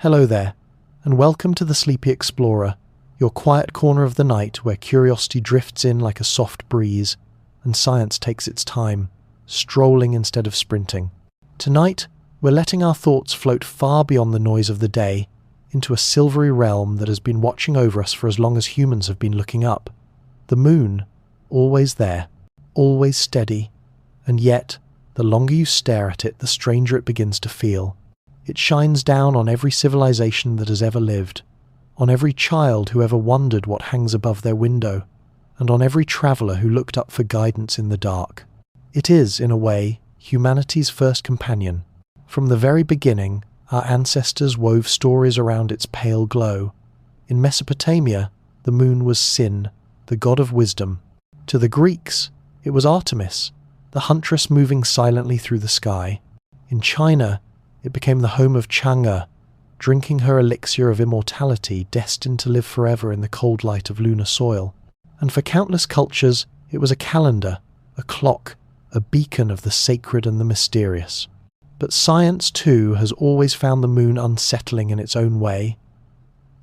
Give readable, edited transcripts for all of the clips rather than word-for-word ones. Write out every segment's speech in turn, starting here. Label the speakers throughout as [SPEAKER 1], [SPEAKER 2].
[SPEAKER 1] Hello there, and welcome to the Sleepy Explorer, your quiet corner of the night where curiosity drifts in like a soft breeze and science takes its time, strolling instead of sprinting. Tonight, we're letting our thoughts float far beyond the noise of the day into a silvery realm that has been watching over us for as long as humans have been looking up. The moon, always there, always steady, and yet, the longer you stare at it, the stranger it begins to feel. It shines down on every civilization that has ever lived, on every child who ever wondered what hangs above their window, and on every traveller who looked up for guidance in the dark. It is, in a way, humanity's first companion. From the very beginning, our ancestors wove stories around its pale glow. In Mesopotamia, the moon was Sin, the god of wisdom. To the Greeks, it was Artemis, the huntress moving silently through the sky. In China, it became the home of Chang'e, drinking her elixir of immortality destined to live forever in the cold light of lunar soil. And for countless cultures, it was a calendar, a clock, a beacon of the sacred and the mysterious. But science, too, has always found the moon unsettling in its own way.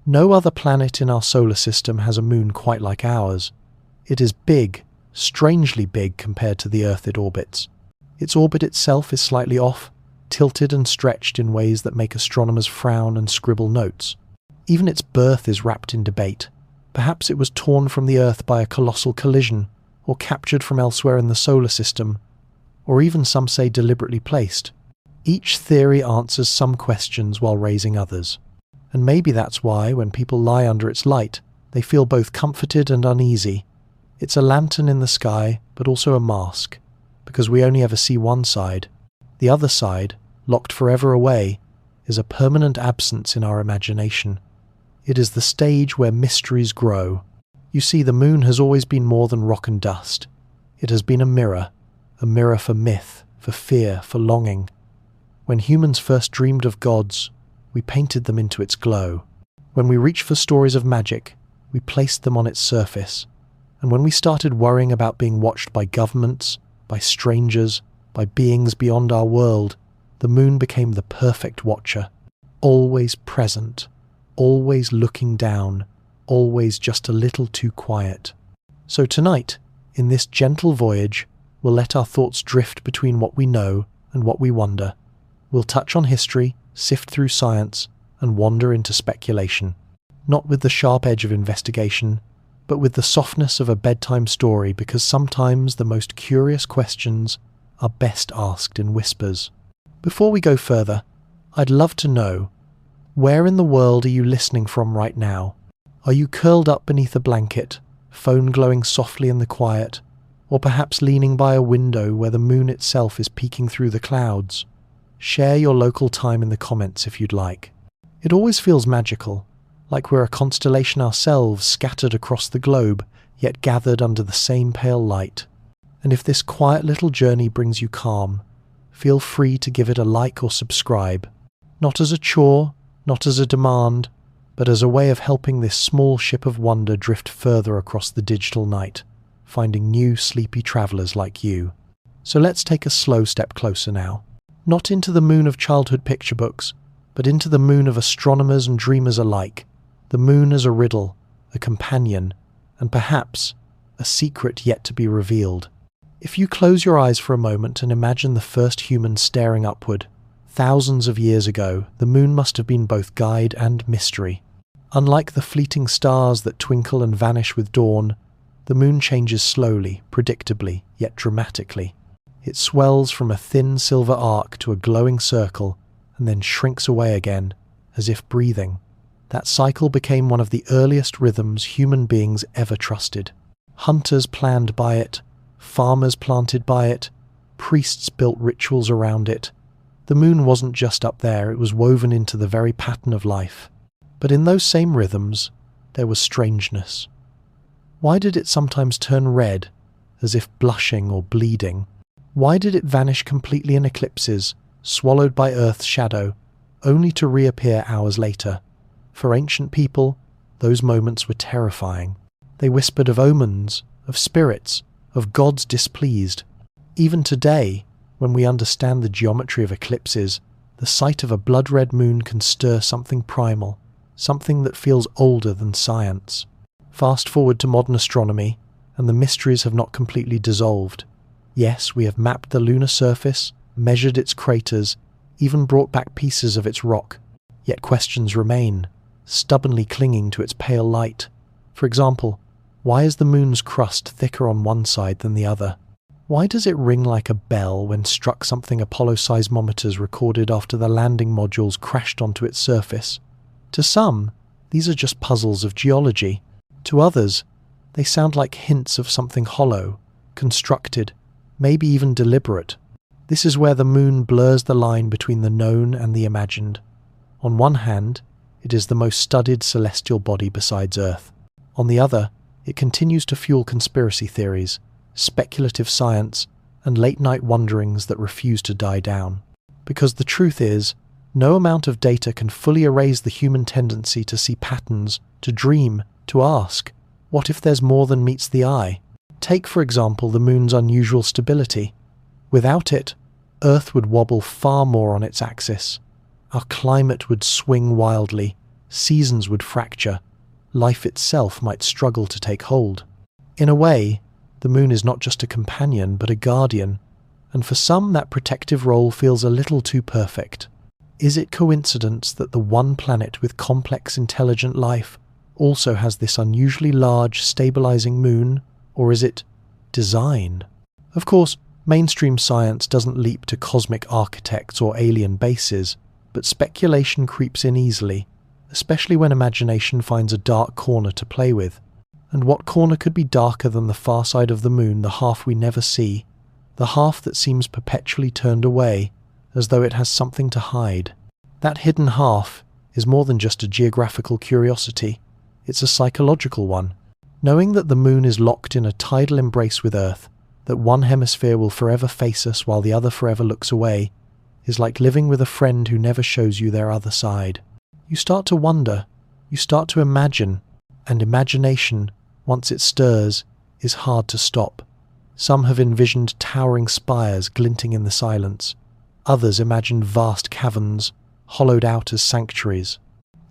[SPEAKER 1] No other planet in our solar system has a moon quite like ours. It is big, strangely big compared to the Earth it orbits. Its orbit itself is slightly off, tilted and stretched in ways that make astronomers frown and scribble notes. Even its birth is wrapped in debate. Perhaps it was torn from the Earth by a colossal collision, or captured from elsewhere in the solar system, or even some say deliberately placed. Each theory answers some questions while raising others. And maybe that's why, when people lie under its light, they feel both comforted and uneasy. It's a lantern in the sky, but also a mask, because we only ever see one side. The other side, locked forever away, is a permanent absence in our imagination. It is the stage where mysteries grow. You see, the moon has always been more than rock and dust. It has been a mirror for myth, for fear, for longing. When humans first dreamed of gods, we painted them into its glow. When we reached for stories of magic, we placed them on its surface. And when we started worrying about being watched by governments, by strangers, by beings beyond our world, the moon became the perfect watcher, always present, always looking down, always just a little too quiet. So tonight, in this gentle voyage, we'll let our thoughts drift between what we know and what we wonder. We'll touch on history, sift through science, and wander into speculation. Not with the sharp edge of investigation, but with the softness of a bedtime story, because sometimes the most curious questions are best asked in whispers. Before we go further, I'd love to know, where in the world are you listening from right now? Are you curled up beneath a blanket, phone glowing softly in the quiet, or perhaps leaning by a window where the moon itself is peeking through the clouds? Share your local time in the comments if you'd like. It always feels magical, like we're a constellation ourselves scattered across the globe, yet gathered under the same pale light. And if this quiet little journey brings you calm, feel free to give it a like or subscribe. Not as a chore, not as a demand, but as a way of helping this small ship of wonder drift further across the digital night, finding new sleepy travellers like you. So let's take a slow step closer now. Not into the moon of childhood picture books, but into the moon of astronomers and dreamers alike. The moon as a riddle, a companion, and perhaps a secret yet to be revealed. If you close your eyes for a moment and imagine the first humans staring upward, thousands of years ago, the moon must have been both guide and mystery. Unlike the fleeting stars that twinkle and vanish with dawn, the moon changes slowly, predictably, yet dramatically. It swells from a thin silver arc to a glowing circle, and then shrinks away again, as if breathing. That cycle became one of the earliest rhythms human beings ever trusted. Hunters planned by it, farmers planted by it, priests built rituals around it. The moon wasn't just up there, it was woven into the very pattern of life. But in those same rhythms, there was strangeness. Why did it sometimes turn red, as if blushing or bleeding? Why did it vanish completely in eclipses, swallowed by Earth's shadow, only to reappear hours later? For ancient people, those moments were terrifying. They whispered of omens, of spirits, of gods displeased. Even today, when we understand the geometry of eclipses, The sight of a blood-red moon can stir something primal, something that feels older than science. Fast forward to modern astronomy, and the mysteries have not completely dissolved. Yes, we have mapped the lunar surface, measured its craters, even brought back pieces of its rock. Yet questions remain, stubbornly clinging to its pale light. For example, why is the moon's crust thicker on one side than the other? Why does it ring like a bell when struck, something Apollo seismometers recorded after the landing modules crashed onto its surface? To some, these are just puzzles of geology. To others, they sound like hints of something hollow, constructed, maybe even deliberate. This is where the moon blurs the line between the known and the imagined. On one hand, it is the most studied celestial body besides Earth. On the other, it continues to fuel conspiracy theories, speculative science, and late-night wonderings that refuse to die down. Because the truth is, no amount of data can fully erase the human tendency to see patterns, to dream, to ask, what if there's more than meets the eye? Take, for example, the moon's unusual stability. Without it, Earth would wobble far more on its axis. Our climate would swing wildly, seasons would fracture, life itself might struggle to take hold. In a way, the moon is not just a companion but a guardian, and for some that protective role feels a little too perfect. Is it coincidence that the one planet with complex intelligent life also has this unusually large, stabilizing moon, or is it design? Of course, mainstream science doesn't leap to cosmic architects or alien bases, but speculation creeps in easily, especially when imagination finds a dark corner to play with. And what corner could be darker than the far side of the moon, the half we never see, the half that seems perpetually turned away, as though it has something to hide? That hidden half is more than just a geographical curiosity, it's a psychological one. Knowing that the moon is locked in a tidal embrace with Earth, that one hemisphere will forever face us while the other forever looks away, is like living with a friend who never shows you their other side. You start to wonder, you start to imagine, and imagination, once it stirs, is hard to stop. Some have envisioned towering spires glinting in the silence. Others imagined vast caverns, hollowed out as sanctuaries.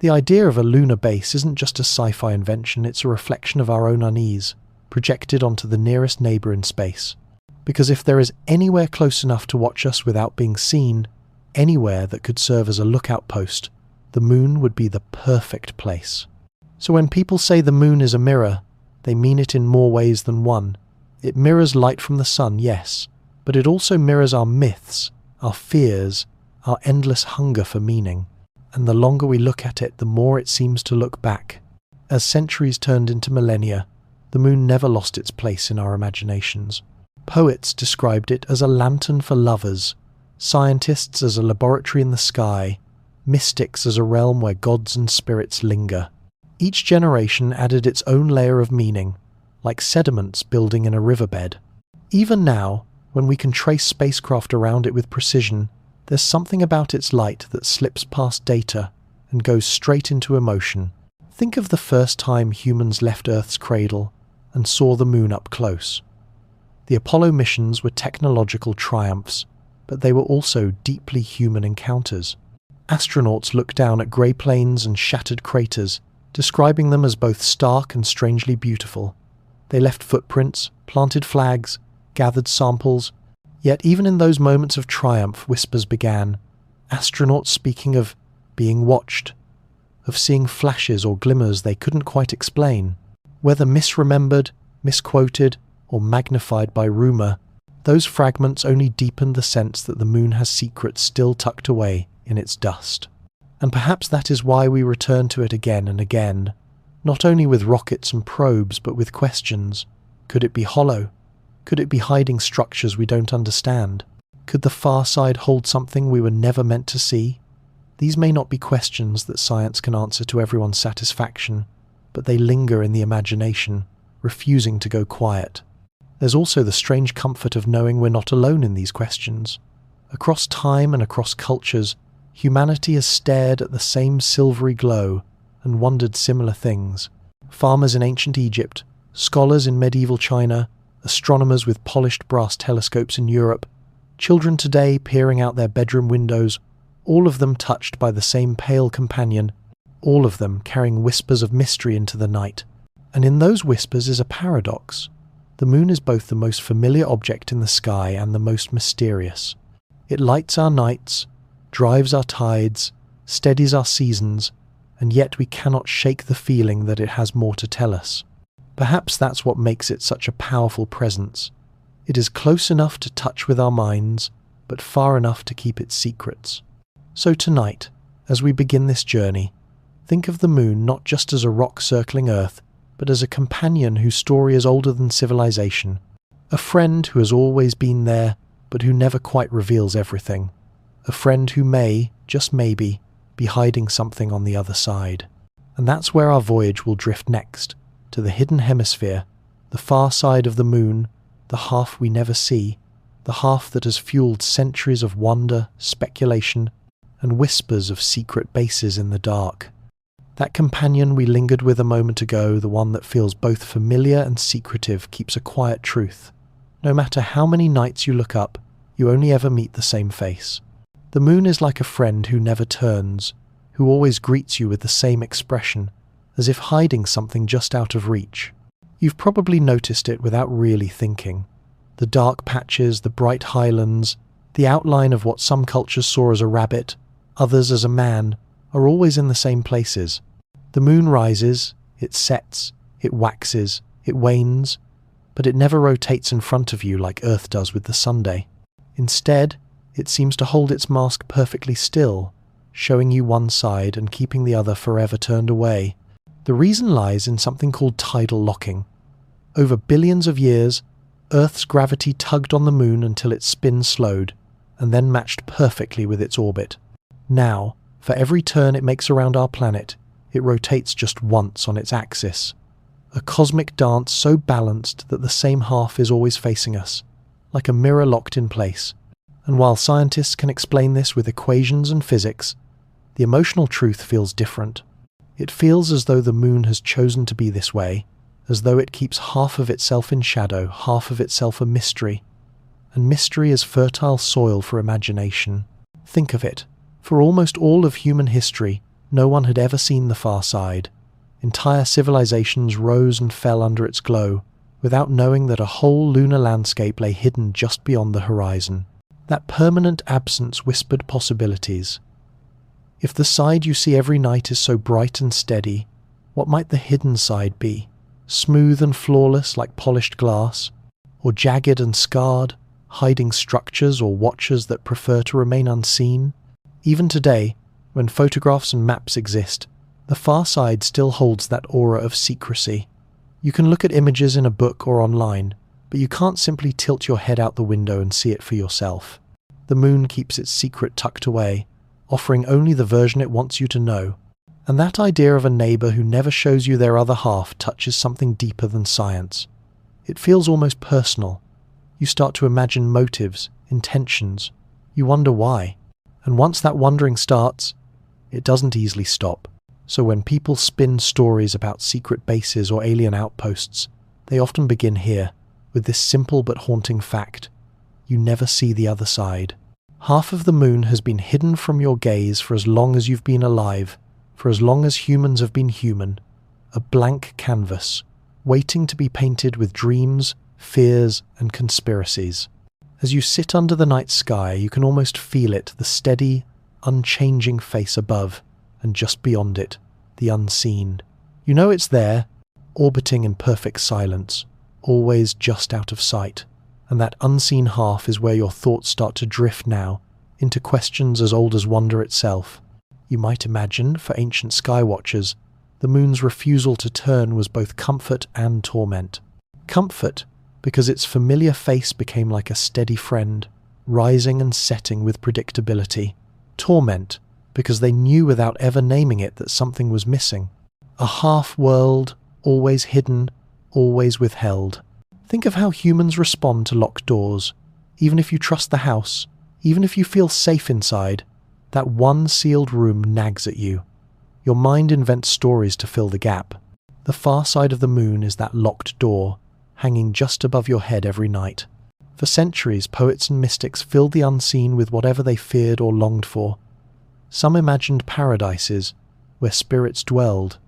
[SPEAKER 1] The idea of a lunar base isn't just a sci-fi invention, it's a reflection of our own unease, projected onto the nearest neighbour in space. Because if there is anywhere close enough to watch us without being seen, anywhere that could serve as a lookout post, the moon would be the perfect place. So when people say the moon is a mirror, they mean it in more ways than one. It mirrors light from the sun, yes, but it also mirrors our myths, our fears, our endless hunger for meaning. And the longer we look at it, the more it seems to look back. As centuries turned into millennia, the moon never lost its place in our imaginations. Poets described it as a lantern for lovers, scientists as a laboratory in the sky, mystics as a realm where gods and spirits linger. Each generation added its own layer of meaning, like sediments building in a riverbed. Even now, when we can trace spacecraft around it with precision, there's something about its light that slips past data and goes straight into emotion. Think of the first time humans left Earth's cradle and saw the moon up close. The Apollo missions were technological triumphs, but they were also deeply human encounters. Astronauts looked down at grey plains and shattered craters, describing them as both stark and strangely beautiful. They left footprints, planted flags, gathered samples. Yet even in those moments of triumph, whispers began, astronauts speaking of being watched, of seeing flashes or glimmers they couldn't quite explain. Whether misremembered, misquoted, or magnified by rumour, those fragments only deepened the sense that the moon has secrets still tucked away in its dust. And perhaps that is why we return to it again and again, not only with rockets and probes, but with questions. Could it be hollow? Could it be hiding structures we don't understand? Could the far side hold something we were never meant to see? These may not be questions that science can answer to everyone's satisfaction, but they linger in the imagination, refusing to go quiet. There's also the strange comfort of knowing we're not alone in these questions. Across time and across cultures, humanity has stared at the same silvery glow and wondered similar things. Farmers in ancient Egypt, scholars in medieval China, astronomers with polished brass telescopes in Europe, children today peering out their bedroom windows, all of them touched by the same pale companion, all of them carrying whispers of mystery into the night. And in those whispers is a paradox. The moon is both the most familiar object in the sky and the most mysterious. It lights our nights, drives our tides, steadies our seasons, and yet we cannot shake the feeling that it has more to tell us. Perhaps that's what makes it such a powerful presence. It is close enough to touch with our minds, but far enough to keep its secrets. So tonight, as we begin this journey, think of the moon not just as a rock circling Earth, but as a companion whose story is older than civilization, a friend who has always been there, but who never quite reveals everything, a friend who may, just maybe, be hiding something on the other side. And that's where our voyage will drift next, to the hidden hemisphere, the far side of the moon, the half we never see, the half that has fueled centuries of wonder, speculation, and whispers of secret bases in the dark. That companion we lingered with a moment ago, the one that feels both familiar and secretive, keeps a quiet truth. No matter how many nights you look up, you only ever meet the same face. The moon is like a friend who never turns, who always greets you with the same expression, as if hiding something just out of reach. You've probably noticed it without really thinking. The dark patches, the bright highlands, the outline of what some cultures saw as a rabbit, others as a man, are always in the same places. The moon rises, it sets, it waxes, it wanes, but it never rotates in front of you like Earth does with the Sunday. Instead, it seems to hold its mask perfectly still, showing you one side and keeping the other forever turned away. The reason lies in something called tidal locking. Over billions of years, Earth's gravity tugged on the moon until its spin slowed, and then matched perfectly with its orbit. Now, for every turn it makes around our planet, it rotates just once on its axis. A cosmic dance so balanced that the same half is always facing us, like a mirror locked in place. And while scientists can explain this with equations and physics, the emotional truth feels different. It feels as though the moon has chosen to be this way, as though it keeps half of itself in shadow, half of itself a mystery. And mystery is fertile soil for imagination. Think of it. For almost all of human history, no one had ever seen the far side. Entire civilizations rose and fell under its glow, without knowing that a whole lunar landscape lay hidden just beyond the horizon. That permanent absence whispered possibilities. If the side you see every night is so bright and steady, what might the hidden side be? Smooth and flawless like polished glass, or jagged and scarred, hiding structures or watchers that prefer to remain unseen? Even today, when photographs and maps exist, the far side still holds that aura of secrecy. You can look at images in a book or online, but you can't simply tilt your head out the window and see it for yourself. The moon keeps its secret tucked away, offering only the version it wants you to know. And that idea of a neighbour who never shows you their other half touches something deeper than science. It feels almost personal. You start to imagine motives, intentions. You wonder why. And once that wondering starts, it doesn't easily stop. So when people spin stories about secret bases or alien outposts, they often begin here, with this simple but haunting fact: you never see the other side. Half of the moon has been hidden from your gaze for as long as you've been alive, for as long as humans have been human. A blank canvas, waiting to be painted with dreams, fears, and conspiracies. As you sit under the night sky, you can almost feel it, the steady, unchanging face above, and just beyond it, the unseen. You know it's there, orbiting in perfect silence, always just out of sight. And that unseen half is where your thoughts start to drift now, into questions as old as wonder itself. You might imagine, for ancient skywatchers, the moon's refusal to turn was both comfort and torment. Comfort, because its familiar face became like a steady friend, rising and setting with predictability. Torment, because they knew without ever naming it that something was missing. A half-world, always hidden, always withheld. Think of how humans respond to locked doors. Even if you trust the house, even if you feel safe inside, that one sealed room nags at you. Your mind invents stories to fill the gap. The far side of the moon is that locked door, hanging just above your head every night. For centuries, poets and mystics filled the unseen with whatever they feared or longed for. Some imagined paradises where spirits dwelled.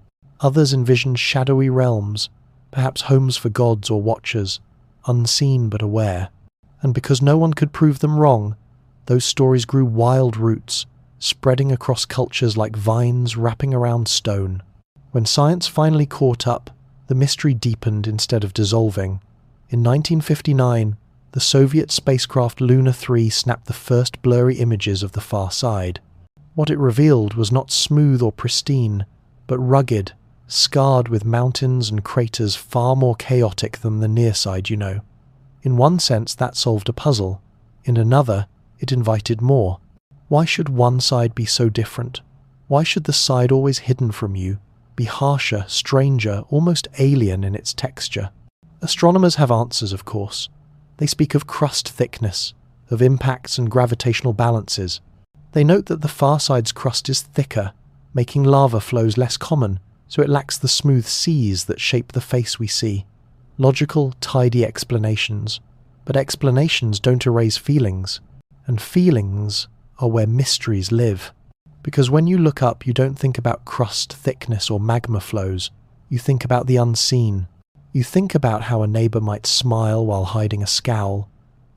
[SPEAKER 1] Others envisioned shadowy realms, perhaps homes for gods or watchers, unseen but aware. And because no one could prove them wrong, those stories grew wild roots, spreading across cultures like vines wrapping around stone. When science finally caught up, the mystery deepened instead of dissolving. In 1959, the Soviet spacecraft Lunar 3 snapped the first blurry images of the far side. What it revealed was not smooth or pristine, but rugged, scarred with mountains and craters far more chaotic than the near side, In one sense, that solved a puzzle. In another, it invited more. Why should one side be so different? Why should the side always hidden from you be harsher, stranger, almost alien in its texture? Astronomers have answers, of course. They speak of crust thickness, of impacts and gravitational balances. They note that the far side's crust is thicker, making lava flows less common, so it lacks the smooth seas that shape the face we see. Logical, tidy explanations. But explanations don't erase feelings. And feelings are where mysteries live. Because when you look up, you don't think about crust thickness or magma flows. You think about the unseen. You think about how a neighbour might smile while hiding a scowl,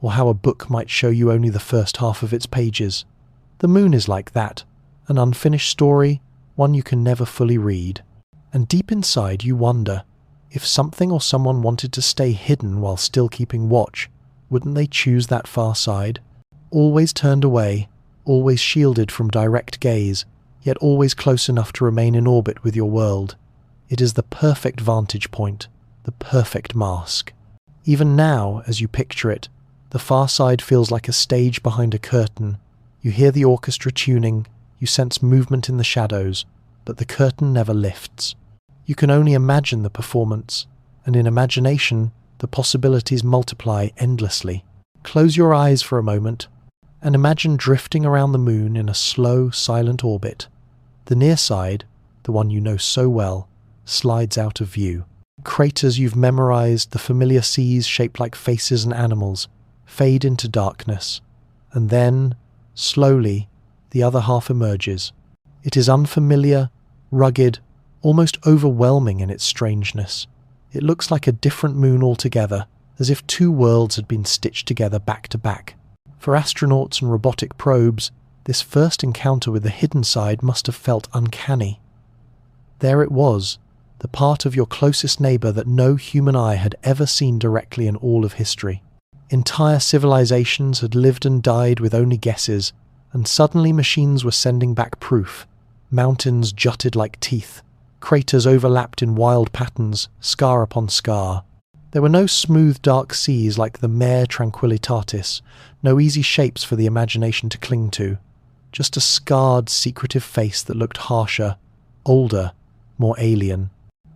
[SPEAKER 1] or how a book might show you only the first half of its pages. The moon is like that, an unfinished story, one you can never fully read. And deep inside you wonder, if something or someone wanted to stay hidden while still keeping watch, wouldn't they choose that far side? Always turned away, always shielded from direct gaze, yet always close enough to remain in orbit with your world. It is the perfect vantage point, the perfect mask. Even now, as you picture it, the far side feels like a stage behind a curtain. You hear the orchestra tuning, you sense movement in the shadows, but the curtain never lifts. You can only imagine the performance, and in imagination, the possibilities multiply endlessly. Close your eyes for a moment, and imagine drifting around the moon in a slow, silent orbit. The near side, the one you know so well, slides out of view. Craters you've memorized, the familiar seas shaped like faces and animals, fade into darkness, and then, slowly, the other half emerges. It is unfamiliar, rugged, almost overwhelming in its strangeness. It looks like a different moon altogether, as if two worlds had been stitched together back to back. For astronauts and robotic probes, this first encounter with the hidden side must have felt uncanny. There it was, the part of your closest neighbour that no human eye had ever seen directly in all of history. Entire civilizations had lived and died with only guesses, and suddenly machines were sending back proof. Mountains jutted like teeth, craters overlapped in wild patterns, scar upon scar. There were no smooth dark seas like the Mare Tranquillitatis, no easy shapes for the imagination to cling to, just a scarred, secretive face that looked harsher, older, more alien.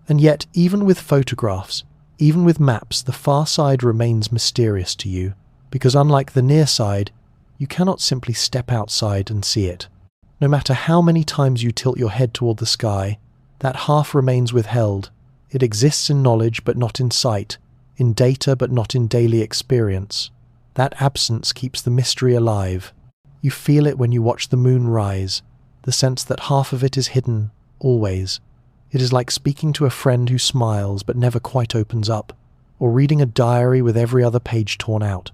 [SPEAKER 1] And yet, even with photographs, even with maps, the far side remains mysterious to you, because unlike the near side, you cannot simply step outside and see it. No matter how many times you tilt your head toward the sky, that half remains withheld. It exists in knowledge but not in sight, in data but not in daily experience. That absence keeps the mystery alive. You feel it when you watch the moon rise, the sense that half of it is hidden, always. It is like speaking to a friend who smiles but never quite opens up, or reading a diary with every other page torn out.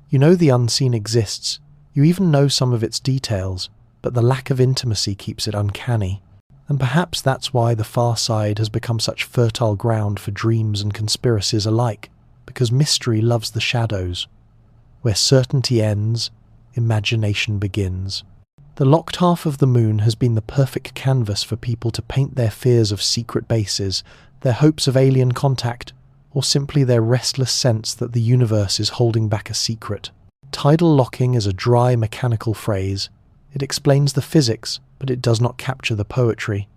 [SPEAKER 1] You know the unseen exists, you even know some of its details, but the lack of intimacy keeps it uncanny. And perhaps that's why the far side has become such fertile ground for dreams and conspiracies alike, because mystery loves the shadows. Where certainty ends, imagination begins. The locked half of the moon has been the perfect canvas for people to paint their fears of secret bases, their hopes of alien contact, or simply their restless sense that the universe is holding back a secret. Tidal locking is a dry, mechanical phrase. It explains the physics, but it does not capture the poetry.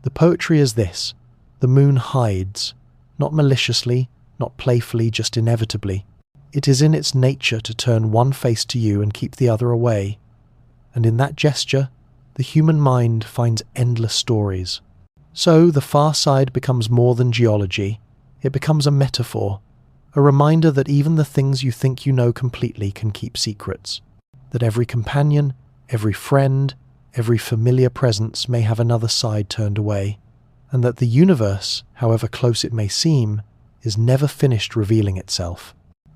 [SPEAKER 1] The poetry is this: the moon hides, not maliciously, not playfully, just inevitably. It is in its nature to turn one face to you and keep the other away. And in that gesture, the human mind finds endless stories. So the far side becomes more than geology. It becomes a metaphor, a reminder that even the things you think you know completely can keep secrets. That every companion, every friend, every familiar presence may have another side turned away, and that the universe, however close it may seem, is never finished revealing itself.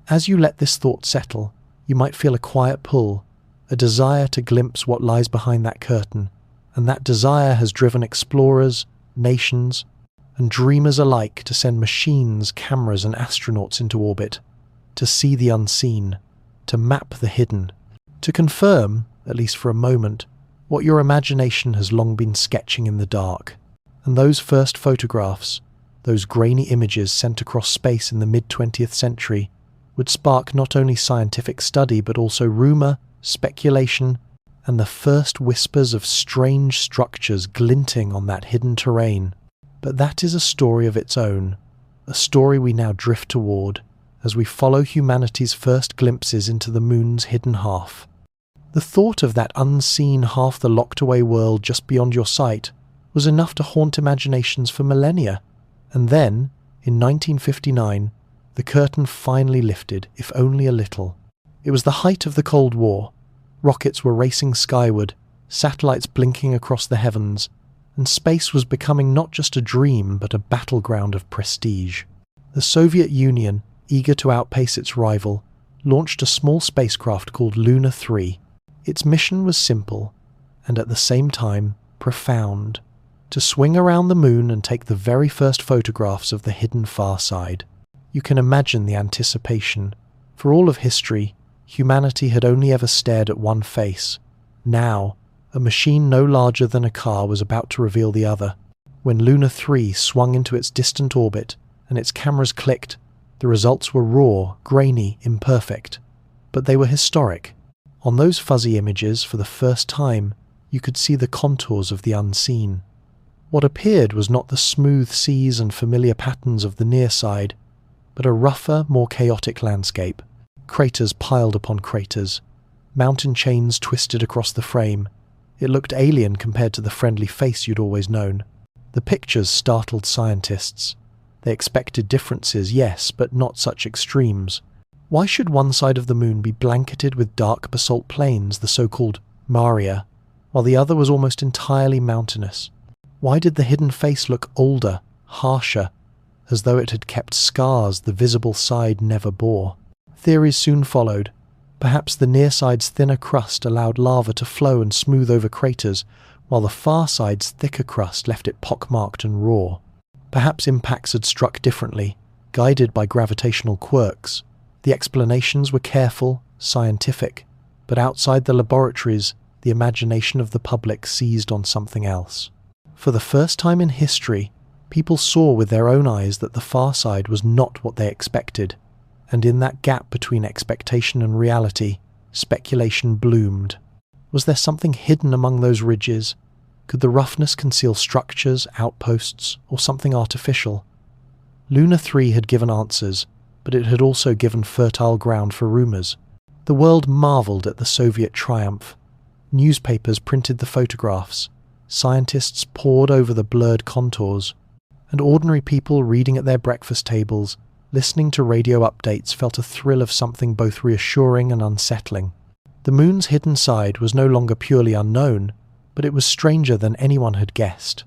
[SPEAKER 1] As you let this thought settle, you might feel a quiet pull, a desire to glimpse what lies behind that curtain, and that desire has driven explorers, nations, and dreamers alike to send machines, cameras, and astronauts into orbit, to see the unseen, to map the hidden, to confirm, at least for a moment, what your imagination has long been sketching in the dark. And those first photographs, those grainy images sent across space in the mid-20th century, would spark not only scientific study but also rumour, speculation, and the first whispers of strange structures glinting on that hidden terrain. But that is a story of its own, a story we now drift toward as we follow humanity's first glimpses into the moon's hidden half. The thought of that unseen half the locked-away world just beyond your sight was enough to haunt imaginations for millennia, and then, in 1959, the curtain finally lifted, if only a little. It was the height of the Cold War. Rockets were racing skyward, satellites blinking across the heavens, and space was becoming not just a dream but a battleground of prestige. The Soviet Union, eager to outpace its rival, launched a small spacecraft called Lunar 3. Its mission was simple, and at the same time profound: to swing around the moon and take the very first photographs of the hidden far side. You can imagine the anticipation. For all of history, humanity had only ever stared at one face. Now, a machine no larger than a car was about to reveal the other. When Lunar 3 swung into its distant orbit and its cameras clicked, the results were raw, grainy, imperfect. But they were historic. On those fuzzy images, for the first time, you could see the contours of the unseen. What appeared was not the smooth seas and familiar patterns of the near side, but a rougher, more chaotic landscape. Craters piled upon craters, mountain chains twisted across the frame. It looked alien compared to the friendly face you'd always known. The pictures startled scientists. They expected differences, yes, but not such extremes. Why should one side of the moon be blanketed with dark basalt plains, the so-called Maria, while the other was almost entirely mountainous? Why did the hidden face look older, harsher, as though it had kept scars the visible side never bore? Theories soon followed. Perhaps the near side's thinner crust allowed lava to flow and smooth over craters, while the far side's thicker crust left it pockmarked and raw. Perhaps impacts had struck differently, guided by gravitational quirks. The explanations were careful, scientific, but outside the laboratories, the imagination of the public seized on something else. For the first time in history, people saw with their own eyes that the far side was not what they expected, and in that gap between expectation and reality, speculation bloomed. Was there something hidden among those ridges? Could the roughness conceal structures, outposts, or something artificial? Lunar 3 had given answers, but it had also given fertile ground for rumours. The world marvelled at the Soviet triumph. Newspapers printed the photographs. Scientists pored over the blurred contours. And ordinary people reading at their breakfast tables, listening to radio updates, felt a thrill of something both reassuring and unsettling. The moon's hidden side was no longer purely unknown, but it was stranger than anyone had guessed.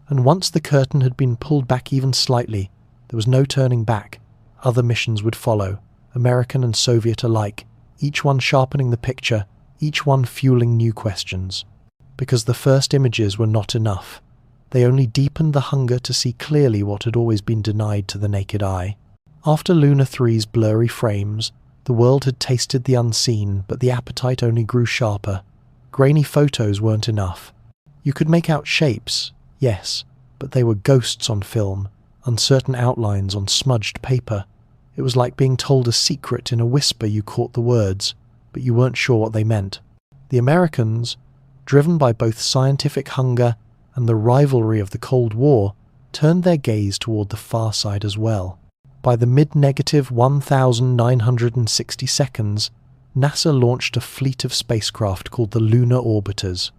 [SPEAKER 1] And once the curtain had been pulled back even slightly, there was no turning back. Other missions would follow, American and Soviet alike, each one sharpening the picture, each one fueling new questions. Because the first images were not enough. They only deepened the hunger to see clearly what had always been denied to the naked eye. After Lunar 3's blurry frames, the world had tasted the unseen, but the appetite only grew sharper. Grainy photos weren't enough. You could make out shapes, yes, but they were ghosts on film, uncertain outlines on smudged paper. It was like being told a secret in a whisper. You caught the words, but you weren't sure what they meant. The Americans, driven by both scientific hunger and the rivalry of the Cold War, turned their gaze toward the far side as well. By the mid-negative 1960 seconds, NASA launched a fleet of spacecraft called the Lunar Orbiters.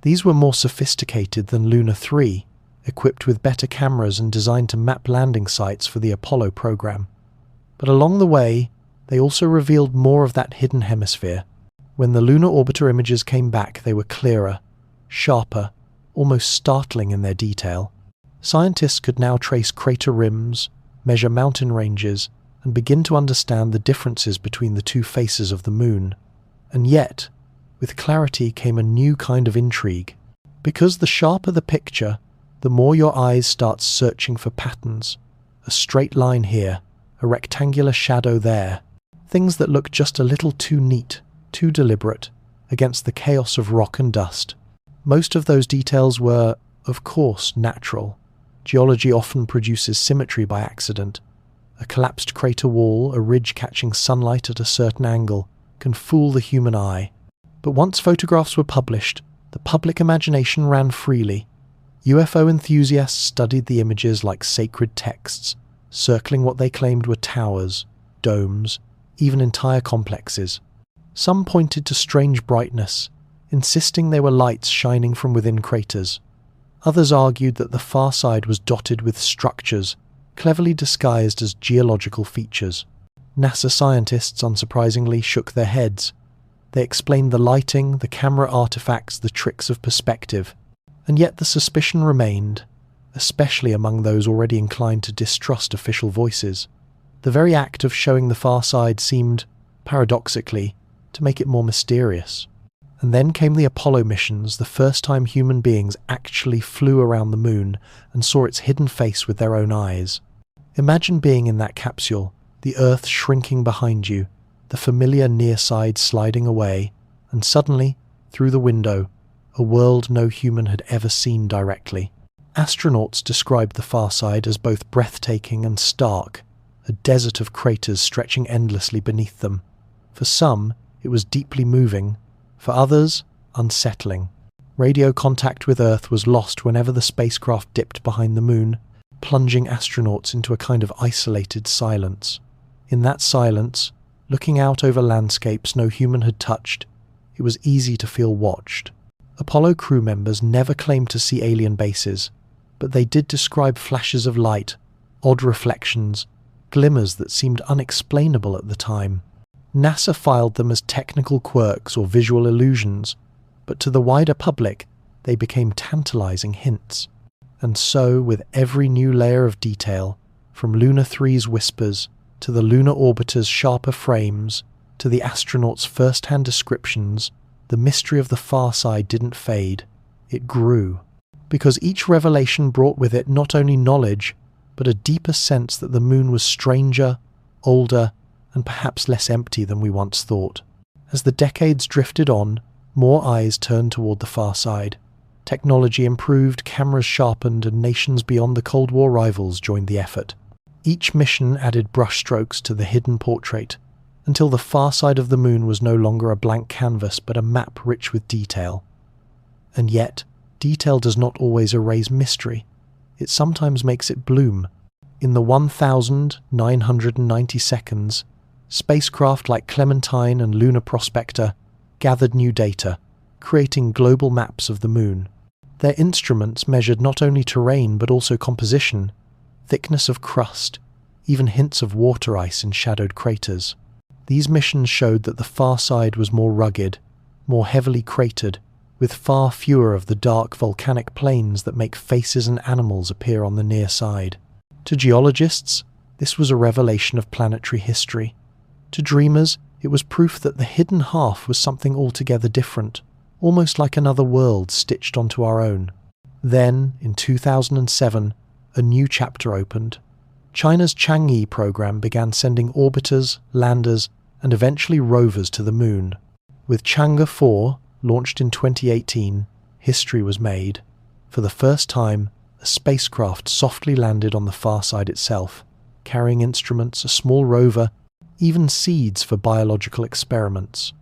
[SPEAKER 1] These were more sophisticated than Lunar 3, equipped with better cameras and designed to map landing sites for the Apollo program. But along the way, they also revealed more of that hidden hemisphere. When the lunar orbiter images came back, they were clearer. sharper, almost startling in their detail. Scientists could now trace crater rims, measure mountain ranges, and begin to understand the differences between the two faces of the moon. And yet, with clarity came a new kind of intrigue. Because the sharper the picture, the more your eyes start searching for patterns. A straight line here, a rectangular shadow there. Things that look just a little too neat, too deliberate, against the chaos of rock and dust. Most of those details were, of course, natural. Geology often produces symmetry by accident. A collapsed crater wall, a ridge catching sunlight at a certain angle, can fool the human eye. But once photographs were published, the public imagination ran freely. UFO enthusiasts studied the images like sacred texts, circling what they claimed were towers, domes, even entire complexes. Some pointed to strange brightness, insisting they were lights shining from within craters. Others argued that the far side was dotted with structures, cleverly disguised as geological features. NASA scientists, unsurprisingly, shook their heads. They explained the lighting, the camera artifacts, the tricks of perspective. And yet the suspicion remained, especially among those already inclined to distrust official voices. The very act of showing the far side seemed, paradoxically, to make it more mysterious. And then came the Apollo missions, the first time human beings actually flew around the moon and saw its hidden face with their own eyes. Imagine being in that capsule, the Earth shrinking behind you, the familiar near side sliding away, and suddenly, through the window, a world no human had ever seen directly. Astronauts described the far side as both breathtaking and stark, a desert of craters stretching endlessly beneath them. For some, it was deeply moving, for others, unsettling. Radio contact with Earth was lost whenever the spacecraft dipped behind the moon, plunging astronauts into a kind of isolated silence. In that silence, looking out over landscapes no human had touched, it was easy to feel watched. Apollo crew members never claimed to see alien bases, but they did describe flashes of light, odd reflections, glimmers that seemed unexplainable at the time. NASA filed them as technical quirks or visual illusions, but to the wider public, they became tantalizing hints. And so, with every new layer of detail, from Lunar 3's whispers, to the lunar orbiter's sharper frames, to the astronauts' first-hand descriptions, the mystery of the far side didn't fade, it grew. Because each revelation brought with it not only knowledge, but a deeper sense that the moon was stranger, older, and perhaps less empty than we once thought. As the decades drifted on, more eyes turned toward the far side. Technology improved, cameras sharpened, and nations beyond the Cold War rivals joined the effort. Each mission added brushstrokes to the hidden portrait, until the far side of the moon was no longer a blank canvas but a map rich with detail. And yet, detail does not always erase mystery. It sometimes makes it bloom. In the 1,990 seconds, spacecraft like Clementine and Lunar Prospector gathered new data, creating global maps of the moon. Their instruments measured not only terrain but also composition, thickness of crust, even hints of water ice in shadowed craters. These missions showed that the far side was more rugged, more heavily cratered, with far fewer of the dark volcanic plains that make faces and animals appear on the near side. To geologists, this was a revelation of planetary history. To dreamers, it was proof that the hidden half was something altogether different, almost like another world stitched onto our own. Then, in 2007, a new chapter opened. China's Chang'e program began sending orbiters, landers, and eventually rovers to the moon. With Chang'e 4, launched in 2018, history was made. For the first time, a spacecraft softly landed on the far side itself, carrying instruments, a small rover, even seeds for biological experiments.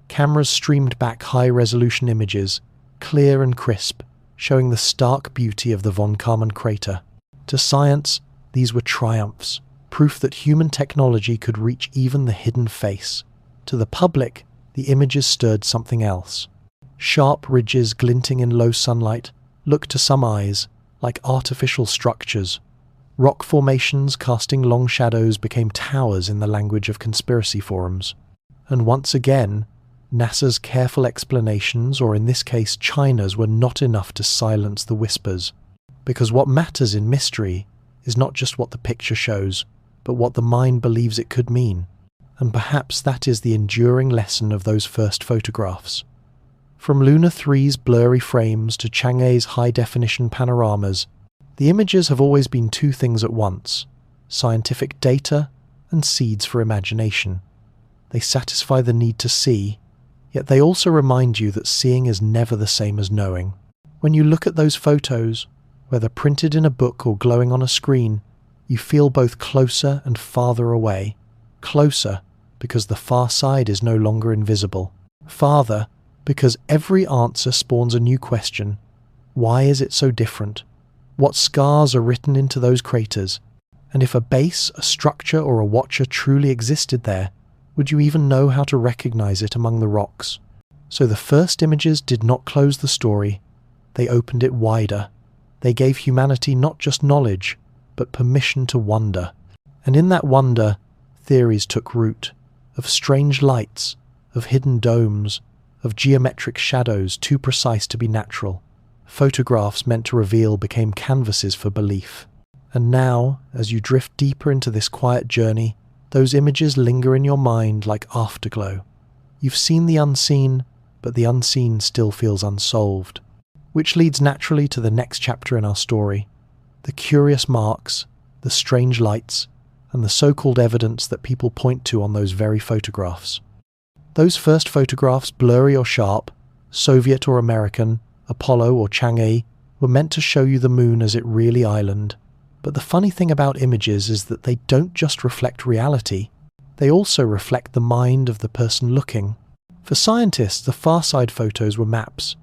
[SPEAKER 1] Cameras streamed back high-resolution images, clear and crisp, showing the stark beauty of the von Karman crater. To science, these were triumphs, proof that human technology could reach even the hidden face. To the public, the images stirred something else. Sharp ridges glinting in low sunlight looked to some eyes like artificial structures. Rock formations casting long shadows became towers in the language of conspiracy forums. And once again, NASA's careful explanations, or in this case China's, were not enough to silence the whispers. Because what matters in mystery is not just what the picture shows, but what the mind believes it could mean. And perhaps that is the enduring lesson of those first photographs. From Lunar 3's blurry frames to Chang'e's high-definition panoramas, the images have always been two things at once: scientific data and seeds for imagination. They satisfy the need to see, yet they also remind you that seeing is never the same as knowing. When you look at those photos, whether printed in a book or glowing on a screen, you feel both closer and farther away. Closer, because the far side is no longer invisible. Farther, because every answer spawns a new question. Why is it so different? What scars are written into those craters? And if a base, a structure, or a watcher truly existed there, would you even know how to recognize it among the rocks? So the first images did not close the story. They opened it wider. They gave humanity not just knowledge, but permission to wonder. And in that wonder, theories took root, of strange lights, of hidden domes, of geometric shadows too precise to be natural. Photographs meant to reveal became canvases for belief. And now, as you drift deeper into this quiet journey, those images linger in your mind like afterglow. You've seen the unseen, but the unseen still feels unsolved. Which leads naturally to the next chapter in our story: the curious marks, the strange lights, and the so-called evidence that people point to on those very photographs. Those first photographs, blurry or sharp, Soviet or American, Apollo or Chang'e, were meant to show you the moon as it really island. But the funny thing about images is that they don't just reflect reality, they also reflect the mind of the person looking. For scientists, the far side photos were maps.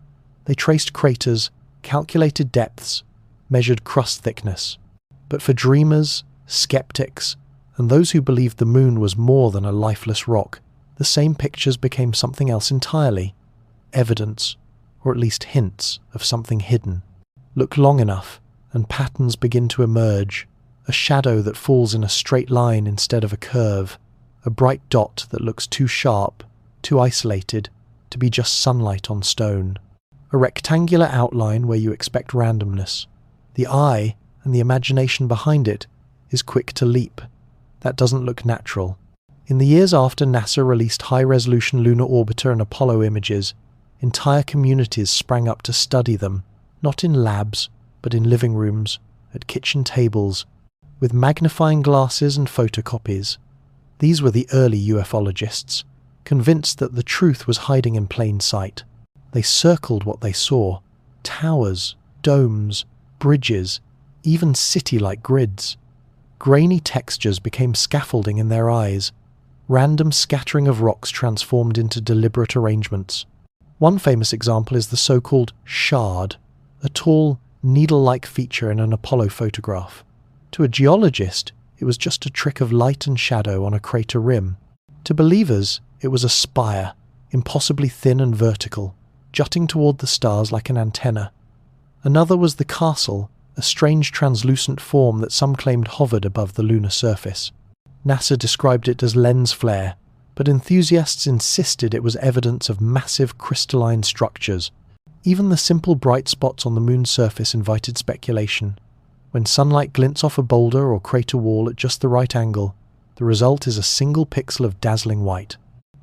[SPEAKER 1] They traced craters, calculated depths, measured crust thickness. But for dreamers, skeptics, and those who believed the moon was more than a lifeless rock, the same pictures became something else entirely: evidence, or at least hints, of something hidden. Look long enough, and patterns begin to emerge: a shadow that falls in a straight line instead of a curve, a bright dot that looks too sharp, too isolated, to be just sunlight on stone, a rectangular outline where you expect randomness. The eye, and the imagination behind it, is quick to leap. That doesn't look natural. In the years after NASA released high-resolution lunar orbiter and Apollo images, entire communities sprang up to study them, not in labs, but in living rooms, at kitchen tables, with magnifying glasses and photocopies. These were the early ufologists, convinced that the truth was hiding in plain sight. They circled what they saw: towers, domes, bridges, even city-like grids. Grainy textures became scaffolding in their eyes. Random scattering of rocks transformed into deliberate arrangements. One famous example is the so-called shard, a tall, needle-like feature in an Apollo photograph. To a geologist, it was just a trick of light and shadow on a crater rim. To believers, it was a spire, impossibly thin and vertical, jutting toward the stars like an antenna. Another was the castle, a strange translucent form that some claimed hovered above the lunar surface. NASA described it as lens flare, but enthusiasts insisted it was evidence of massive crystalline structures. Even the simple bright spots on the moon's surface invited speculation. When sunlight glints off a boulder or crater wall at just the right angle, the result is a single pixel of dazzling white.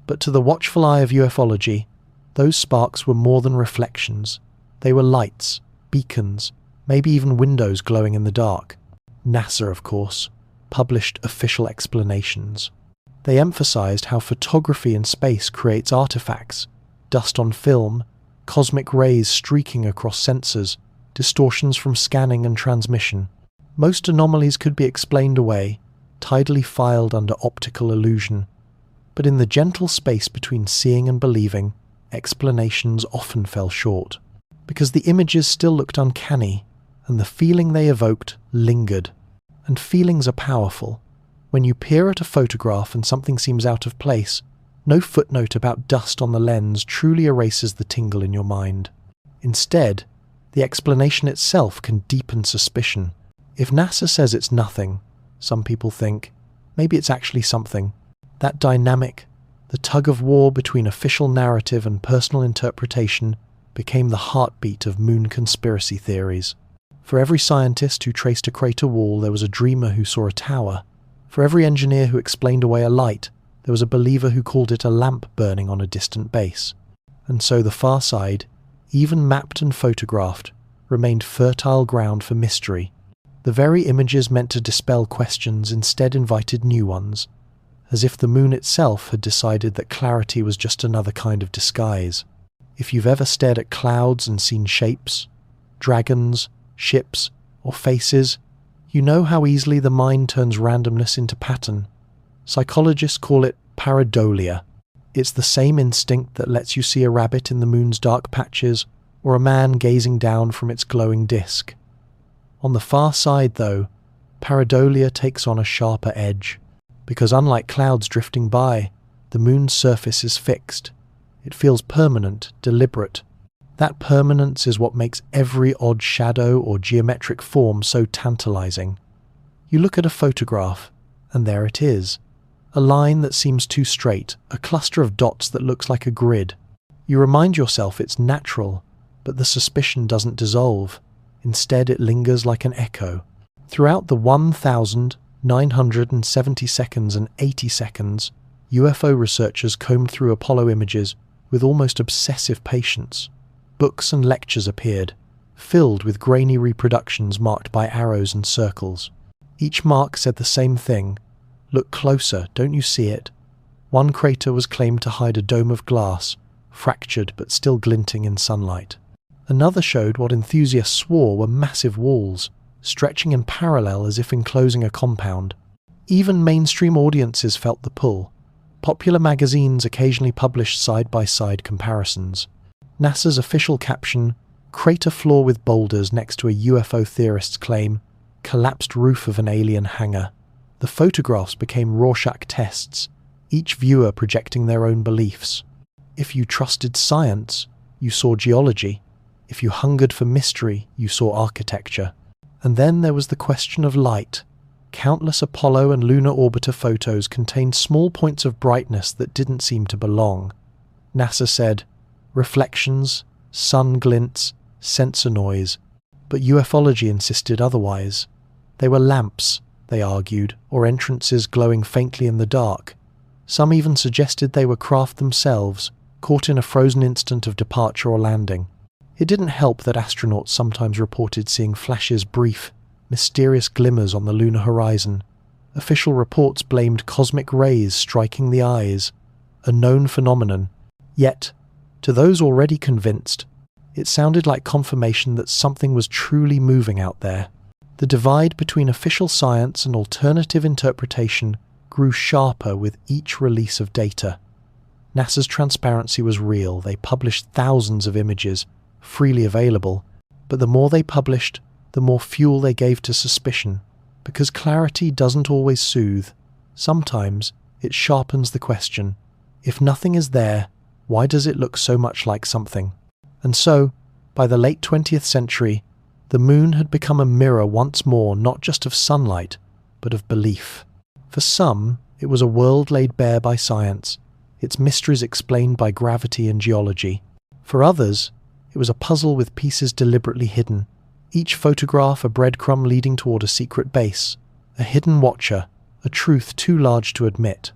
[SPEAKER 1] But to the watchful eye of ufology, those sparks were more than reflections. They were lights, beacons, maybe even windows glowing in the dark. NASA, of course, published official explanations. They emphasized how photography in space creates artifacts: dust on film, cosmic rays streaking across sensors, distortions from scanning and transmission. Most anomalies could be explained away, tidally filed under optical illusion. But in the gentle space between seeing and believing, explanations often fell short, because the images still looked uncanny, and the feeling they evoked lingered. And feelings are powerful. When you peer at a photograph and something seems out of place, no footnote about dust on the lens truly erases the tingle in your mind. Instead, the explanation itself can deepen suspicion. If NASA says it's nothing, some people think, maybe it's actually something. That dynamic, The tug-of-war between official narrative and personal interpretation became the heartbeat of moon conspiracy theories. For every scientist who traced a crater wall, there was a dreamer who saw a tower. For every engineer who explained away a light, there was a believer who called it a lamp burning on a distant base. And so the far side, even mapped and photographed, remained fertile ground for mystery. The very images meant to dispel questions instead invited new ones, as if the moon itself had decided that clarity was just another kind of disguise. If you've ever stared at clouds and seen shapes, dragons, ships, or faces, you know how easily the mind turns randomness into pattern. Psychologists call it pareidolia. It's the same instinct that lets you see a rabbit in the moon's dark patches or a man gazing down from its glowing disk. On the far side, though, pareidolia takes on a sharper edge, because unlike clouds drifting by, the moon's surface is fixed. It feels permanent, deliberate. That permanence is what makes every odd shadow or geometric form so tantalizing. You look at a photograph, and there it is. A line that seems too straight, a cluster of dots that looks like a grid. You remind yourself it's natural, but the suspicion doesn't dissolve. Instead, it lingers like an echo. Throughout the 1,970 seconds and 80 seconds, UFO researchers combed through Apollo images with almost obsessive patience. Books and lectures appeared, filled with grainy reproductions marked by arrows and circles. Each mark said the same thing: "Look closer, don't you see it?" One crater was claimed to hide a dome of glass, fractured but still glinting in sunlight. Another showed what enthusiasts swore were massive walls, stretching in parallel as if enclosing a compound. Even mainstream audiences felt the pull. Popular magazines occasionally published side-by-side comparisons. NASA's official caption, "Crater floor with boulders next to a UFO theorist's claim, collapsed roof of an alien hangar." The photographs became Rorschach tests, each viewer projecting their own beliefs. If you trusted science, you saw geology. If you hungered for mystery, you saw architecture. And then there was the question of light. Countless Apollo and lunar orbiter photos contained small points of brightness that didn't seem to belong. NASA said, reflections, sun glints, sensor noise. But ufology insisted otherwise. They were lamps, they argued, or entrances glowing faintly in the dark. Some even suggested they were craft themselves, caught in a frozen instant of departure or landing. It didn't help that astronauts sometimes reported seeing flashes, brief, mysterious glimmers on the lunar horizon. Official reports blamed cosmic rays striking the eyes, a known phenomenon. Yet, to those already convinced, it sounded like confirmation that something was truly moving out there. The divide between official science and alternative interpretation grew sharper with each release of data. NASA's transparency was real. They published thousands of images, freely available, but the more they published, the more fuel they gave to suspicion, because clarity doesn't always soothe. Sometimes it sharpens the question. If nothing is there, why does it look so much like something? And so, by the late 20th century, the moon had become a mirror once more, not just of sunlight, but of belief. For some, it was a world laid bare by science, its mysteries explained by gravity and geology. For others, it was a puzzle with pieces deliberately hidden, each photograph a breadcrumb leading toward a secret base, a hidden watcher, a truth too large to admit.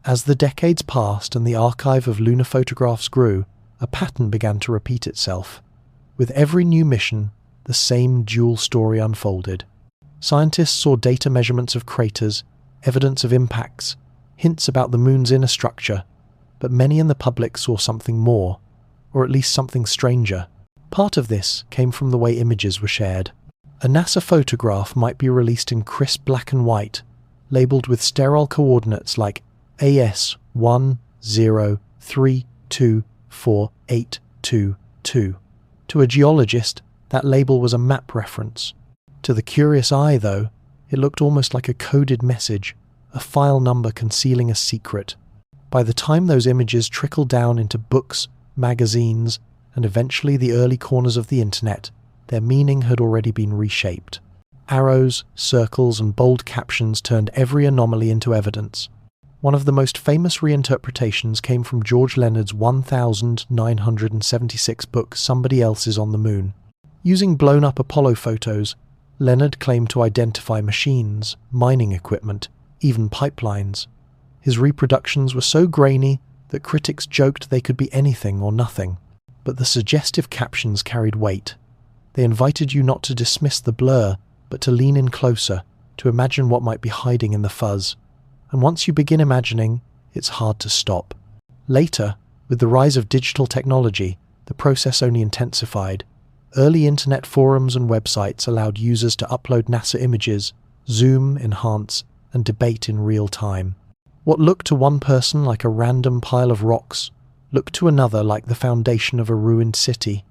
[SPEAKER 1] As the decades passed and the archive of lunar photographs grew, a pattern began to repeat itself. With every new mission, the same dual story unfolded. Scientists saw data measurements of craters, evidence of impacts, hints about the moon's inner structure, but many in the public saw something more, or at least something stranger. Part of this came from the way images were shared. A NASA photograph might be released in crisp black and white, labeled with sterile coordinates like AS10324822. To a geologist, that label was a map reference. To the curious eye, though, it looked almost like a coded message, a file number concealing a secret. By the time those images trickled down into books, magazines, and eventually the early corners of the internet, their meaning had already been reshaped. Arrows, circles, and bold captions turned every anomaly into evidence. One of the most famous reinterpretations came from George Leonard's 1976 book Somebody Else is on the Moon. Using blown-up Apollo photos, Leonard claimed to identify machines, mining equipment, even pipelines. His reproductions were so grainy that critics joked they could be anything or nothing. But the suggestive captions carried weight. They invited you not to dismiss the blur, but to lean in closer, to imagine what might be hiding in the fuzz. And once you begin imagining, it's hard to stop. Later, with the rise of digital technology, the process only intensified. Early internet forums and websites allowed users to upload NASA images, zoom, enhance, and debate in real time. What looked to one person like a random pile of rocks looked to another like the foundation of a ruined city.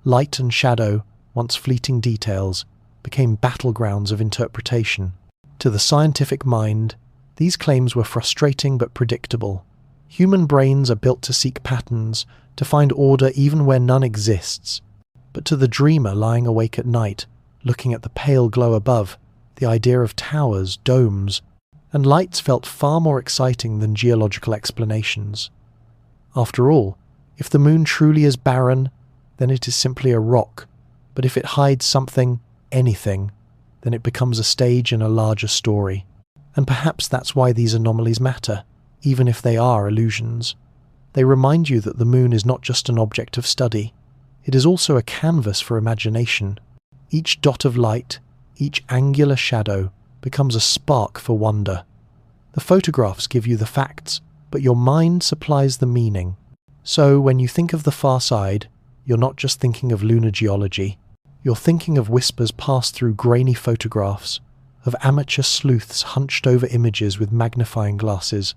[SPEAKER 1] Light and shadow, once fleeting details, became battlegrounds of interpretation. To the scientific mind, these claims were frustrating but predictable. Human brains are built to seek patterns, to find order even where none exists. But to the dreamer lying awake at night, looking at the pale glow above, the idea of towers, domes, and lights felt far more exciting than geological explanations. After all, if the moon truly is barren, then it is simply a rock. But if it hides something, anything, then it becomes a stage in a larger story. And perhaps that's why these anomalies matter, even if they are illusions. They remind you that the moon is not just an object of study. It is also a canvas for imagination. Each dot of light, each angular shadow, becomes a spark for wonder. The photographs give you the facts, but your mind supplies the meaning. So when you think of the far side, you're not just thinking of lunar geology. You're thinking of whispers passed through grainy photographs, of amateur sleuths hunched over images with magnifying glasses,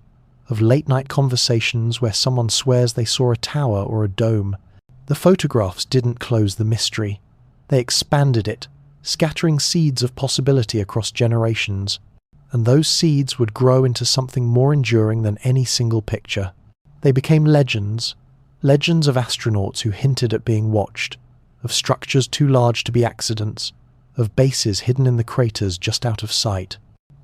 [SPEAKER 1] of late-night conversations where someone swears they saw a tower or a dome. The photographs didn't close the mystery. They expanded it, scattering seeds of possibility across generations. And those seeds would grow into something more enduring than any single picture. They became legends of astronauts who hinted at being watched, of structures too large to be accidents, of bases hidden in the craters just out of sight.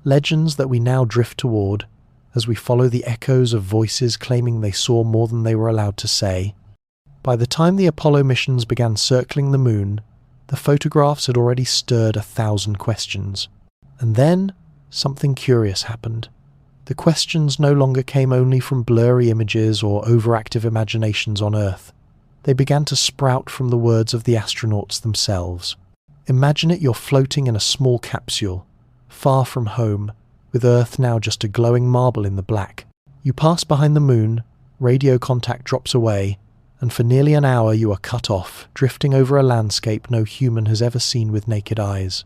[SPEAKER 1] Legends that we now drift toward, as we follow the echoes of voices claiming they saw more than they were allowed to say. By the time the Apollo missions began circling the moon, the photographs had already stirred 1,000 questions. And then, something curious happened. The questions no longer came only from blurry images or overactive imaginations on Earth. They began to sprout from the words of the astronauts themselves. Imagine you're floating in a small capsule, far from home, with Earth now just a glowing marble in the black. You pass behind the moon, radio contact drops away, and for nearly an hour you are cut off, drifting over a landscape no human has ever seen with naked eyes.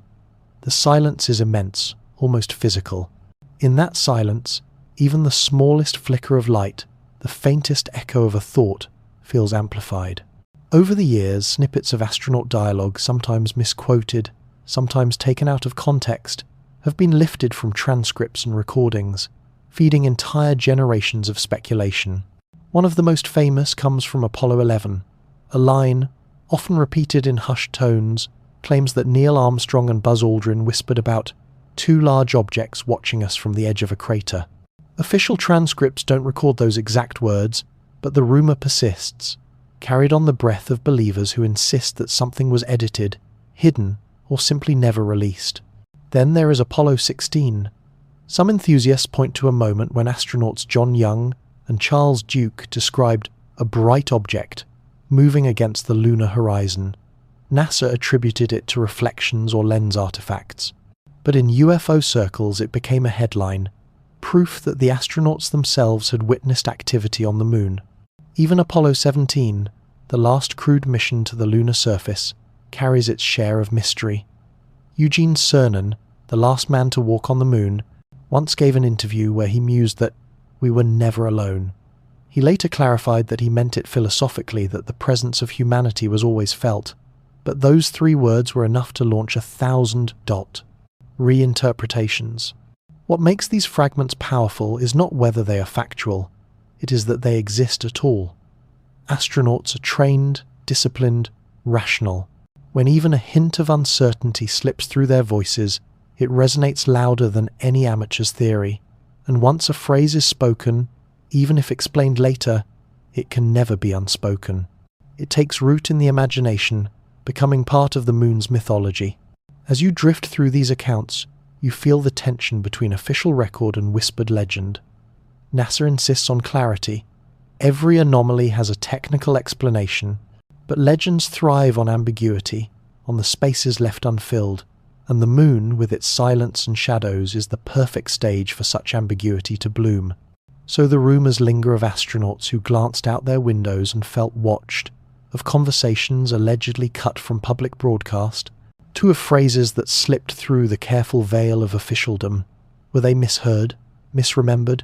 [SPEAKER 1] The silence is immense, almost physical. In that silence, even the smallest flicker of light, the faintest echo of a thought, feels amplified. Over the years, snippets of astronaut dialogue, sometimes misquoted, sometimes taken out of context, have been lifted from transcripts and recordings, feeding entire generations of speculation. One of the most famous comes from Apollo 11. A line, often repeated in hushed tones, claims that Neil Armstrong and Buzz Aldrin whispered about 2 large objects watching us from the edge of a crater. Official transcripts don't record those exact words, but the rumour persists, carried on the breath of believers who insist that something was edited, hidden, or simply never released. Then there is Apollo 16. Some enthusiasts point to a moment when astronauts John Young and Charles Duke described a bright object moving against the lunar horizon. NASA attributed it to reflections or lens artifacts. But in UFO circles it became a headline, proof that the astronauts themselves had witnessed activity on the moon. Even Apollo 17, the last crewed mission to the lunar surface, carries its share of mystery. Eugene Cernan, the last man to walk on the moon, once gave an interview where he mused that we were never alone. He later clarified that he meant it philosophically, that the presence of humanity was always felt. But those 3 words were enough to launch 1,000 reinterpretations. What makes these fragments powerful is not whether they are factual, it is that they exist at all. Astronauts are trained, disciplined, rational. When even a hint of uncertainty slips through their voices, it resonates louder than any amateur's theory. And once a phrase is spoken, even if explained later, it can never be unspoken. It takes root in the imagination, becoming part of the moon's mythology. As you drift through these accounts, you feel the tension between official record and whispered legend. NASA insists on clarity. Every anomaly has a technical explanation, but legends thrive on ambiguity, on the spaces left unfilled, and the moon, with its silence and shadows, is the perfect stage for such ambiguity to bloom. So the rumours linger of astronauts who glanced out their windows and felt watched, of conversations allegedly cut from public broadcast, to of phrases that slipped through the careful veil of officialdom. Were they misheard, misremembered,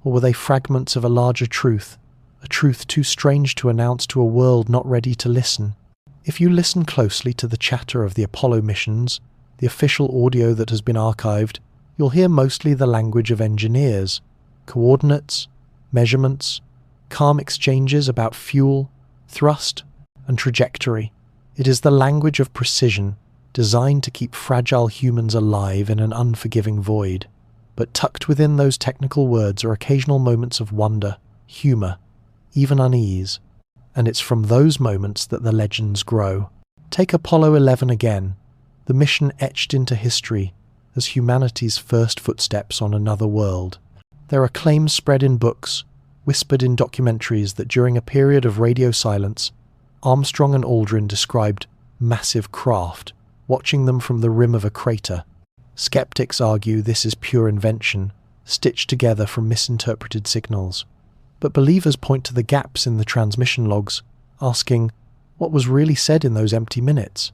[SPEAKER 1] or were they fragments of a larger truth, a truth too strange to announce to a world not ready to listen? If you listen closely to the chatter of the Apollo missions, the official audio that has been archived, you'll hear mostly the language of engineers, coordinates, measurements, calm exchanges about fuel, thrust, and trajectory. It is the language of precision, designed to keep fragile humans alive in an unforgiving void. But tucked within those technical words are occasional moments of wonder, humour, even unease. And it's from those moments that the legends grow. Take Apollo 11 again, the mission etched into history as humanity's first footsteps on another world. There are claims spread in books, whispered in documentaries that during a period of radio silence, Armstrong and Aldrin described massive craft, watching them from the rim of a crater. Skeptics argue this is pure invention, stitched together from misinterpreted signals. But believers point to the gaps in the transmission logs, asking, what was really said in those empty minutes?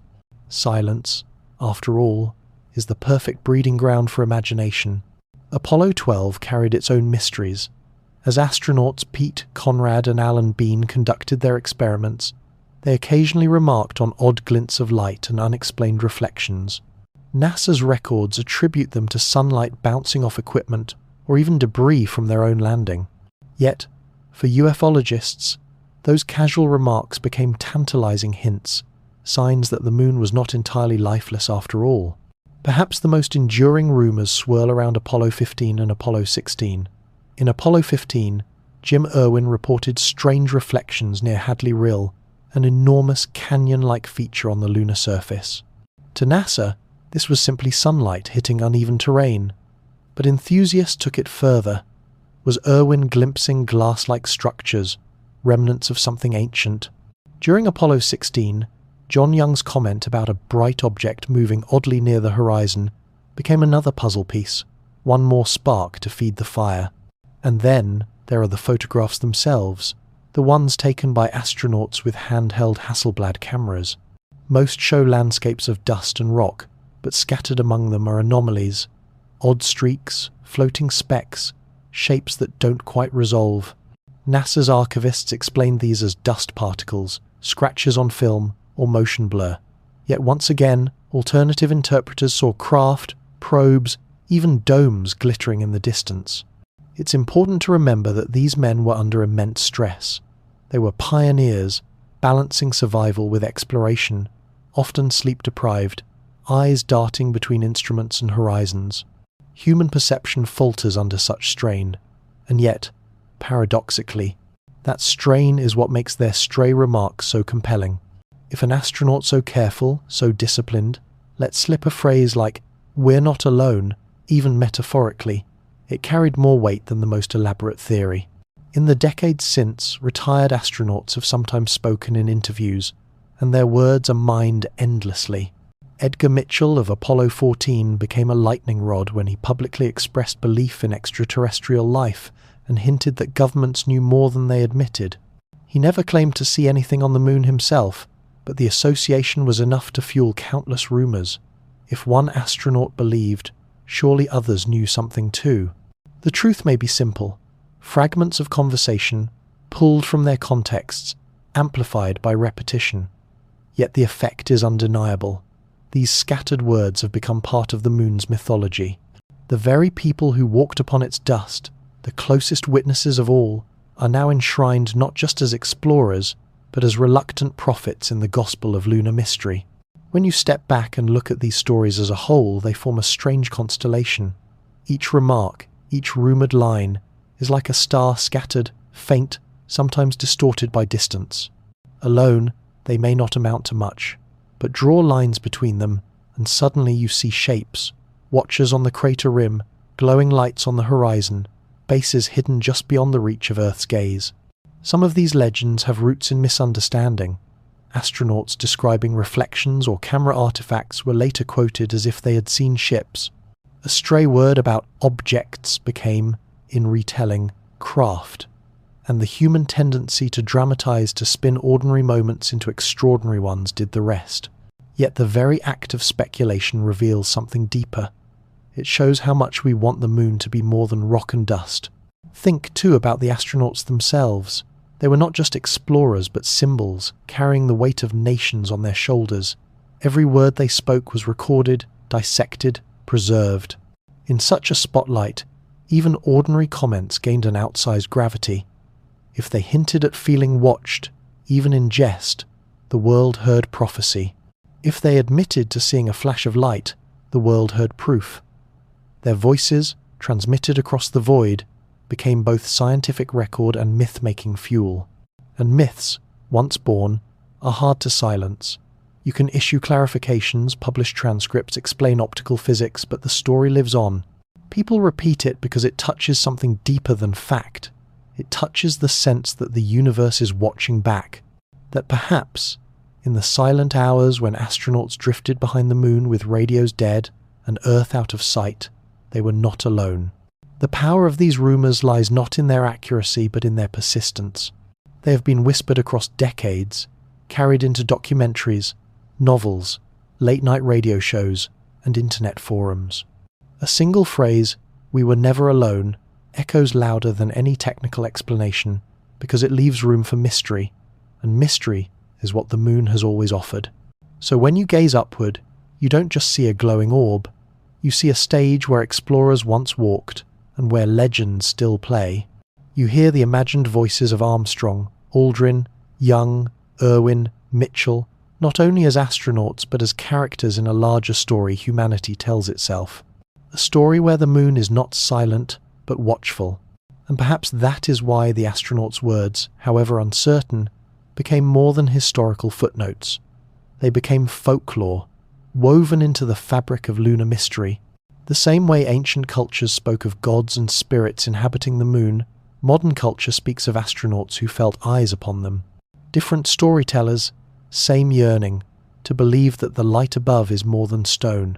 [SPEAKER 1] Silence, after all, is the perfect breeding ground for imagination. Apollo 12 carried its own mysteries. As astronauts Pete, Conrad, and Alan Bean conducted their experiments, they occasionally remarked on odd glints of light and unexplained reflections. NASA's records attribute them to sunlight bouncing off equipment or even debris from their own landing. Yet, for ufologists, those casual remarks became tantalizing hints, signs that the moon was not entirely lifeless after all. Perhaps the most enduring rumors swirl around Apollo 15 and Apollo 16. In Apollo 15, Jim Irwin reported strange reflections near Hadley Rill, an enormous canyon-like feature on the lunar surface. To NASA, this was simply sunlight hitting uneven terrain. But enthusiasts took it further. Was Irwin glimpsing glass-like structures, remnants of something ancient? During Apollo 16, John Young's comment about a bright object moving oddly near the horizon became another puzzle piece, one more spark to feed the fire. And then there are the photographs themselves, the ones taken by astronauts with handheld Hasselblad cameras. Most show landscapes of dust and rock, but scattered among them are anomalies, odd streaks, floating specks, shapes that don't quite resolve. NASA's archivists explained these as dust particles, scratches on film, or motion blur. Yet once again, alternative interpreters saw craft, probes, even domes glittering in the distance. It's important to remember that these men were under immense stress. They were pioneers, balancing survival with exploration, often sleep-deprived, eyes darting between instruments and horizons. Human perception falters under such strain, and yet, paradoxically, that strain is what makes their stray remarks so compelling. If an astronaut so careful, so disciplined, let slip a phrase like, "We're not alone," even metaphorically, it carried more weight than the most elaborate theory. In the decades since, retired astronauts have sometimes spoken in interviews, and their words are mined endlessly. Edgar Mitchell of Apollo 14 became a lightning rod when he publicly expressed belief in extraterrestrial life and hinted that governments knew more than they admitted. He never claimed to see anything on the moon himself, but the association was enough to fuel countless rumors. If one astronaut believed, surely others knew something too. The truth may be simple. Fragments of conversation, pulled from their contexts, amplified by repetition. Yet the effect is undeniable. These scattered words have become part of the moon's mythology. The very people who walked upon its dust, the closest witnesses of all, are now enshrined not just as explorers, but as reluctant prophets in the gospel of lunar mystery. When you step back and look at these stories as a whole, they form a strange constellation. Each remark, Each rumoured line is like a star scattered, faint, sometimes distorted by distance. Alone, they may not amount to much, but draw lines between them, and suddenly you see shapes, watchers on the crater rim, glowing lights on the horizon, bases hidden just beyond the reach of Earth's gaze. Some of these legends have roots in misunderstanding. Astronauts describing reflections or camera artifacts were later quoted as if they had seen ships. A stray word about objects became, in retelling, craft, and the human tendency to dramatize, to spin ordinary moments into extraordinary ones, did the rest. Yet the very act of speculation reveals something deeper. It shows how much we want the moon to be more than rock and dust. Think, too, about the astronauts themselves. They were not just explorers, but symbols, carrying the weight of nations on their shoulders. Every word they spoke was recorded, dissected, preserved. In such a spotlight, even ordinary comments gained an outsized gravity. If they hinted at feeling watched, even in jest, the world heard prophecy. If they admitted to seeing a flash of light, the world heard proof. Their voices, transmitted across the void, became both scientific record and myth-making fuel. And myths, once born, are hard to silence. You can issue clarifications, publish transcripts, explain optical physics, but the story lives on. People repeat it because it touches something deeper than fact. It touches the sense that the universe is watching back, that perhaps, in the silent hours when astronauts drifted behind the moon with radios dead and Earth out of sight, they were not alone. The power of these rumours lies not in their accuracy but in their persistence. They have been whispered across decades, carried into documentaries, novels, late-night radio shows, and internet forums. A single phrase, "we were never alone," echoes louder than any technical explanation because it leaves room for mystery, and mystery is what the moon has always offered. So when you gaze upward, you don't just see a glowing orb, you see a stage where explorers once walked and where legends still play. You hear the imagined voices of Armstrong, Aldrin, Young, Irwin, Mitchell, not only as astronauts but as characters in a larger story humanity tells itself. A story where the moon is not silent but watchful. And perhaps that is why the astronauts' words, however uncertain, became more than historical footnotes. They became folklore, woven into the fabric of lunar mystery. The same way ancient cultures spoke of gods and spirits inhabiting the moon, modern culture speaks of astronauts who felt eyes upon them. Different storytellers, same yearning, to believe that the light above is more than stone.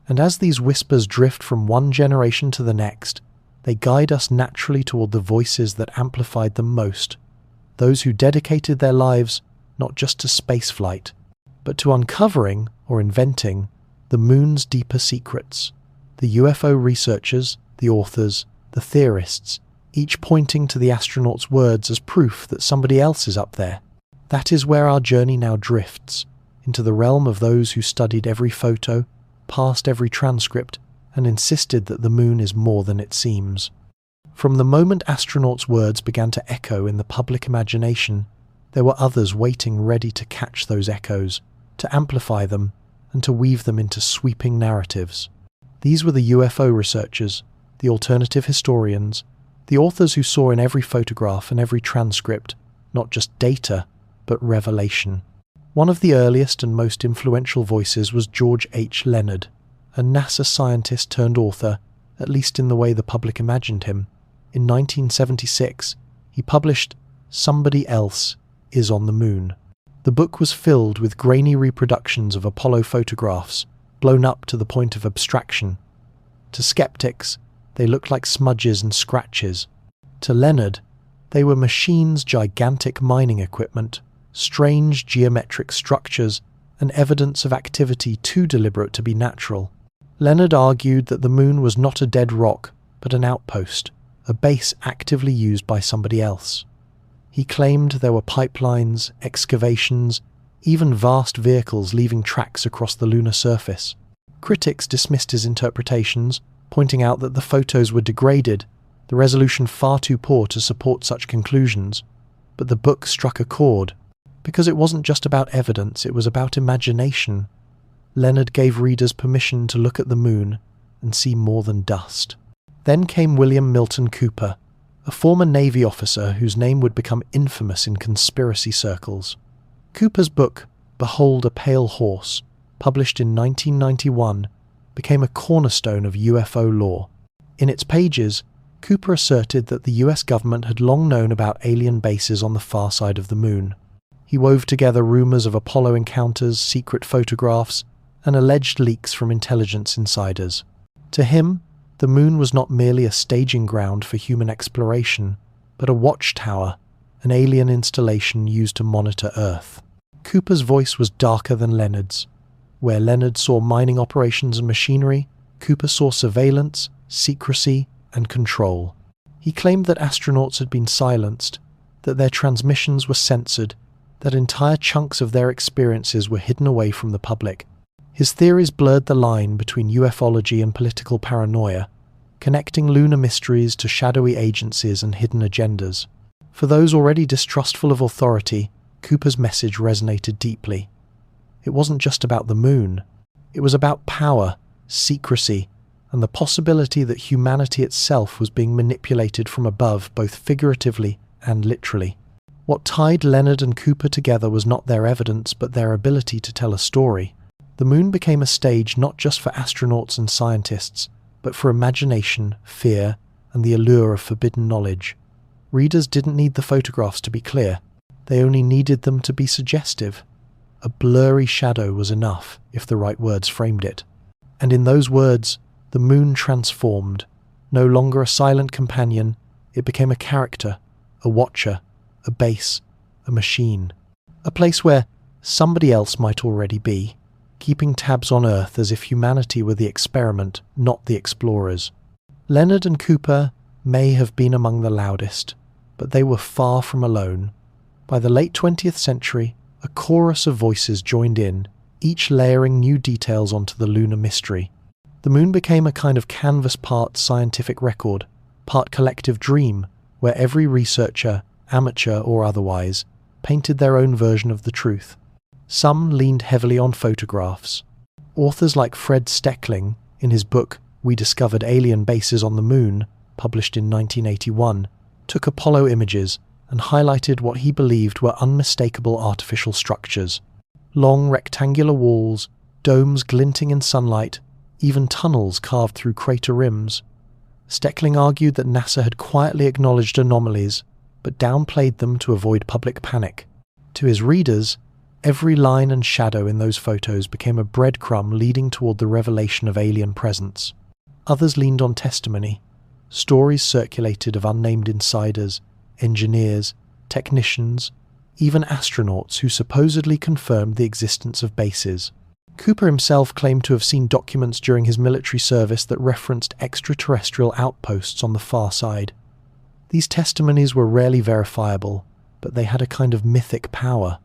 [SPEAKER 1] And as these whispers drift from one generation to the next, they guide us naturally toward the voices that amplified them most, those who dedicated their lives not just to spaceflight, but to uncovering, or inventing, the moon's deeper secrets. The UFO researchers, the authors, the theorists, each pointing to the astronauts' words as proof that somebody else is up there. That is where our journey now drifts, into the realm of those who studied every photo, passed every transcript, and insisted that the moon is more than it seems. From the moment astronauts' words began to echo in the public imagination, there were others waiting ready to catch those echoes, to amplify them, and to weave them into sweeping narratives. These were the UFO researchers, the alternative historians, the authors who saw in every photograph and every transcript not just data, but revelation. One of the earliest and most influential voices was George H. Leonard, a NASA scientist turned author, at least in the way the public imagined him. In 1976, he published Somebody Else is on the Moon. The book was filled with grainy reproductions of Apollo photographs, blown up to the point of abstraction. To skeptics, they looked like smudges and scratches. To Leonard, they were machines' gigantic mining equipment, strange geometric structures, and evidence of activity too deliberate to be natural. Leonard argued that the moon was not a dead rock, but an outpost, a base actively used by somebody else. He claimed there were pipelines, excavations, even vast vehicles leaving tracks across the lunar surface. Critics dismissed his interpretations, pointing out that the photos were degraded, the resolution far too poor to support such conclusions. But the book struck a chord, because it wasn't just about evidence, it was about imagination. Leonard gave readers permission to look at the moon and see more than dust. Then came William Milton Cooper, a former Navy officer whose name would become infamous in conspiracy circles. Cooper's book, Behold a Pale Horse, published in 1991, became a cornerstone of UFO lore. In its pages, Cooper asserted that the US government had long known about alien bases on the far side of the moon. He wove together rumors of Apollo encounters, secret photographs, and alleged leaks from intelligence insiders. To him, the moon was not merely a staging ground for human exploration, but a watchtower, an alien installation used to monitor Earth. Cooper's voice was darker than Leonard's. Where Leonard saw mining operations and machinery, Cooper saw surveillance, secrecy, and control. He claimed that astronauts had been silenced, that their transmissions were censored, that entire chunks of their experiences were hidden away from the public. His theories blurred the line between ufology and political paranoia, connecting lunar mysteries to shadowy agencies and hidden agendas. For those already distrustful of authority, Cooper's message resonated deeply. It wasn't just about the moon. It was about power, secrecy, and the possibility that humanity itself was being manipulated from above, both figuratively and literally. What tied Leonard and Cooper together was not their evidence, but their ability to tell a story. The moon became a stage not just for astronauts and scientists, but for imagination, fear, and the allure of forbidden knowledge. Readers didn't need the photographs to be clear. They only needed them to be suggestive. A blurry shadow was enough, if the right words framed it. And in those words, the moon transformed. No longer a silent companion, it became a character, a watcher, a base, a machine. A place where somebody else might already be, keeping tabs on Earth as if humanity were the experiment, not the explorers. Leonard and Cooper may have been among the loudest, but they were far from alone. By the late 20th century, a chorus of voices joined in, each layering new details onto the lunar mystery. The moon became a kind of canvas part scientific record, part collective dream, where every researcher, amateur or otherwise, painted their own version of the truth. Some leaned heavily on photographs. Authors like Fred Steckling, in his book We Discovered Alien Bases on the Moon, published in 1981, took Apollo images and highlighted what he believed were unmistakable artificial structures. Long rectangular walls, domes glinting in sunlight, even tunnels carved through crater rims. Steckling argued that NASA had quietly acknowledged anomalies, but downplayed them to avoid public panic. To his readers, every line and shadow in those photos became a breadcrumb leading toward the revelation of alien presence. Others leaned on testimony. Stories circulated of unnamed insiders, engineers, technicians, even astronauts who supposedly confirmed the existence of bases. Cooper himself claimed to have seen documents during his military service that referenced extraterrestrial outposts on the far side. These testimonies were rarely verifiable, but they had a kind of mythic power.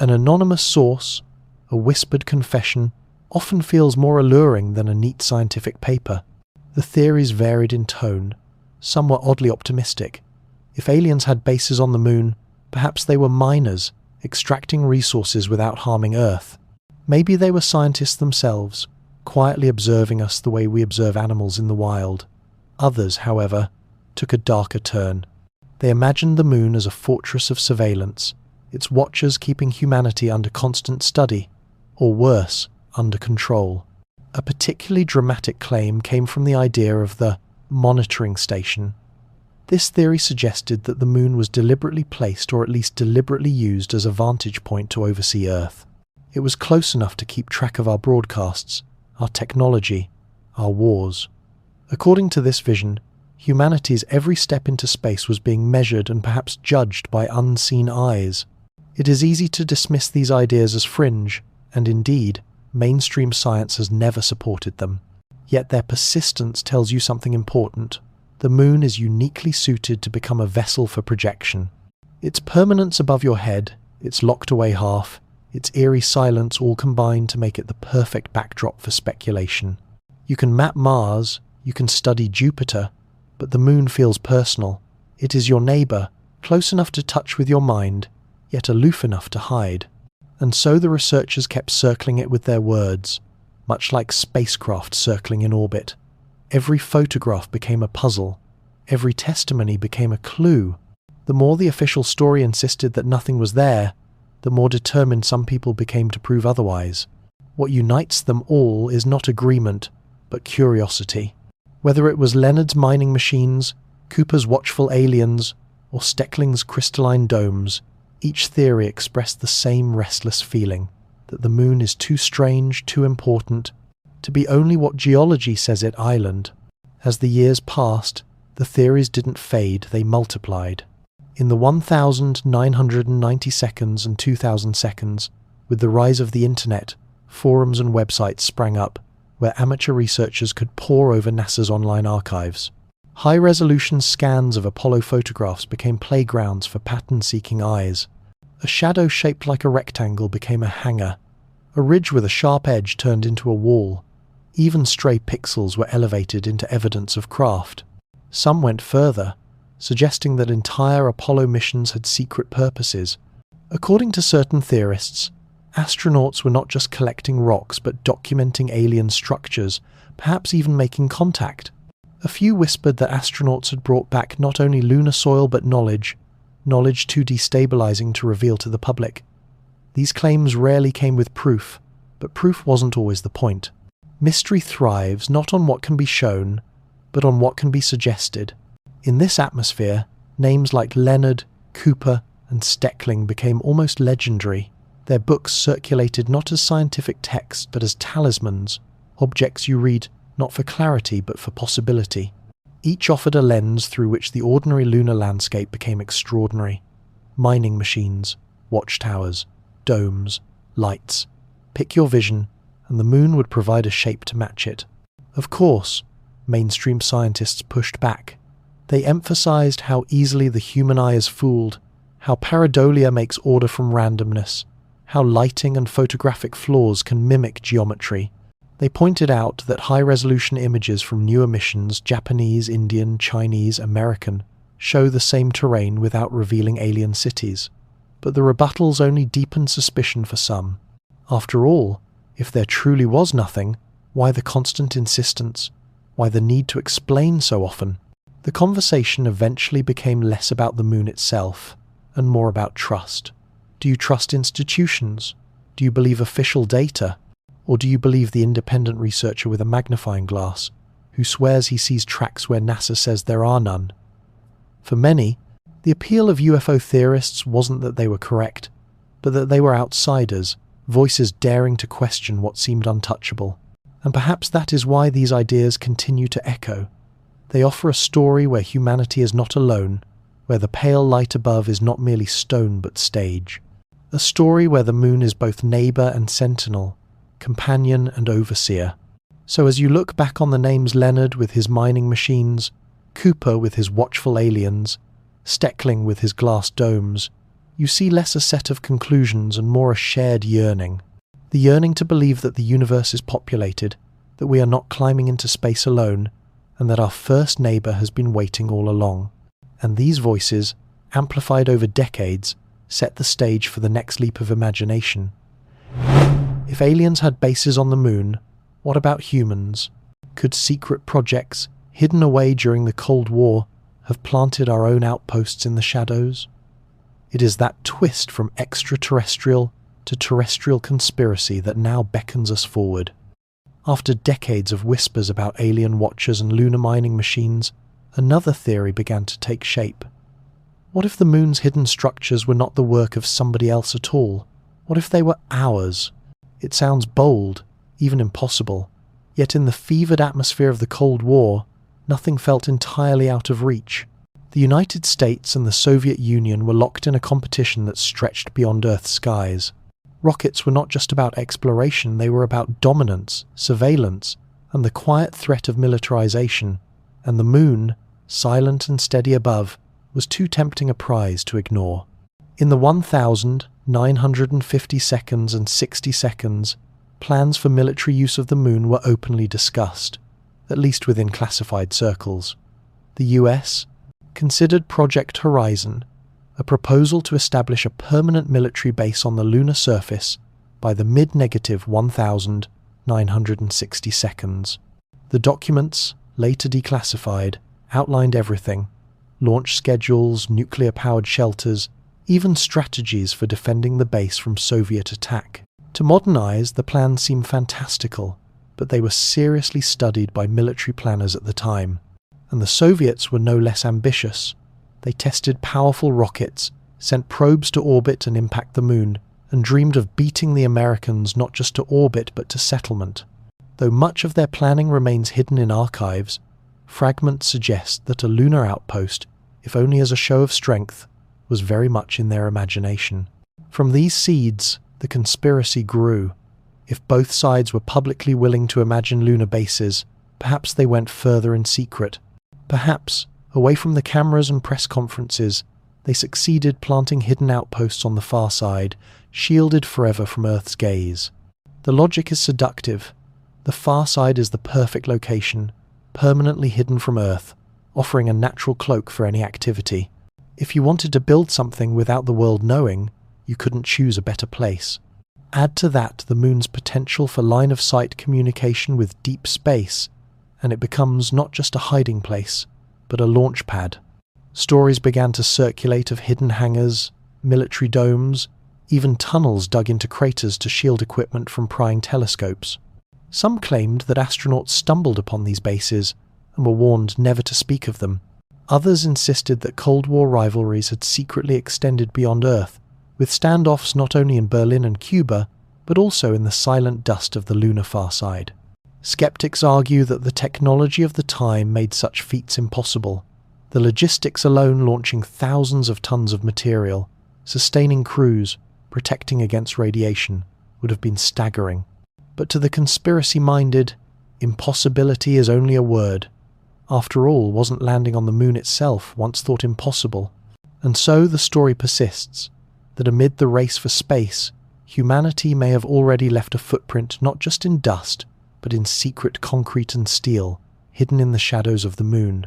[SPEAKER 1] An anonymous source, a whispered confession, often feels more alluring than a neat scientific paper. The theories varied in tone. Some were oddly optimistic. If aliens had bases on the moon, perhaps they were miners, extracting resources without harming Earth. Maybe they were scientists themselves, quietly observing us the way we observe animals in the wild. Others, however, took a darker turn. They imagined the moon as a fortress of surveillance, its watchers keeping humanity under constant study, or worse, under control. A particularly dramatic claim came from the idea of the monitoring station. This theory suggested that the moon was deliberately placed, or at least deliberately used, as a vantage point to oversee Earth. It was close enough to keep track of our broadcasts, our technology, our wars. According to this vision, humanity's every step into space was being measured and perhaps judged by unseen eyes. It is easy to dismiss these ideas as fringe, and indeed, mainstream science has never supported them. Yet their persistence tells you something important. The moon is uniquely suited to become a vessel for projection. Its permanence above your head, its locked away half, its eerie silence all combine to make it the perfect backdrop for speculation. You can map Mars, you can study Jupiter, but the moon feels personal. It is your neighbour, close enough to touch with your mind, yet aloof enough to hide. And so the researchers kept circling it with their words, much like spacecraft circling in orbit. Every photograph became a puzzle. Every testimony became a clue. The more the official story insisted that nothing was there, the more determined some people became to prove otherwise. What unites them all is not agreement, but curiosity. Whether it was Leonard's mining machines, Cooper's watchful aliens, or Steckling's crystalline domes, each theory expressed the same restless feeling, that the moon is too strange, too important, to be only what geology says it island. As the years passed, the theories didn't fade, they multiplied. In the 1,990 seconds and 2,000 seconds, with the rise of the internet, forums and websites sprang up, where amateur researchers could pore over NASA's online archives. High-resolution scans of Apollo photographs became playgrounds for pattern-seeking eyes. A shadow shaped like a rectangle became a hanger. A ridge with a sharp edge turned into a wall. Even stray pixels were elevated into evidence of craft. Some went further, suggesting that entire Apollo missions had secret purposes. According to certain theorists, astronauts were not just collecting rocks but documenting alien structures, perhaps even making contact. A few whispered that astronauts had brought back not only lunar soil but knowledge too destabilizing to reveal to the public. These claims rarely came with proof, but proof wasn't always the point. Mystery thrives not on what can be shown, but on what can be suggested. In this atmosphere, names like Leonard, Cooper, and Steckling became almost legendary. Their books circulated not as scientific texts but as talismans, objects you read not for clarity but for possibility. Each offered a lens through which the ordinary lunar landscape became extraordinary. Mining machines, watchtowers, domes, lights. Pick your vision, and the moon would provide a shape to match it. Of course, mainstream scientists pushed back. They emphasized how easily the human eye is fooled, how pareidolia makes order from randomness, how lighting and photographic flaws can mimic geometry. They pointed out that high-resolution images from newer missions, Japanese, Indian, Chinese, American, show the same terrain without revealing alien cities. But the rebuttals only deepened suspicion for some. After all, if there truly was nothing, why the constant insistence? Why the need to explain so often? The conversation eventually became less about the moon itself, and more about trust. Do you trust institutions? Do you believe official data? Or do you believe the independent researcher with a magnifying glass, who swears he sees tracks where NASA says there are none? For many, the appeal of UFO theorists wasn't that they were correct, but that they were outsiders, voices daring to question what seemed untouchable. And perhaps that is why these ideas continue to echo. They offer a story where humanity is not alone, where the pale light above is not merely stone but stage. A story where the moon is both neighbour and sentinel, companion and overseer. So as you look back on the names Leonard with his mining machines, Cooper with his watchful aliens, Steckling with his glass domes, you see less a set of conclusions and more a shared yearning. The yearning to believe that the universe is populated, that we are not climbing into space alone, and that our first neighbour has been waiting all along. And these voices, amplified over decades, set the stage for the next leap of imagination. If aliens had bases on the moon, what about humans? Could secret projects, hidden away during the Cold War, have planted our own outposts in the shadows? It is that twist from extraterrestrial to terrestrial conspiracy that now beckons us forward. After decades of whispers about alien watchers and lunar mining machines, another theory began to take shape. What if the moon's hidden structures were not the work of somebody else at all? What if they were ours? It sounds bold, even impossible. Yet in the fevered atmosphere of the Cold War, nothing felt entirely out of reach. The United States and the Soviet Union were locked in a competition that stretched beyond Earth's skies. Rockets were not just about exploration, they were about dominance, surveillance, and the quiet threat of militarization. And the moon, silent and steady above, was too tempting a prize to ignore. In the 1,950 seconds and 60 seconds, plans for military use of the moon were openly discussed, at least within classified circles. The US considered Project Horizon, a proposal to establish a permanent military base on the lunar surface by the mid-negative 1,960 seconds. The documents, later declassified, outlined everything: launch schedules, nuclear-powered shelters, even strategies for defending the base from Soviet attack. To modernize, the plans seem fantastical, but they were seriously studied by military planners at the time. And the Soviets were no less ambitious. They tested powerful rockets, sent probes to orbit and impact the moon, and dreamed of beating the Americans not just to orbit but to settlement. Though much of their planning remains hidden in archives, fragments suggest that a lunar outpost, if only as a show of strength, was very much in their imagination. From these seeds, the conspiracy grew. If both sides were publicly willing to imagine lunar bases, perhaps they went further in secret. Perhaps, away from the cameras and press conferences, they succeeded planting hidden outposts on the far side, shielded forever from Earth's gaze. The logic is seductive. The far side is the perfect location, permanently hidden from Earth, offering a natural cloak for any activity. If you wanted to build something without the world knowing, you couldn't choose a better place. Add to that the moon's potential for line-of-sight communication with deep space, and it becomes not just a hiding place, but a launch pad. Stories began to circulate of hidden hangars, military domes, even tunnels dug into craters to shield equipment from prying telescopes. Some claimed that astronauts stumbled upon these bases and were warned never to speak of them. Others insisted that Cold War rivalries had secretly extended beyond Earth, with standoffs not only in Berlin and Cuba, but also in the silent dust of the lunar far side. Skeptics argue that the technology of the time made such feats impossible. The logistics alone launching thousands of tons of material, sustaining crews, protecting against radiation, would have been staggering. But to the conspiracy-minded, impossibility is only a word. After all, wasn't landing on the moon itself once thought impossible? And so the story persists, that amid the race for space, humanity may have already left a footprint not just in dust, but in secret concrete and steel, hidden in the shadows of the moon.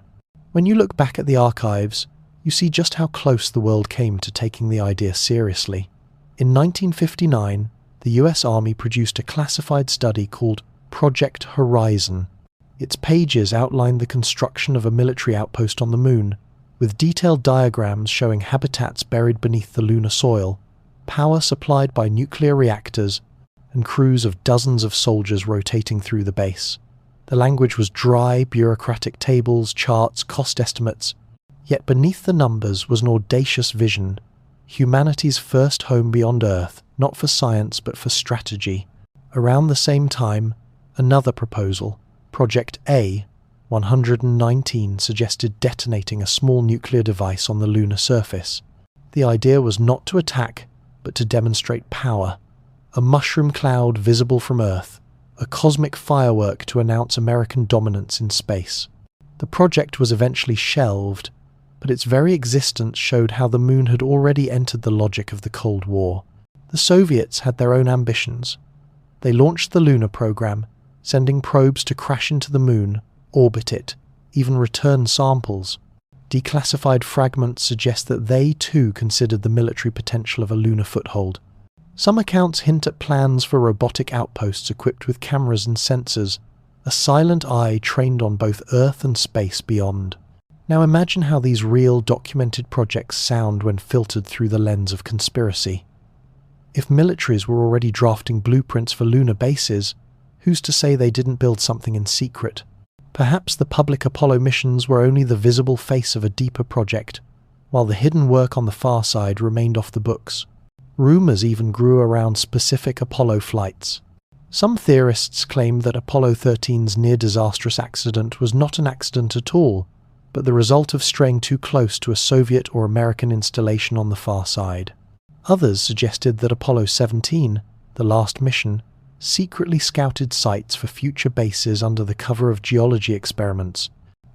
[SPEAKER 1] When you look back at the archives, you see just how close the world came to taking the idea seriously. In 1959, the US Army produced a classified study called Project Horizon. Its pages outlined the construction of a military outpost on the moon, with detailed diagrams showing habitats buried beneath the lunar soil, power supplied by nuclear reactors, and crews of dozens of soldiers rotating through the base. The language was dry, bureaucratic tables, charts, cost estimates. Yet beneath the numbers was an audacious vision, humanity's first home beyond Earth, not for science but for strategy. Around the same time, another proposal, Project A, 119, suggested detonating a small nuclear device on the lunar surface. The idea was not to attack, but to demonstrate power. A mushroom cloud visible from Earth, a cosmic firework to announce American dominance in space. The project was eventually shelved, but its very existence showed how the moon had already entered the logic of the Cold War. The Soviets had their own ambitions. They launched the lunar program, sending probes to crash into the moon, orbit it, even return samples. Declassified fragments suggest that they too considered the military potential of a lunar foothold. Some accounts hint at plans for robotic outposts equipped with cameras and sensors, a silent eye trained on both Earth and space beyond. Now imagine how these real documented projects sound when filtered through the lens of conspiracy. If militaries were already drafting blueprints for lunar bases, who's to say they didn't build something in secret? Perhaps the public Apollo missions were only the visible face of a deeper project, while the hidden work on the far side remained off the books. Rumours even grew around specific Apollo flights. Some theorists claimed that Apollo 13's near-disastrous accident was not an accident at all, but the result of straying too close to a Soviet or American installation on the far side. Others suggested that Apollo 17, the last mission, secretly scouted sites for future bases under the cover of geology experiments.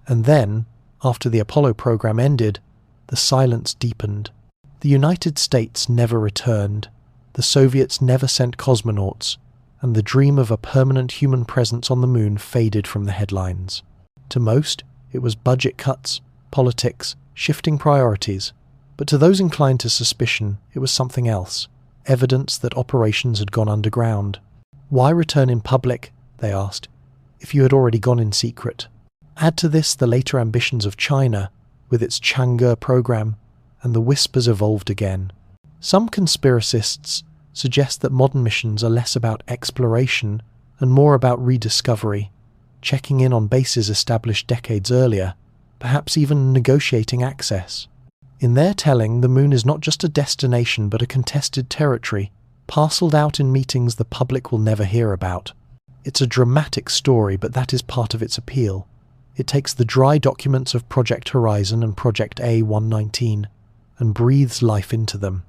[SPEAKER 1] And then, after the Apollo program ended, the silence deepened. The United States never returned, the Soviets never sent cosmonauts, and the dream of a permanent human presence on the moon faded from the headlines. To most, it was budget cuts, politics, shifting priorities, but to those inclined to suspicion, it was something else, evidence that operations had gone underground. Why return in public, they asked, if you had already gone in secret? Add to this the later ambitions of China, with its Chang'e program, and the whispers evolved again. Some conspiracists suggest that modern missions are less about exploration and more about rediscovery, checking in on bases established decades earlier, perhaps even negotiating access. In their telling, the moon is not just a destination but a contested territory, parceled out in meetings the public will never hear about. It's a dramatic story, but that is part of its appeal. It takes the dry documents of Project Horizon and Project A119 and breathes life into them.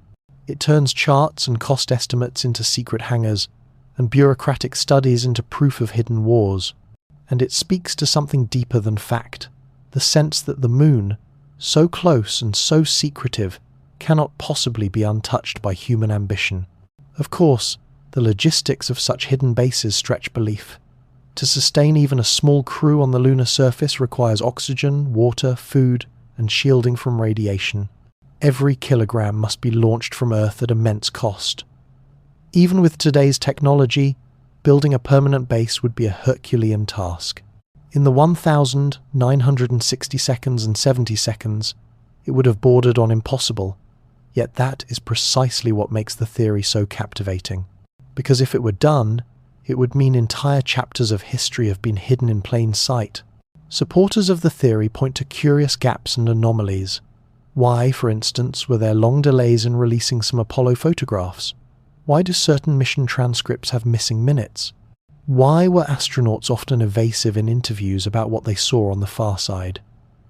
[SPEAKER 1] It turns charts and cost estimates into secret hangars and bureaucratic studies into proof of hidden wars. And it speaks to something deeper than fact, the sense that the moon, so close and so secretive, cannot possibly be untouched by human ambition. Of course, the logistics of such hidden bases stretch belief. To sustain even a small crew on the lunar surface requires oxygen, water, food, and shielding from radiation. Every kilogram must be launched from Earth at immense cost. Even with today's technology, building a permanent base would be a Herculean task. In the 1,960 seconds and 70 seconds, it would have bordered on impossible. Yet that is precisely what makes the theory so captivating. Because if it were done, it would mean entire chapters of history have been hidden in plain sight. Supporters of the theory point to curious gaps and anomalies. Why, for instance, were there long delays in releasing some Apollo photographs? Why do certain mission transcripts have missing minutes? Why were astronauts often evasive in interviews about what they saw on the far side?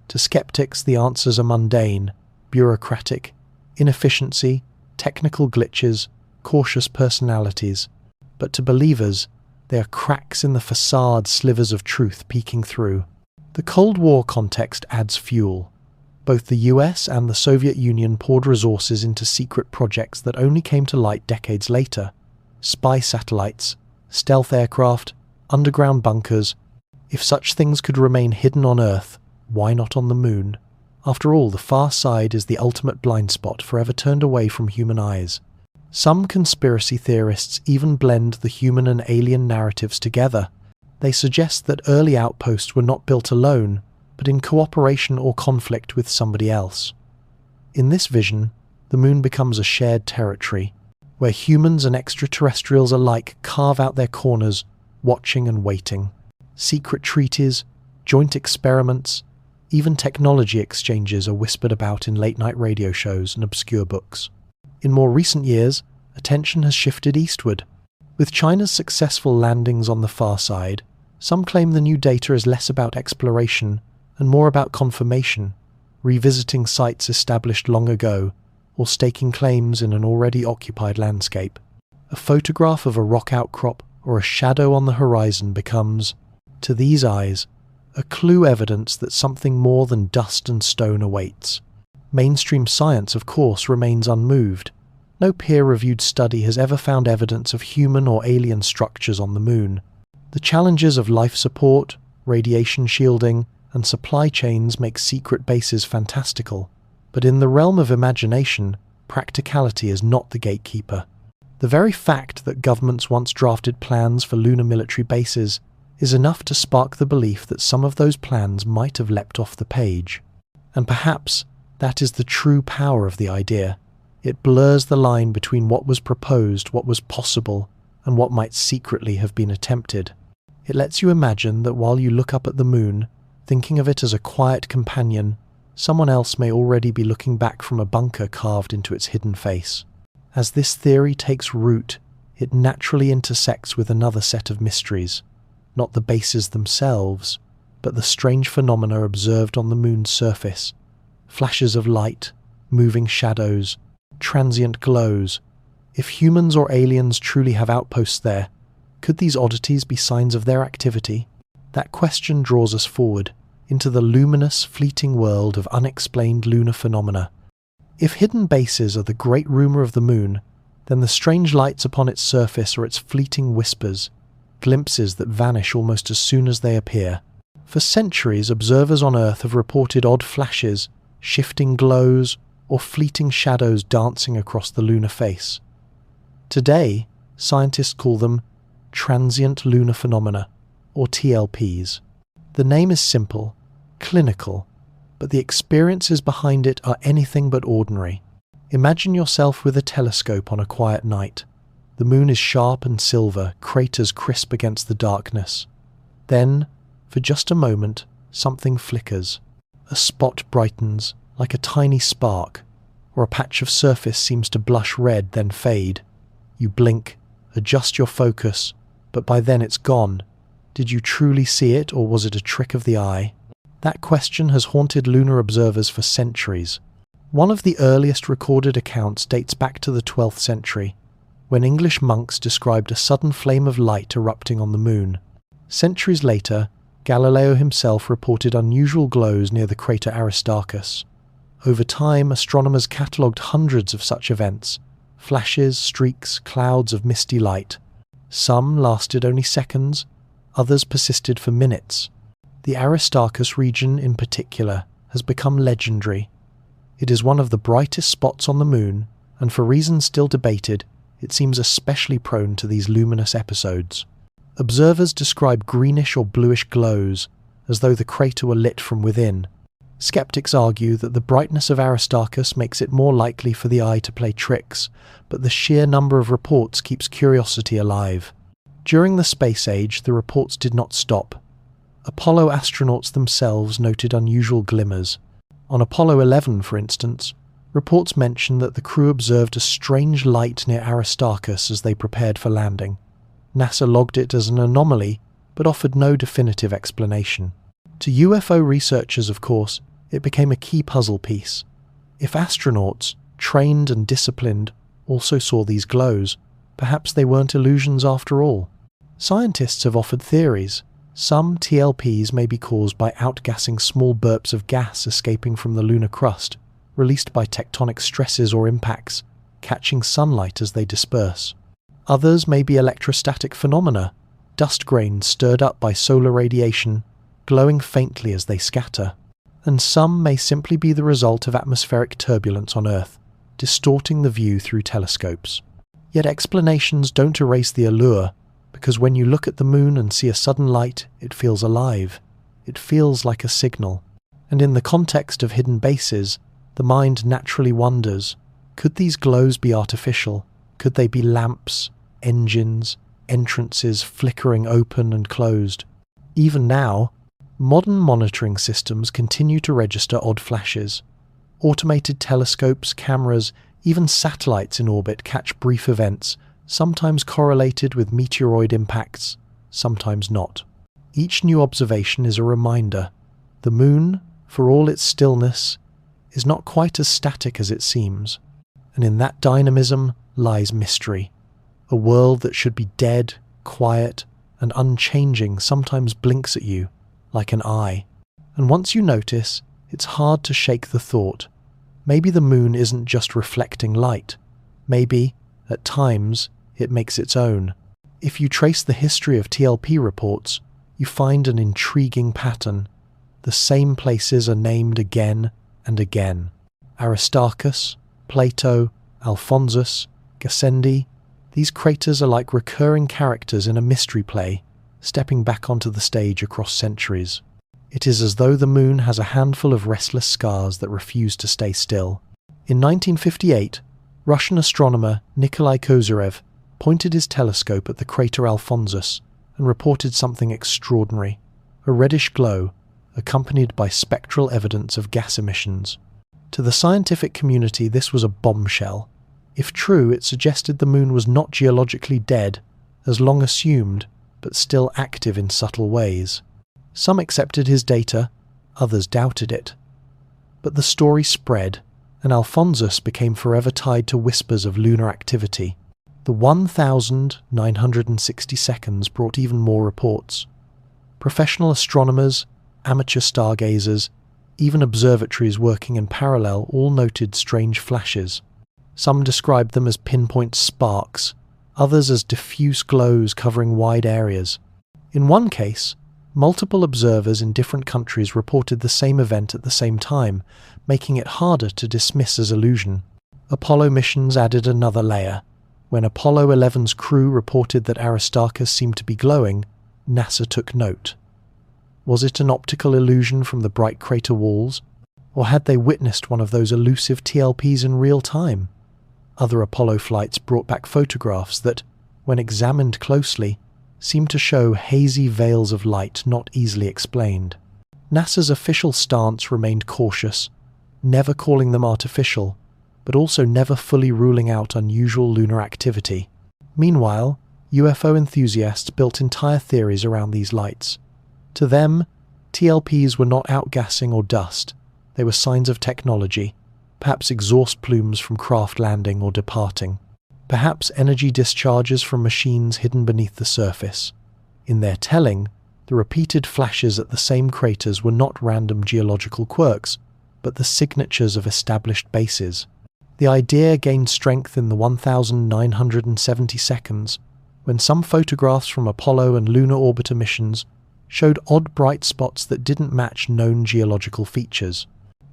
[SPEAKER 1] To skeptics, the answers are mundane, bureaucratic, inefficiency, technical glitches, cautious personalities. But to believers, they are cracks in the facade, slivers of truth peeking through. The Cold War context adds fuel. Both the US and the Soviet Union poured resources into secret projects that only came to light decades later. Spy satellites, stealth aircraft, underground bunkers. If such things could remain hidden on Earth, why not on the moon? After all, the far side is the ultimate blind spot forever turned away from human eyes. Some conspiracy theorists even blend the human and alien narratives together. They suggest that early outposts were not built alone, but in cooperation or conflict with somebody else. In this vision, the moon becomes a shared territory, where humans and extraterrestrials alike carve out their corners, watching and waiting. Secret treaties, joint experiments, even technology exchanges are whispered about in late-night radio shows and obscure books. In more recent years, attention has shifted eastward. With China's successful landings on the far side, some claim the new data is less about exploration and more about confirmation, revisiting sites established long ago, or staking claims in an already occupied landscape. A photograph of a rock outcrop or a shadow on the horizon becomes, to these eyes, a clue evidence that something more than dust and stone awaits. Mainstream science, of course, remains unmoved. No peer-reviewed study has ever found evidence of human or alien structures on the moon. The challenges of life support, radiation shielding, and supply chains make secret bases fantastical. But in the realm of imagination, practicality is not the gatekeeper. The very fact that governments once drafted plans for lunar military bases is enough to spark the belief that some of those plans might have leapt off the page. And perhaps that is the true power of the idea. It blurs the line between what was proposed, what was possible, and what might secretly have been attempted. It lets you imagine that while you look up at the moon, thinking of it as a quiet companion, someone else may already be looking back from a bunker carved into its hidden face. As this theory takes root, it naturally intersects with another set of mysteries, not the bases themselves, but the strange phenomena observed on the moon's surface. Flashes of light, moving shadows, transient glows. If humans or aliens truly have outposts there, could these oddities be signs of their activity? That question draws us forward into the luminous, fleeting world of unexplained lunar phenomena. If hidden bases are the great rumour of the moon, then the strange lights upon its surface are its fleeting whispers, glimpses that vanish almost as soon as they appear. For centuries, observers on Earth have reported odd flashes, shifting glows, or fleeting shadows dancing across the lunar face. Today, scientists call them transient lunar phenomena, or TLPs. The name is simple, clinical, but the experiences behind it are anything but ordinary. Imagine yourself with a telescope on a quiet night. The moon is sharp and silver, craters crisp against the darkness. Then, for just a moment, something flickers. A spot brightens, like a tiny spark, or a patch of surface seems to blush red, then fade. You blink, adjust your focus, but by then it's gone. Did you truly see it, or was it a trick of the eye? That question has haunted lunar observers for centuries. One of the earliest recorded accounts dates back to the 12th century, when English monks described a sudden flame of light erupting on the moon. Centuries later, Galileo himself reported unusual glows near the crater Aristarchus. Over time, astronomers catalogued hundreds of such events, flashes, streaks, clouds of misty light. Some lasted only seconds, others persisted for minutes. The Aristarchus region in particular has become legendary. It is one of the brightest spots on the moon, and for reasons still debated, it seems especially prone to these luminous episodes. Observers describe greenish or bluish glows, as though the crater were lit from within. Skeptics argue that the brightness of Aristarchus makes it more likely for the eye to play tricks, but the sheer number of reports keeps curiosity alive. During the space age, the reports did not stop. Apollo astronauts themselves noted unusual glimmers. On Apollo 11, for instance, reports mention that the crew observed a strange light near Aristarchus as they prepared for landing. NASA logged it as an anomaly, but offered no definitive explanation. To UFO researchers, of course, it became a key puzzle piece. If astronauts, trained and disciplined, also saw these glows, perhaps they weren't illusions after all. Scientists have offered theories. Some TLPs may be caused by outgassing small burps of gas escaping from the lunar crust, released by tectonic stresses or impacts, catching sunlight as they disperse. Others may be electrostatic phenomena, dust grains stirred up by solar radiation, glowing faintly as they scatter. And some may simply be the result of atmospheric turbulence on Earth, distorting the view through telescopes. Yet explanations don't erase the allure, because when you look at the moon and see a sudden light, it feels alive. It feels like a signal. And in the context of hidden bases, the mind naturally wonders, could these glows be artificial? Could they be lamps, engines, entrances flickering open and closed? Even now, modern monitoring systems continue to register odd flashes. Automated telescopes, cameras, even satellites in orbit catch brief events, sometimes correlated with meteoroid impacts, sometimes not. Each new observation is a reminder. The moon, for all its stillness, is not quite as static as it seems, and in that dynamism lies mystery. A world that should be dead, quiet, and unchanging sometimes blinks at you, like an eye. And once you notice, it's hard to shake the thought. Maybe the moon isn't just reflecting light. Maybe, at times, it makes its own. If you trace the history of TLP reports, you find an intriguing pattern. The same places are named again and again. Aristarchus, Plato, Alphonsus, Gassendi. These craters are like recurring characters in a mystery play, stepping back onto the stage across centuries. It is as though the moon has a handful of restless scars that refuse to stay still. In 1958, Russian astronomer Nikolai Kozyrev pointed his telescope at the crater Alphonsus and reported something extraordinary, a reddish glow, accompanied by spectral evidence of gas emissions. To the scientific community, this was a bombshell. If true, it suggested the moon was not geologically dead, as long assumed, but still active in subtle ways. Some accepted his data, others doubted it. But the story spread, and Alphonsus became forever tied to whispers of lunar activity. The 1,960 seconds brought even more reports. Professional astronomers, amateur stargazers, even observatories working in parallel all noted strange flashes. Some described them as pinpoint sparks, others as diffuse glows covering wide areas. In one case, multiple observers in different countries reported the same event at the same time, making it harder to dismiss as illusion. Apollo missions added another layer. When Apollo 11's crew reported that Aristarchus seemed to be glowing, NASA took note. Was it an optical illusion from the bright crater walls? Or had they witnessed one of those elusive TLPs in real time? Other Apollo flights brought back photographs that, when examined closely, seemed to show hazy veils of light not easily explained. NASA's official stance remained cautious, never calling them artificial, but also never fully ruling out unusual lunar activity. Meanwhile, UFO enthusiasts built entire theories around these lights. To them, TLPs were not outgassing or dust, they were signs of technology, perhaps exhaust plumes from craft landing or departing, perhaps energy discharges from machines hidden beneath the surface. In their telling, the repeated flashes at the same craters were not random geological quirks, but the signatures of established bases. The idea gained strength in the 1970 seconds, when some photographs from Apollo and lunar orbiter missions showed odd bright spots that didn't match known geological features.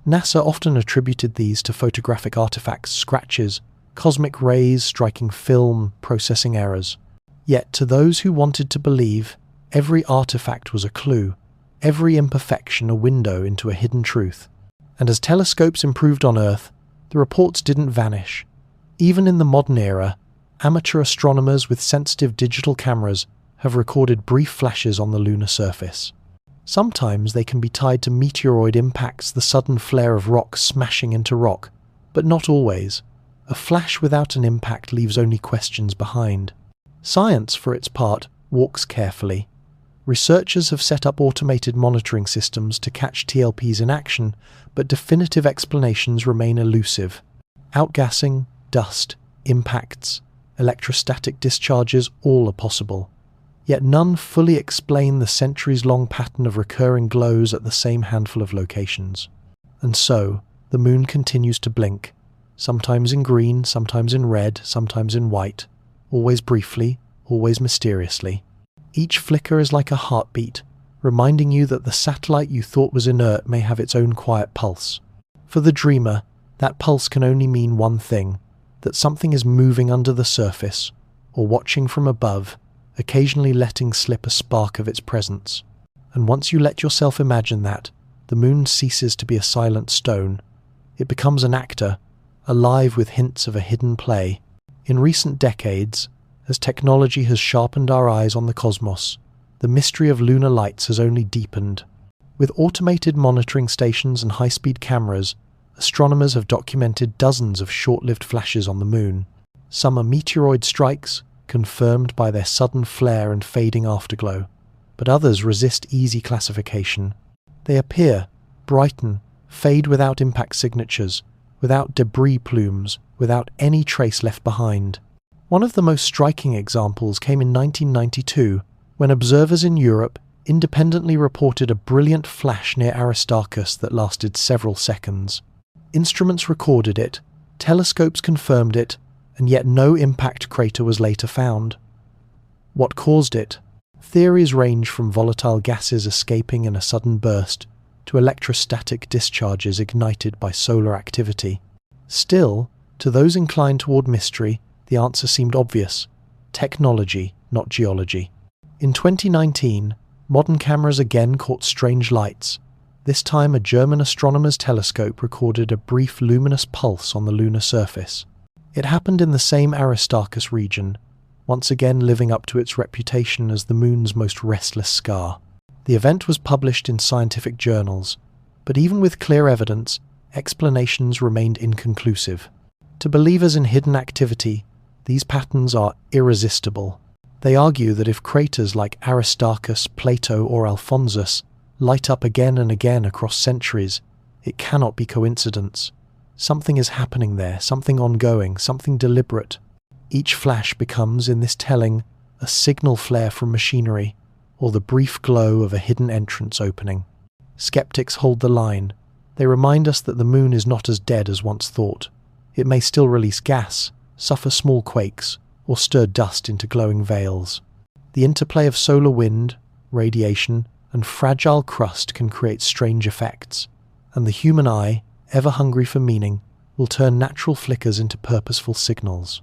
[SPEAKER 1] NASA often attributed these to photographic artifacts, scratches, cosmic rays striking film, processing errors. Yet to those who wanted to believe, every artifact was a clue, every imperfection a window into a hidden truth. And as telescopes improved on Earth, the reports didn't vanish. Even in the modern era, amateur astronomers with sensitive digital cameras have recorded brief flashes on the lunar surface. Sometimes they can be tied to meteoroid impacts, the sudden flare of rock smashing into rock, but not always. A flash without an impact leaves only questions behind. Science, for its part, walks carefully. Researchers have set up automated monitoring systems to catch TLPs in action, but definitive explanations remain elusive. Outgassing, dust, impacts, electrostatic discharges, all are possible. Yet none fully explain the centuries-long pattern of recurring glows at the same handful of locations. And so, the moon continues to blink, sometimes in green, sometimes in red, sometimes in white, always briefly, always mysteriously. Each flicker is like a heartbeat, reminding you that the satellite you thought was inert may have its own quiet pulse. For the dreamer, that pulse can only mean one thing, that something is moving under the surface, or watching from above, occasionally letting slip a spark of its presence. And once you let yourself imagine that, the moon ceases to be a silent stone. It becomes an actor, alive with hints of a hidden play. In recent decades, as technology has sharpened our eyes on the cosmos, the mystery of lunar lights has only deepened. With automated monitoring stations and high-speed cameras, astronomers have documented dozens of short-lived flashes on the moon. Some are meteoroid strikes, confirmed by their sudden flare and fading afterglow, but others resist easy classification. They appear, brighten, fade without impact signatures, without debris plumes, without any trace left behind. One of the most striking examples came in 1992, when observers in Europe independently reported a brilliant flash near Aristarchus that lasted several seconds. Instruments recorded it, telescopes confirmed it, and yet no impact crater was later found. What caused it? Theories range from volatile gases escaping in a sudden burst to electrostatic discharges ignited by solar activity. Still, to those inclined toward mystery, the answer seemed obvious: technology, not geology. In 2019, modern cameras again caught strange lights. This time a German astronomer's telescope recorded a brief luminous pulse on the lunar surface. It happened in the same Aristarchus region, once again living up to its reputation as the moon's most restless scar. The event was published in scientific journals, but even with clear evidence, explanations remained inconclusive. To believers in hidden activity, these patterns are irresistible. They argue that if craters like Aristarchus, Plato, or Alphonsus light up again and again across centuries, it cannot be coincidence. Something is happening there, something ongoing, something deliberate. Each flash becomes, in this telling, a signal flare from machinery, or the brief glow of a hidden entrance opening. Skeptics hold the line. They remind us that the moon is not as dead as once thought. It may still release gas, suffer small quakes, or stir dust into glowing veils. The interplay of solar wind, radiation, and fragile crust can create strange effects, and the human eye, ever hungry for meaning, will turn natural flickers into purposeful signals.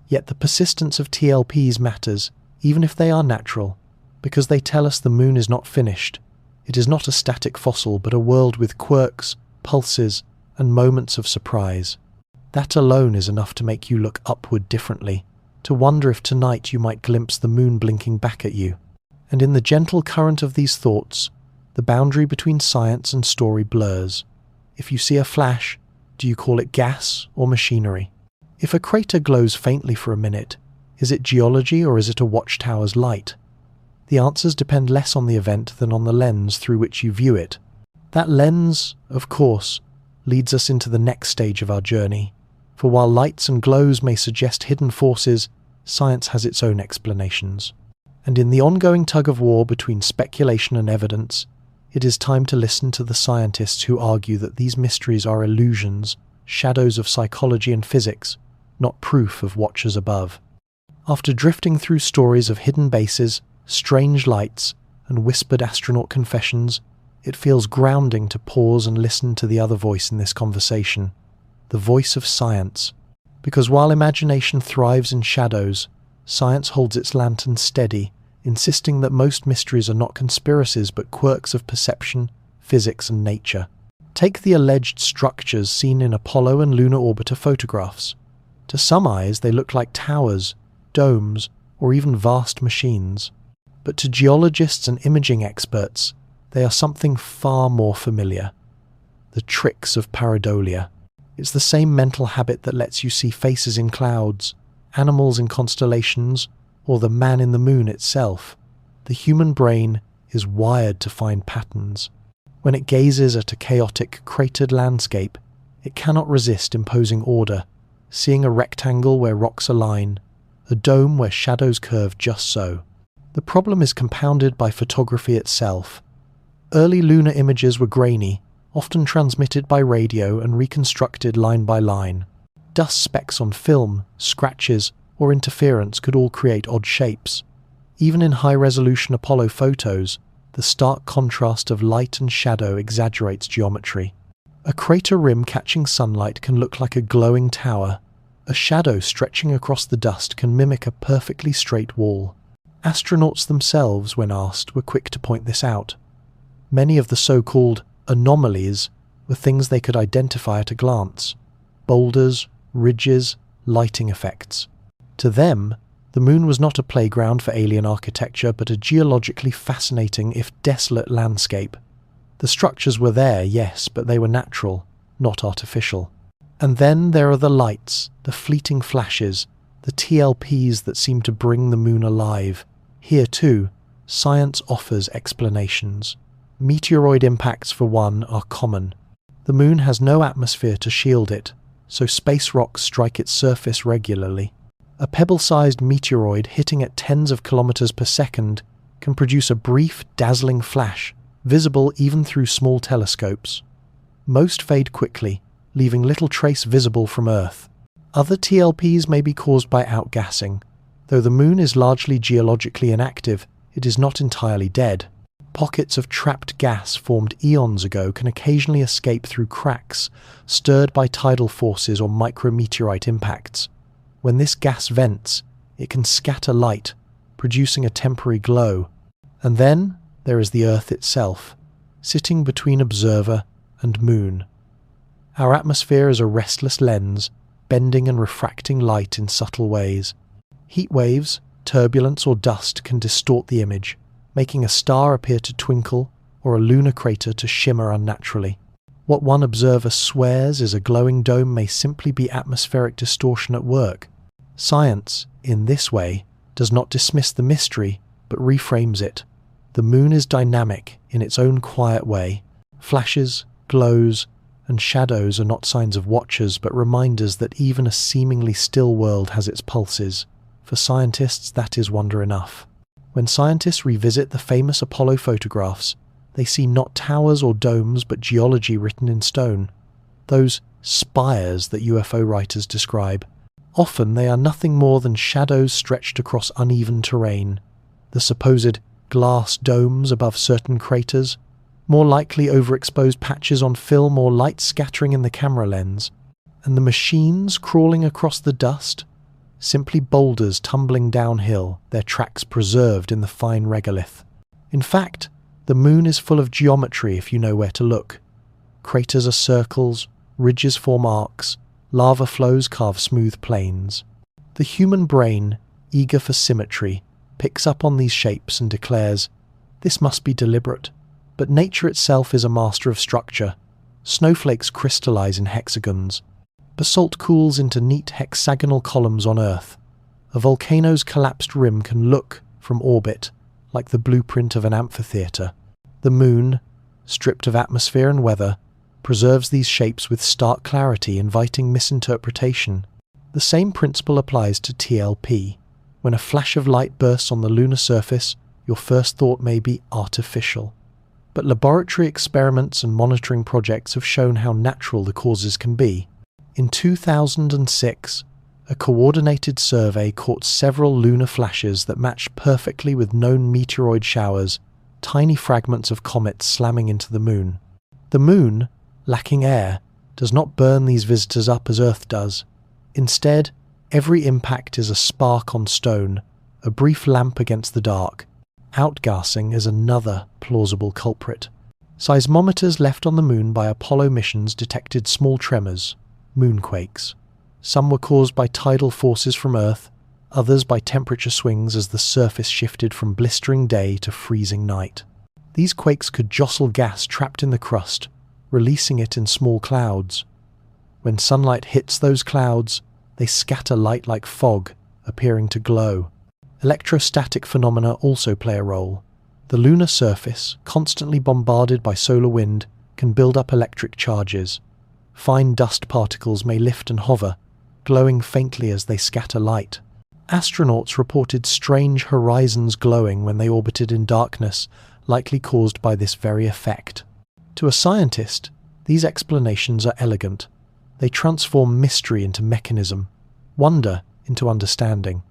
[SPEAKER 1] Yet the persistence of TLPs matters, even if they are natural, because they tell us the moon is not finished. It is not a static fossil, but a world with quirks, pulses, and moments of surprise. That alone is enough to make you look upward differently, to wonder if tonight you might glimpse the moon blinking back at you. And in the gentle current of these thoughts, the boundary between science and story blurs. If you see a flash, do you call it gas or machinery? If a crater glows faintly for a minute, is it geology or is it a watchtower's light? The answers depend less on the event than on the lens through which you view it. That lens, of course, leads us into the next stage of our journey. For while lights and glows may suggest hidden forces, science has its own explanations. And in the ongoing tug-of-war between speculation and evidence, it is time to listen to the scientists who argue that these mysteries are illusions, shadows of psychology and physics, not proof of watchers above. After drifting through stories of hidden bases, strange lights, and whispered astronaut confessions, it feels grounding to pause and listen to the other voice in this conversation, the voice of science. Because while imagination thrives in shadows, science holds its lantern steady, insisting that most mysteries are not conspiracies but quirks of perception, physics, and nature. Take the alleged structures seen in Apollo and lunar orbiter photographs. To some eyes, they look like towers, domes, or even vast machines. But to geologists and imaging experts, they are something far more familiar. The tricks of pareidolia. It's the same mental habit that lets you see faces in clouds, animals in constellations, or the man in the moon itself. The human brain is wired to find patterns. When it gazes at a chaotic, cratered landscape, it cannot resist imposing order, seeing a rectangle where rocks align, a dome where shadows curve just so. The problem is compounded by photography itself. Early lunar images were grainy, often transmitted by radio and reconstructed line by line. Dust specks on film, scratches, or interference could all create odd shapes. Even in high-resolution Apollo photos, the stark contrast of light and shadow exaggerates geometry. A crater rim catching sunlight can look like a glowing tower. A shadow stretching across the dust can mimic a perfectly straight wall. Astronauts themselves, when asked, were quick to point this out. Many of the so-called anomalies were things they could identify at a glance. Boulders, ridges, lighting effects. To them, the moon was not a playground for alien architecture, but a geologically fascinating, if desolate, landscape. The structures were there, yes, but they were natural, not artificial. And then there are the lights, the fleeting flashes, the TLPs that seem to bring the moon alive. Here, too, science offers explanations. Meteoroid impacts, for one, are common. The moon has no atmosphere to shield it, so space rocks strike its surface regularly. A pebble-sized meteoroid hitting at tens of kilometers per second can produce a brief, dazzling flash, visible even through small telescopes. Most fade quickly, leaving little trace visible from Earth. Other TLPs may be caused by outgassing. Though the moon is largely geologically inactive, it is not entirely dead. Pockets of trapped gas formed eons ago can occasionally escape through cracks, stirred by tidal forces or micrometeorite impacts. When this gas vents, it can scatter light, producing a temporary glow. And then there is the Earth itself, sitting between observer and moon. Our atmosphere is a restless lens, bending and refracting light in subtle ways. Heat waves, turbulence, or dust can distort the image, making a star appear to twinkle or a lunar crater to shimmer unnaturally. What one observer swears is a glowing dome may simply be atmospheric distortion at work. Science, in this way, does not dismiss the mystery, but reframes it. The moon is dynamic in its own quiet way. Flashes, glows, and shadows are not signs of watchers, but reminders that even a seemingly still world has its pulses. For scientists, that is wonder enough. When scientists revisit the famous Apollo photographs, they see not towers or domes, but geology written in stone. Those spires that UFO writers describe. Often they are nothing more than shadows stretched across uneven terrain. The supposed glass domes above certain craters, more likely overexposed patches on film or light scattering in the camera lens. And the machines crawling across the dust? Simply boulders tumbling downhill, their tracks preserved in the fine regolith. In fact, The moon is full of geometry if you know where to look. Craters are circles, ridges form arcs, lava flows carve smooth plains. The human brain, eager for symmetry, picks up on these shapes and declares, "This must be deliberate." But nature itself is a master of structure. Snowflakes crystallize in hexagons. Basalt cools into neat hexagonal columns on Earth. A volcano's collapsed rim can look, from orbit, like the blueprint of an amphitheatre. The moon, stripped of atmosphere and weather, preserves these shapes with stark clarity, inviting misinterpretation. The same principle applies to TLP. When a flash of light bursts on the lunar surface, your first thought may be artificial. But laboratory experiments and monitoring projects have shown how natural the causes can be. In 2006, a coordinated survey caught several lunar flashes that matched perfectly with known meteoroid showers, tiny fragments of comets slamming into the moon. The moon, lacking air, does not burn these visitors up as Earth does. Instead, every impact is a spark on stone, a brief lamp against the dark. Outgassing is another plausible culprit. Seismometers left on the moon by Apollo missions detected small tremors, moonquakes. Some were caused by tidal forces from Earth, others by temperature swings as the surface shifted from blistering day to freezing night. These quakes could jostle gas trapped in the crust, releasing it in small clouds. When sunlight hits those clouds, they scatter light like fog, appearing to glow. Electrostatic phenomena also play a role. The lunar surface, constantly bombarded by solar wind, can build up electric charges. Fine dust particles may lift and hover, glowing faintly as they scatter light. Astronauts reported strange horizons glowing when they orbited in darkness, likely caused by this very effect. To a scientist, these explanations are elegant. They transform mystery into mechanism, wonder into understanding.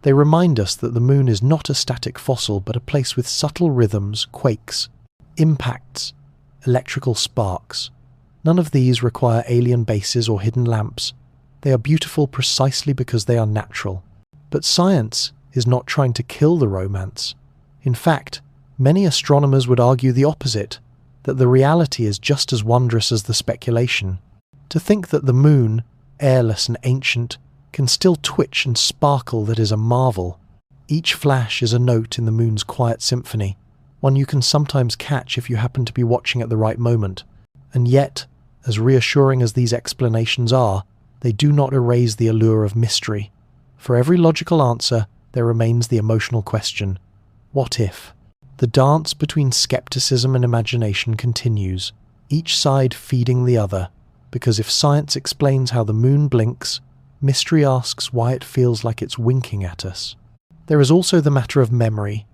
[SPEAKER 1] They remind us that the moon is not a static fossil but a place with subtle rhythms, quakes, impacts, electrical sparks. None of these require alien bases or hidden lamps. They are beautiful precisely because they are natural. But science is not trying to kill the romance. In fact, many astronomers would argue the opposite, that the reality is just as wondrous as the speculation. To think that the moon, airless and ancient, can still twitch and sparkle, that is a marvel. Each flash is a note in the moon's quiet symphony, one you can sometimes catch if you happen to be watching at the right moment. And yet, as reassuring as these explanations are, they do not erase the allure of mystery. For every logical answer, there remains the emotional question: what if? The dance between skepticism and imagination continues, each side feeding the other, because if science explains how the moon blinks, mystery asks why it feels like it's winking at us. There is also the matter of memory.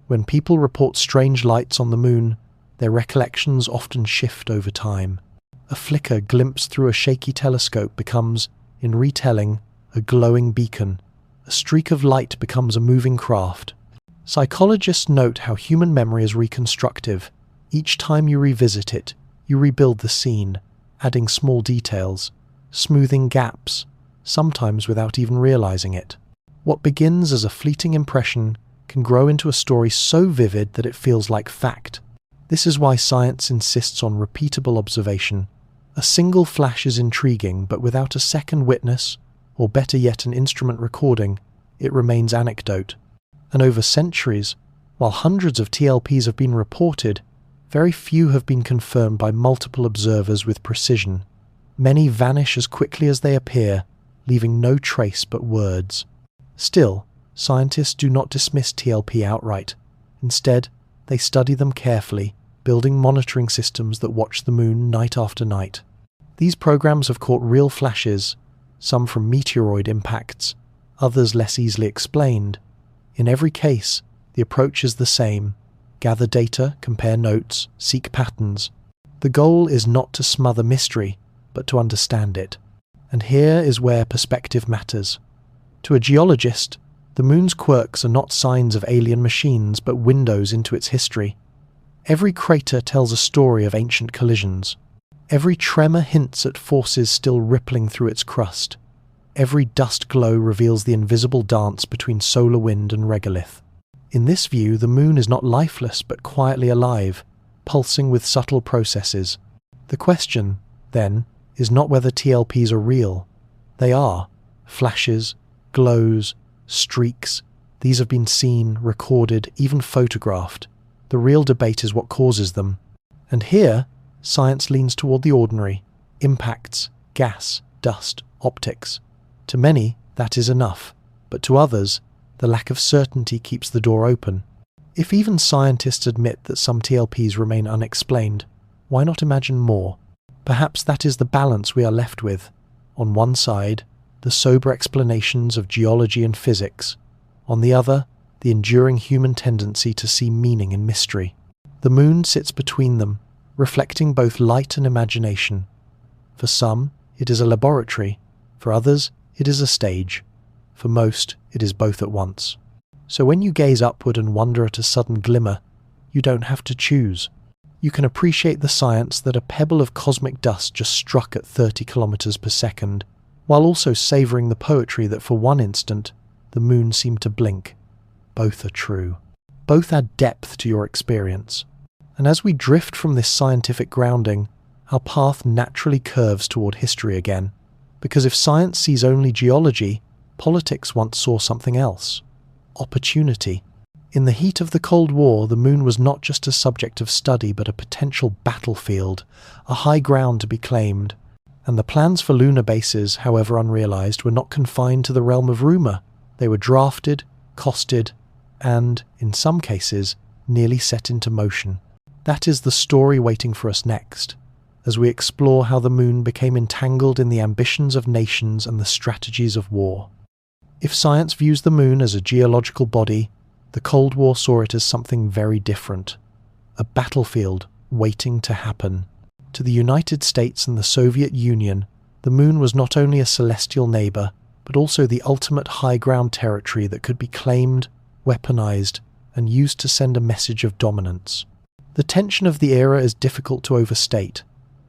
[SPEAKER 1] When people report strange lights on the moon, their recollections often shift over time. A flicker glimpsed through a shaky telescope becomes, in retelling, a glowing beacon. A streak of light becomes a moving craft. Psychologists note how human memory is reconstructive. Each time you revisit it, you rebuild the scene, adding small details, smoothing gaps, sometimes without even realizing it. What begins as a fleeting impression can grow into a story so vivid that it feels like fact. This is why science insists on repeatable observation. A single flash is intriguing, but without a second witness, or better yet an instrument recording, it remains anecdote. And over centuries, while hundreds of TLPs have been reported, very few have been confirmed by multiple observers with precision. Many vanish as quickly as they appear, leaving no trace but words. Still, scientists do not dismiss TLP outright. Instead, they study them carefully, building monitoring systems that watch the moon night after night. These programs have caught real flashes, some from meteoroid impacts, others less easily explained. In every case, the approach is the same: gather data, compare notes, seek patterns. The goal is not to smother mystery, but to understand it. And here is where perspective matters. To a geologist, the moon's quirks are not signs of alien machines, but windows into its history. Every crater tells a story of ancient collisions. Every tremor hints at forces still rippling through its crust. Every dust glow reveals the invisible dance between solar wind and regolith. In this view, the moon is not lifeless but quietly alive, pulsing with subtle processes. The question, then, is not whether TLPs are real. They are. Flashes, glows, streaks, these have been seen, recorded, even photographed. The real debate is what causes them. And here, science leans toward the ordinary. Impacts, gas, dust, optics. To many, that is enough. But to others, the lack of certainty keeps the door open. If even scientists admit that some TLPs remain unexplained, why not imagine more? Perhaps that is the balance we are left with. On one side, the sober explanations of geology and physics. On the other, the enduring human tendency to see meaning in mystery. The moon sits between them, reflecting both light and imagination. For some, it is a laboratory. For others, it is a stage. For most, it is both at once. So when you gaze upward and wonder at a sudden glimmer, you don't have to choose. You can appreciate the science that a pebble of cosmic dust just struck at 30 kilometers per second, while also savouring the poetry that for one instant, the moon seemed to blink. Both are true. Both add depth to your experience. And as we drift from this scientific grounding, our path naturally curves toward history again. Because if science sees only geology, politics once saw something else. Opportunity. In the heat of the Cold War, the moon was not just a subject of study but a potential battlefield, a high ground to be claimed. And the plans for lunar bases, however unrealized, were not confined to the realm of rumor. They were drafted, costed, and, in some cases, nearly set into motion. That is the story waiting for us next, as we explore how the moon became entangled in the ambitions of nations and the strategies of war. If science views the moon as a geological body, the Cold War saw it as something very different. A battlefield waiting to happen. To the United States and the Soviet Union, the moon was not only a celestial neighbour, but also the ultimate high ground territory that could be claimed, weaponized, and used to send a message of dominance. The tension of the era is difficult to overstate.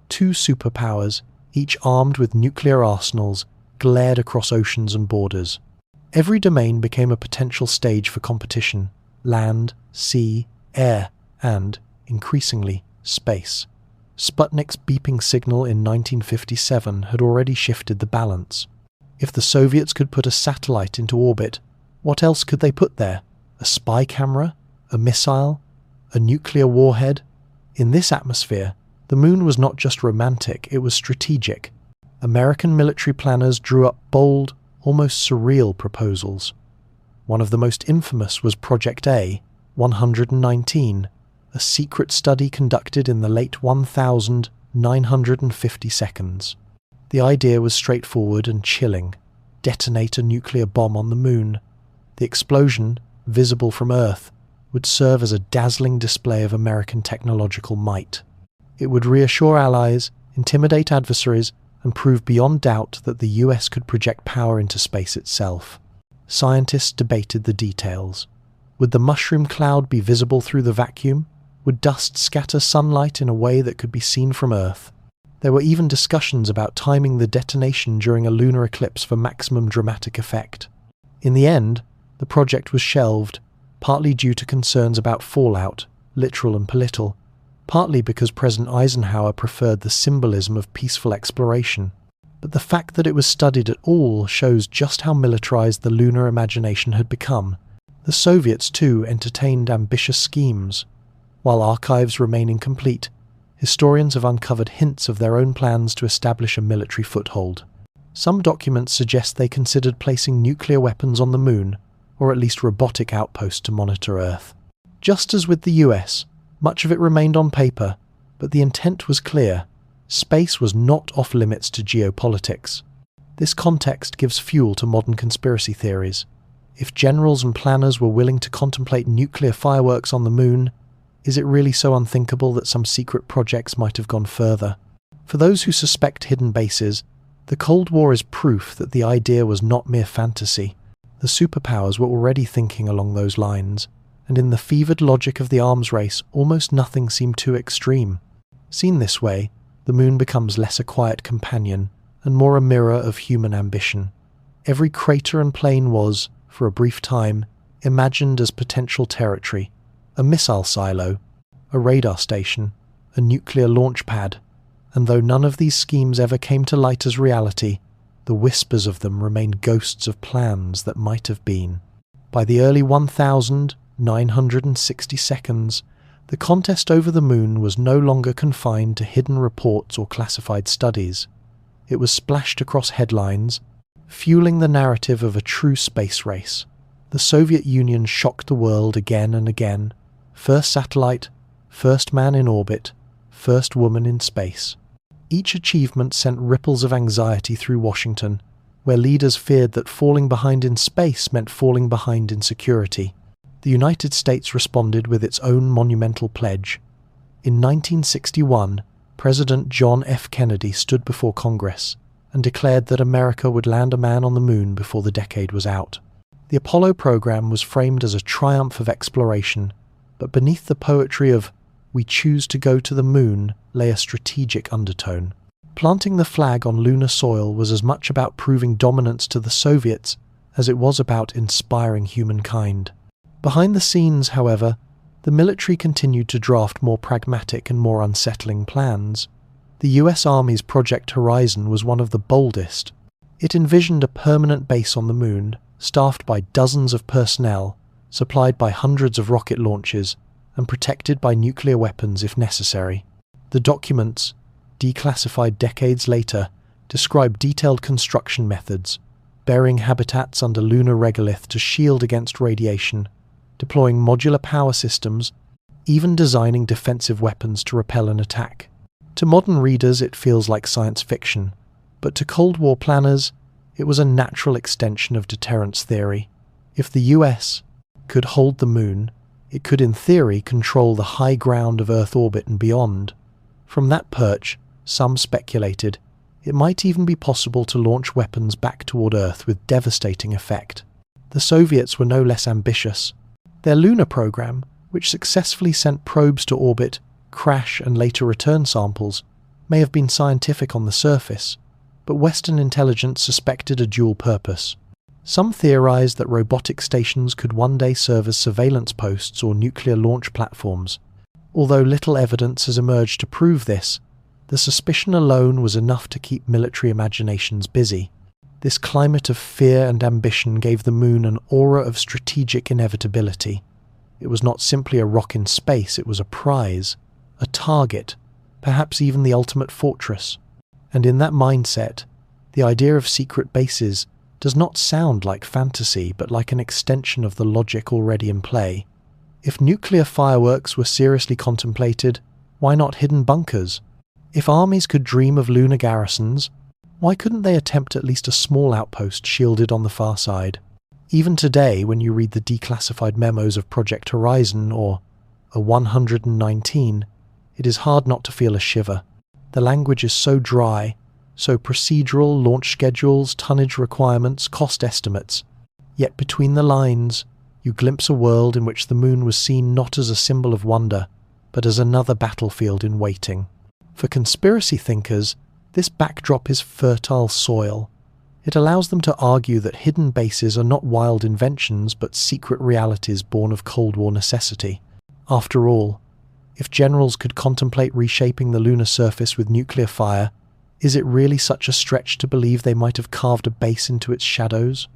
[SPEAKER 1] Two superpowers, each armed with nuclear arsenals, glared across oceans and borders. Every domain became a potential stage for competition: land, sea, air, and, increasingly, space. Sputnik's beeping signal in 1957 had already shifted the balance. If the Soviets could put a satellite into orbit, what else could they put there? A spy camera? A missile? A nuclear warhead? In this atmosphere, the moon was not just romantic, it was strategic. American military planners drew up bold, almost surreal proposals. One of the most infamous was Project A, 119, a secret study conducted in the late 1950 seconds. The idea was straightforward and chilling: detonate a nuclear bomb on the moon. The explosion, visible from Earth, would serve as a dazzling display of American technological might. It would reassure allies, intimidate adversaries, and prove beyond doubt that the US could project power into space itself. Scientists debated the details. Would the mushroom cloud be visible through the vacuum? Would dust scatter sunlight in a way that could be seen from Earth? There were even discussions about timing the detonation during a lunar eclipse for maximum dramatic effect. In the end, the project was shelved, partly due to concerns about fallout, literal and political, partly because President Eisenhower preferred the symbolism of peaceful exploration. But the fact that it was studied at all shows just how militarized the lunar imagination had become. The Soviets, too, entertained ambitious schemes. While archives remain incomplete, historians have uncovered hints of their own plans to establish a military foothold. Some documents suggest they considered placing nuclear weapons on the moon, or at least robotic outposts to monitor Earth. Just as with the US, much of it remained on paper, but the intent was clear. Space was not off-limits to geopolitics. This context gives fuel to modern conspiracy theories. If generals and planners were willing to contemplate nuclear fireworks on the moon, is it really so unthinkable that some secret projects might have gone further? For those who suspect hidden bases, the Cold War is proof that the idea was not mere fantasy. The superpowers were already thinking along those lines, and in the fevered logic of the arms race, almost nothing seemed too extreme. Seen this way, the moon becomes less a quiet companion and more a mirror of human ambition. Every crater and plain was, for a brief time, imagined as potential territory, a missile silo, a radar station, a nuclear launch pad, and though none of these schemes ever came to light as reality, the whispers of them remained ghosts of plans that might have been. By the early 1960 seconds, the contest over the moon was no longer confined to hidden reports or classified studies. It was splashed across headlines, fueling the narrative of a true space race. The Soviet Union shocked the world again and again. First satellite, first man in orbit, first woman in space. Each achievement sent ripples of anxiety through Washington, where leaders feared that falling behind in space meant falling behind in security. The United States responded with its own monumental pledge. In 1961, President John F. Kennedy stood before Congress and declared that America would land a man on the moon before the decade was out. The Apollo program was framed as a triumph of exploration, but beneath the poetry of "we choose to go to the moon" lay a strategic undertone. Planting the flag on lunar soil was as much about proving dominance to the Soviets as it was about inspiring humankind. Behind the scenes, however, the military continued to draft more pragmatic and more unsettling plans. The US Army's Project Horizon was one of the boldest. It envisioned a permanent base on the moon, staffed by dozens of personnel, supplied by hundreds of rocket launches, and protected by nuclear weapons if necessary. The documents, declassified decades later, describe detailed construction methods, burying habitats under lunar regolith to shield against radiation, deploying modular power systems, even designing defensive weapons to repel an attack. To modern readers it feels like science fiction, but to Cold War planners it was a natural extension of deterrence theory. If the US could hold the moon, it could in theory control the high ground of Earth orbit and beyond. From that perch, some speculated, it might even be possible to launch weapons back toward Earth with devastating effect. The Soviets were no less ambitious. Their lunar program, which successfully sent probes to orbit, crash and later return samples, may have been scientific on the surface, but Western intelligence suspected a dual purpose. Some theorized that robotic stations could one day serve as surveillance posts or nuclear launch platforms. Although little evidence has emerged to prove this, the suspicion alone was enough to keep military imaginations busy. This climate of fear and ambition gave the moon an aura of strategic inevitability. It was not simply a rock in space, it was a prize, a target, perhaps even the ultimate fortress. And in that mindset, the idea of secret bases does not sound like fantasy, but like an extension of the logic already in play. If nuclear fireworks were seriously contemplated, why not hidden bunkers? If armies could dream of lunar garrisons, why couldn't they attempt at least a small outpost shielded on the far side? Even today, when you read the declassified memos of Project Horizon or a 119, it is hard not to feel a shiver. The language is so dry, so procedural, launch schedules, tonnage requirements, cost estimates. Yet between the lines, you glimpse a world in which the moon was seen not as a symbol of wonder, but as another battlefield in waiting. For conspiracy thinkers, this backdrop is fertile soil. It allows them to argue that hidden bases are not wild inventions but secret realities born of Cold War necessity. After all, if generals could contemplate reshaping the lunar surface with nuclear fire, is it really such a stretch to believe they might have carved a base into its shadows?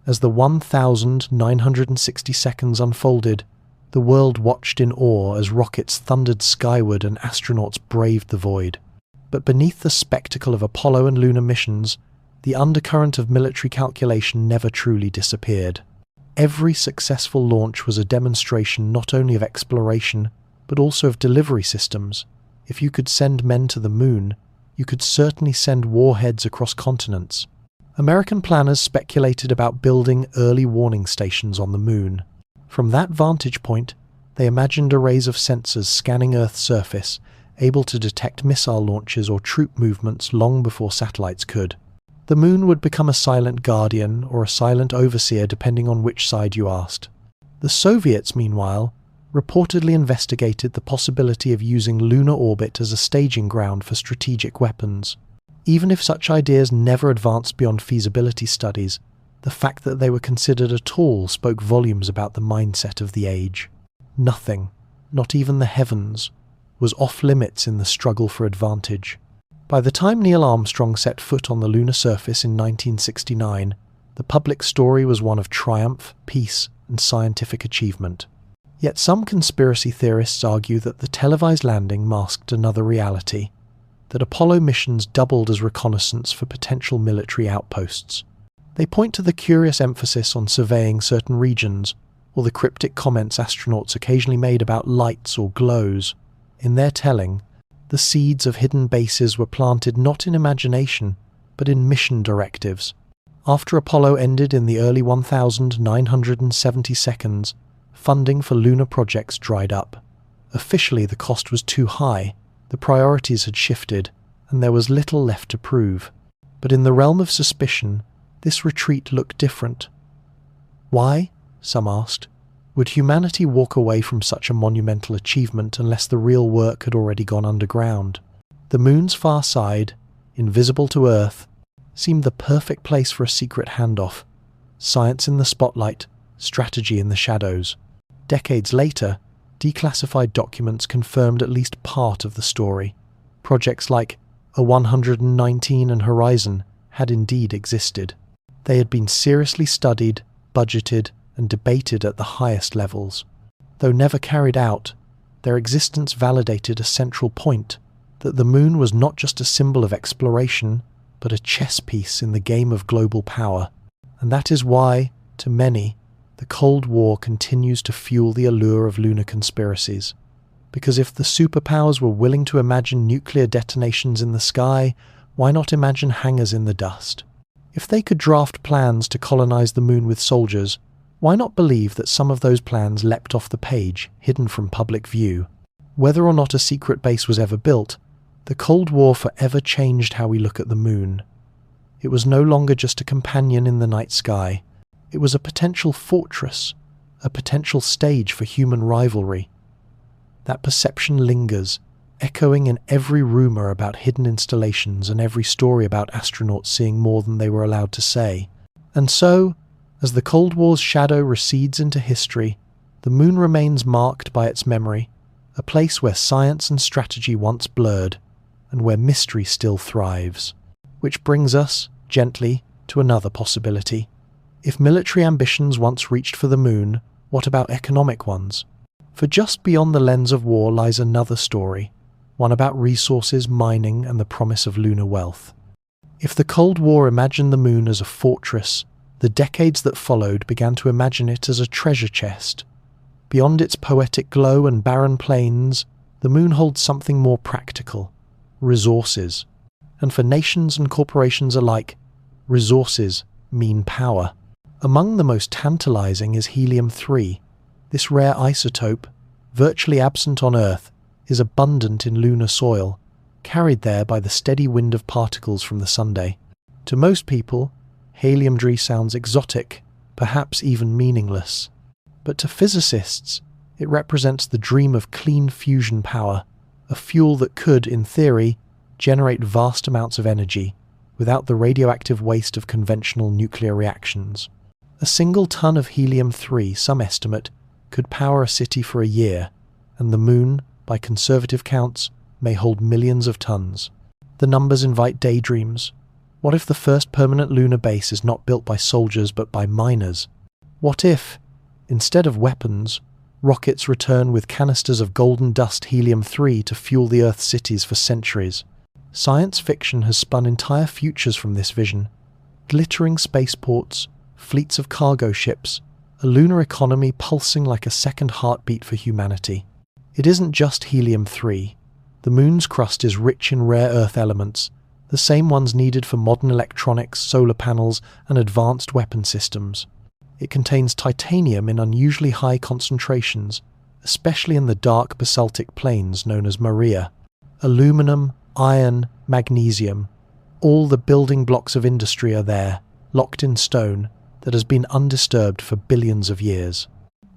[SPEAKER 1] As the 1960 seconds unfolded, the world watched in awe as rockets thundered skyward and astronauts braved the void. But beneath the spectacle of Apollo and lunar missions, the undercurrent of military calculation never truly disappeared. Every successful launch was a demonstration not only of exploration, but also of delivery systems. If you could send men to the moon, you could certainly send warheads across continents. American planners speculated about building early warning stations on the moon. From that vantage point, they imagined arrays of sensors scanning Earth's surface, able to detect missile launches or troop movements long before satellites could. The moon would become a silent guardian or a silent overseer depending on which side you asked. The Soviets, meanwhile, reportedly investigated the possibility of using lunar orbit as a staging ground for strategic weapons. Even if such ideas never advanced beyond feasibility studies, The fact that they were considered at all spoke volumes about the mindset of the age. Nothing, not even the heavens, was off limits in the struggle for advantage. By the time Neil Armstrong set foot on the lunar surface in 1969, the public story was one of triumph, peace, and scientific achievement. Yet some conspiracy theorists argue that the televised landing masked another reality, that Apollo missions doubled as reconnaissance for potential military outposts. They point to the curious emphasis on surveying certain regions, or the cryptic comments astronauts occasionally made about lights or glows. In their telling, the seeds of hidden bases were planted not in imagination, but in mission directives. After Apollo ended in the early 1970 seconds, funding for lunar projects dried up. Officially, the cost was too high, the priorities had shifted, and there was little left to prove. But in the realm of suspicion, this retreat looked different. Why? Some asked. Would humanity walk away from such a monumental achievement unless the real work had already gone underground? The moon's far side, invisible to Earth, seemed the perfect place for a secret handoff. Science in the spotlight, strategy in the shadows. Decades later, declassified documents confirmed at least part of the story. Projects like A119 and Horizon had indeed existed. They had been seriously studied, budgeted, and debated at the highest levels. Though never carried out, their existence validated a central point, that the moon was not just a symbol of exploration, but a chess piece in the game of global power. And that is why, to many, the Cold War continues to fuel the allure of lunar conspiracies. Because if the superpowers were willing to imagine nuclear detonations in the sky, why not imagine hangars in the dust? If they could draft plans to colonize the moon with soldiers, why not believe that some of those plans leapt off the page, hidden from public view? Whether or not a secret base was ever built, the Cold War forever changed how we look at the moon. It was no longer just a companion in the night sky. It was a potential fortress, a potential stage for human rivalry. That perception lingers, echoing in every rumor about hidden installations and every story about astronauts seeing more than they were allowed to say. And so, as the Cold War's shadow recedes into history, the moon remains marked by its memory, a place where science and strategy once blurred, and where mystery still thrives. Which brings us, gently, to another possibility. If military ambitions once reached for the moon, what about economic ones? For just beyond the lens of war lies another story, one about resources, mining, and the promise of lunar wealth. If the Cold War imagined the moon as a fortress, the decades that followed began to imagine it as a treasure chest. Beyond its poetic glow and barren plains, the moon holds something more practical: resources. And for nations and corporations alike, resources mean power. Among the most tantalizing is helium-3. This rare isotope, virtually absent on Earth, is abundant in lunar soil, carried there by the steady wind of particles from the Sunday. To most people, helium-3 sounds exotic, perhaps even meaningless. But to physicists, it represents the dream of clean fusion power, a fuel that could, in theory, generate vast amounts of energy, without the radioactive waste of conventional nuclear reactions. A single ton of helium-3, some estimate, could power a city for a year, and the moon, by conservative counts, may hold millions of tons. The numbers invite daydreams. What if the first permanent lunar base is not built by soldiers but by miners? What if, instead of weapons, rockets return with canisters of golden dust helium-3 to fuel the Earth's cities for centuries? Science fiction has spun entire futures from this vision. Glittering spaceports, fleets of cargo ships, a lunar economy pulsing like a second heartbeat for humanity. It isn't just helium-3. The moon's crust is rich in rare earth elements, the same ones needed for modern electronics, solar panels, and advanced weapon systems. It contains titanium in unusually high concentrations, especially in the dark basaltic plains known as Maria. Aluminum, iron, magnesium, all the building blocks of industry are there, locked in stone, that has been undisturbed for billions of years.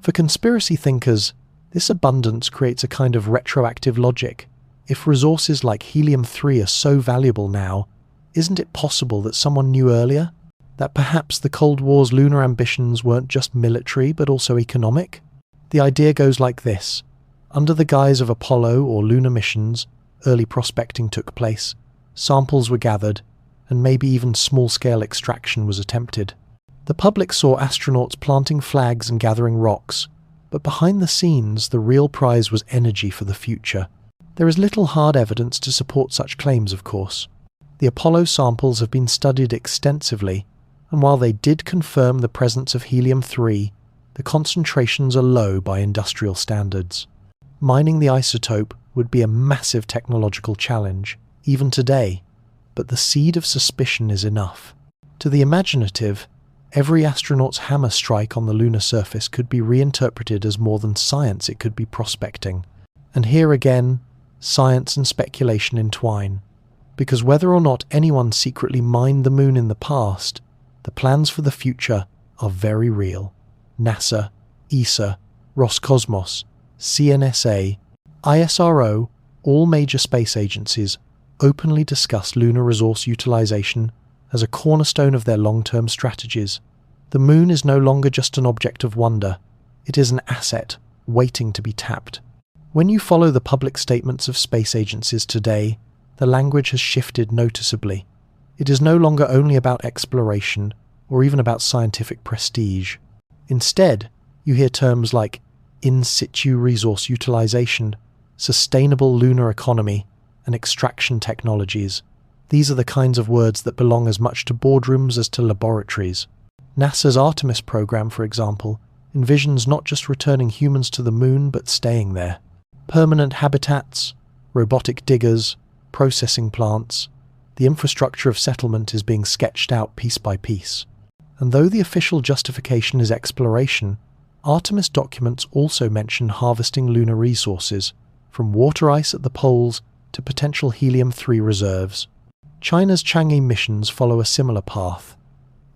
[SPEAKER 1] For conspiracy thinkers, this abundance creates a kind of retroactive logic. If resources like helium-3 are so valuable now, isn't it possible that someone knew earlier? That perhaps the Cold War's lunar ambitions weren't just military but also economic? The idea goes like this. Under the guise of Apollo or lunar missions, early prospecting took place, samples were gathered, and maybe even small-scale extraction was attempted. The public saw astronauts planting flags and gathering rocks, but behind the scenes, the real prize was energy for the future. There is little hard evidence to support such claims, of course. The Apollo samples have been studied extensively, and while they did confirm the presence of helium-3, the concentrations are low by industrial standards. Mining the isotope would be a massive technological challenge, even today, but the seed of suspicion is enough. To the imaginative, every astronaut's hammer strike on the lunar surface could be reinterpreted as more than science it could be prospecting. And here again, science and speculation entwine. Because whether or not anyone secretly mined the moon in the past, the plans for the future are very real. NASA, ESA, Roscosmos, CNSA, ISRO, all major space agencies openly discuss lunar resource utilization as a cornerstone of their long-term strategies. The moon is no longer just an object of wonder. It is an asset waiting to be tapped. When you follow the public statements of space agencies today, the language has shifted noticeably. It is no longer only about exploration or even about scientific prestige. Instead, you hear terms like in situ resource utilization, sustainable lunar economy, and extraction technologies. These are the kinds of words that belong as much to boardrooms as to laboratories. NASA's Artemis program, for example, envisions not just returning humans to the moon but staying there. Permanent habitats, robotic diggers, processing plants, the infrastructure of settlement is being sketched out piece by piece. And though the official justification is exploration, Artemis documents also mention harvesting lunar resources, from water ice at the poles to potential helium-3 reserves. China's Chang'e missions follow a similar path.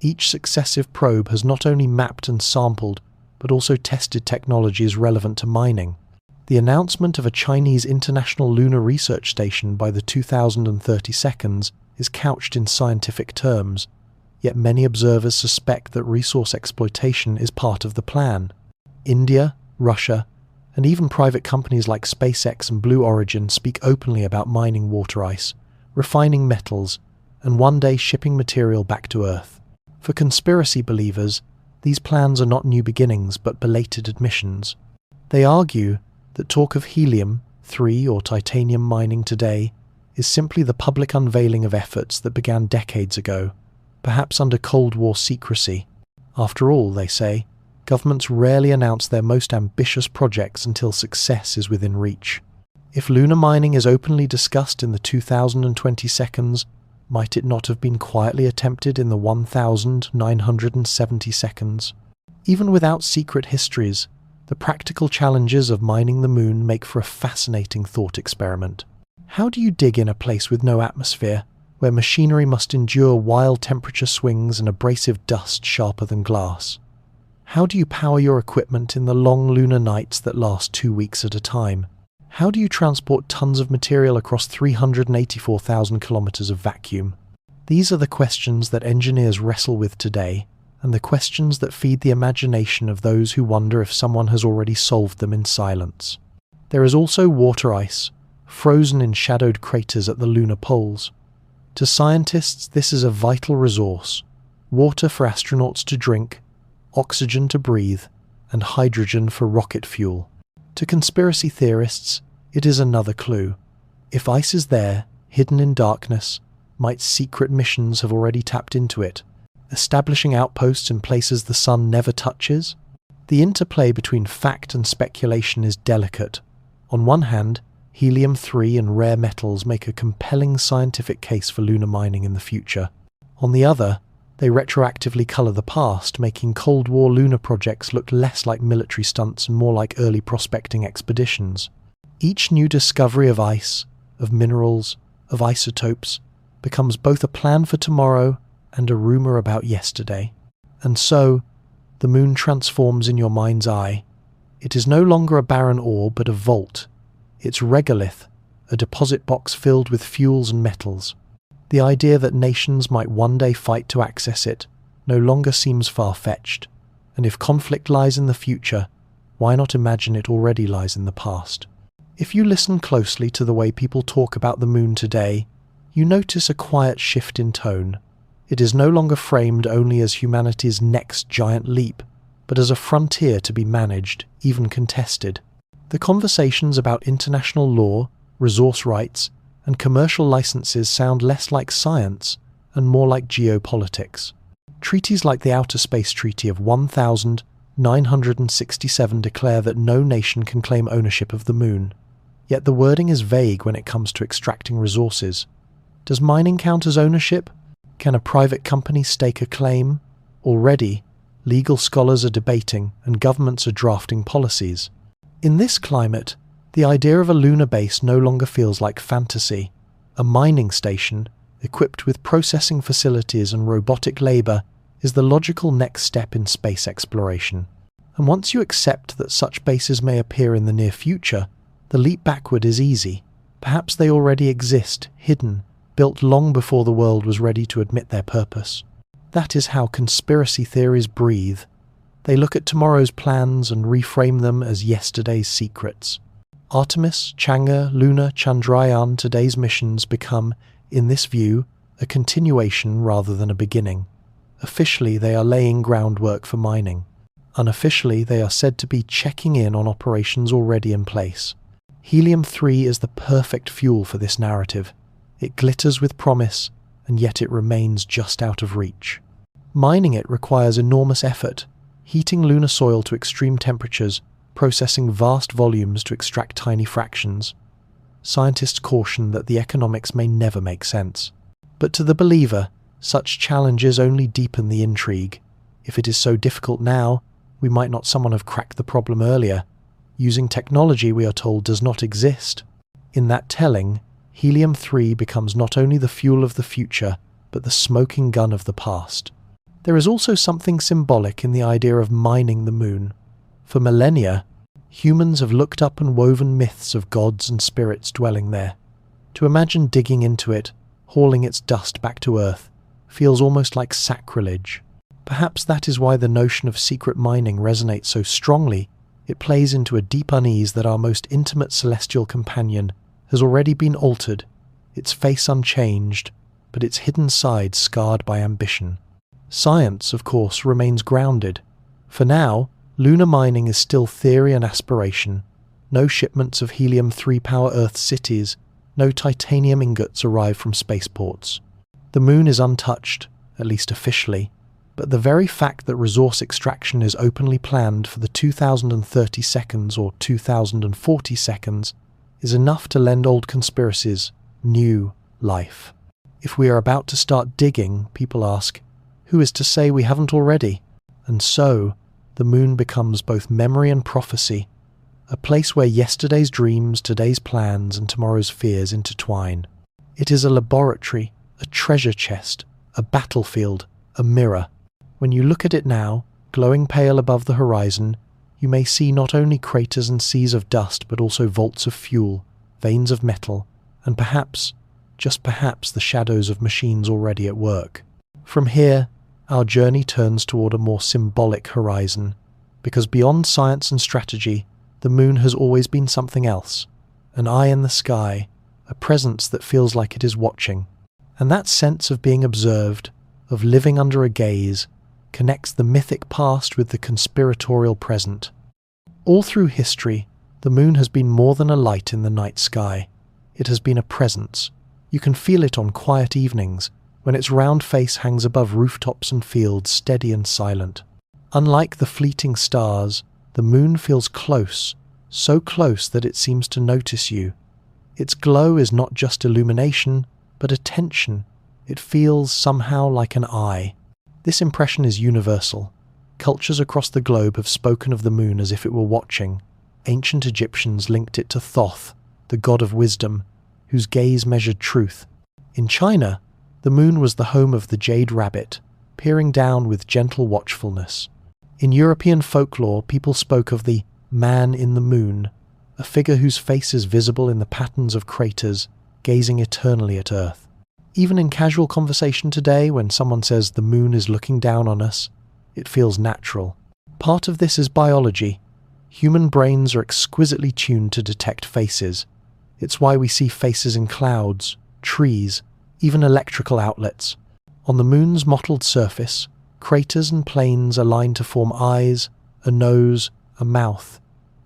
[SPEAKER 1] Each successive probe has not only mapped and sampled, but also tested technologies relevant to mining. The announcement of a Chinese International Lunar Research Station by the 2032 is couched in scientific terms, yet many observers suspect that resource exploitation is part of the plan. India, Russia, and even private companies like SpaceX and Blue Origin speak openly about mining water ice, refining metals, and one day shipping material back to Earth. For conspiracy believers, these plans are not new beginnings but belated admissions. They argue that talk of helium-3 or titanium mining today is simply the public unveiling of efforts that began decades ago, perhaps under Cold War secrecy. After all, they say, governments rarely announce their most ambitious projects until success is within reach. If lunar mining is openly discussed in the 2022, might it not have been quietly attempted in the 1970? Even without secret histories, the practical challenges of mining the moon make for a fascinating thought experiment. How do you dig in a place with no atmosphere, where machinery must endure wild temperature swings and abrasive dust sharper than glass? How do you power your equipment in the long lunar nights that last 2 weeks at a time? How do you transport tons of material across 384,000 kilometers of vacuum? These are the questions that engineers wrestle with today, and the questions that feed the imagination of those who wonder if someone has already solved them in silence. There is also water ice, frozen in shadowed craters at the lunar poles. To scientists, this is a vital resource: water for astronauts to drink, oxygen to breathe, and hydrogen for rocket fuel. To conspiracy theorists, it is another clue. If ice is there, hidden in darkness, might secret missions have already tapped into it, establishing outposts in places the sun never touches? The interplay between fact and speculation is delicate. On one hand, helium-3 and rare metals make a compelling scientific case for lunar mining in the future. On the other, they retroactively colour the past, making Cold War lunar projects look less like military stunts and more like early prospecting expeditions. Each new discovery of ice, of minerals, of isotopes, becomes both a plan for tomorrow and a rumour about yesterday. And so, the moon transforms in your mind's eye. It is no longer a barren ore but a vault. Its regolith, a deposit box filled with fuels and metals. The idea that nations might one day fight to access it, no longer seems far-fetched, and if conflict lies in the future, why not imagine it already lies in the past? If you listen closely to the way people talk about the moon today, you notice a quiet shift in tone. It is no longer framed only as humanity's next giant leap, but as a frontier to be managed, even contested. The conversations about international law, resource rights, and commercial licenses sound less like science and more like geopolitics. Treaties like the Outer Space Treaty of 1967 declare that no nation can claim ownership of the moon. Yet the wording is vague when it comes to extracting resources. Does mining count as ownership? Can a private company stake a claim? Already, legal scholars are debating and governments are drafting policies. In this climate, the idea of a lunar base no longer feels like fantasy. A mining station, equipped with processing facilities and robotic labour, is the logical next step in space exploration. And once you accept that such bases may appear in the near future, the leap backward is easy. Perhaps they already exist, hidden, built long before the world was ready to admit their purpose. That is how conspiracy theories breathe. They look at tomorrow's plans and reframe them as yesterday's secrets. Artemis, Chang'e, Luna, Chandrayaan, today's missions become, in this view, a continuation rather than a beginning. Officially, they are laying groundwork for mining. Unofficially, they are said to be checking in on operations already in place. Helium-3 is the perfect fuel for this narrative. It glitters with promise, and yet it remains just out of reach. Mining it requires enormous effort, heating lunar soil to extreme temperatures, processing vast volumes to extract tiny fractions. Scientists caution that the economics may never make sense. But to the believer, such challenges only deepen the intrigue. If it is so difficult now, we might not someone have cracked the problem earlier, using technology we are told does not exist. In that telling, Helium-3 becomes not only the fuel of the future, but the smoking gun of the past. There is also something symbolic in the idea of mining the moon. For millennia, humans have looked up and woven myths of gods and spirits dwelling there. To imagine digging into it, hauling its dust back to Earth, feels almost like sacrilege. Perhaps that is why the notion of secret mining resonates so strongly. It plays into a deep unease that our most intimate celestial companion has already been altered, its face unchanged, but its hidden side scarred by ambition. Science, of course, remains grounded. For now, lunar mining is still theory and aspiration. No shipments of helium-3 power Earth cities, no titanium ingots arrive from spaceports. The moon is untouched, at least officially, but the very fact that resource extraction is openly planned for the 2030 seconds or 2040 seconds is enough to lend old conspiracies new life. If we are about to start digging, people ask, who is to say we haven't already? And so, the moon becomes both memory and prophecy, a place where yesterday's dreams, today's plans, and tomorrow's fears intertwine. It is a laboratory, a treasure chest, a battlefield, a mirror. When you look at it now, glowing pale above the horizon, you may see not only craters and seas of dust, but also vaults of fuel, veins of metal, and perhaps, just perhaps, the shadows of machines already at work. From here, our journey turns toward a more symbolic horizon, because beyond science and strategy, the moon has always been something else, an eye in the sky, a presence that feels like it is watching. And that sense of being observed, of living under a gaze, connects the mythic past with the conspiratorial present. All through history, the moon has been more than a light in the night sky. It has been a presence. You can feel it on quiet evenings, when its round face hangs above rooftops and fields, steady and silent. Unlike the fleeting stars, the moon feels close, so close that it seems to notice you. Its glow is not just illumination, but attention. It feels somehow like an eye. This impression is universal. Cultures across the globe have spoken of the moon as if it were watching. Ancient Egyptians linked it to Thoth, the god of wisdom, whose gaze measured truth. In China, the moon was the home of the jade rabbit, peering down with gentle watchfulness. In European folklore, people spoke of the man in the moon, a figure whose face is visible in the patterns of craters, gazing eternally at Earth. Even in casual conversation today, when someone says the moon is looking down on us, it feels natural. Part of this is biology. Human brains are exquisitely tuned to detect faces. It's why we see faces in clouds, trees, even electrical outlets. On the moon's mottled surface, craters and plains align to form eyes, a nose, a mouth.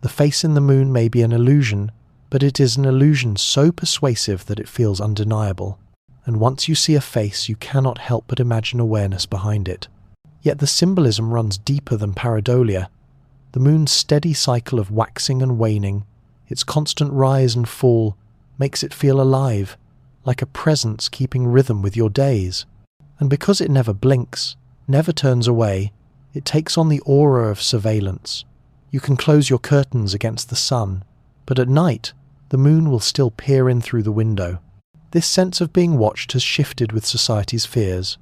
[SPEAKER 1] The face in the moon may be an illusion, but it is an illusion so persuasive that it feels undeniable. And once you see a face, you cannot help but imagine awareness behind it. Yet the symbolism runs deeper than pareidolia. The moon's steady cycle of waxing and waning, its constant rise and fall, makes it feel alive, like a presence keeping rhythm with your days. And because it never blinks, never turns away, it takes on the aura of surveillance. You can close your curtains against the sun, but at night, the moon will still peer in through the window. This sense of being watched has shifted with society's fears.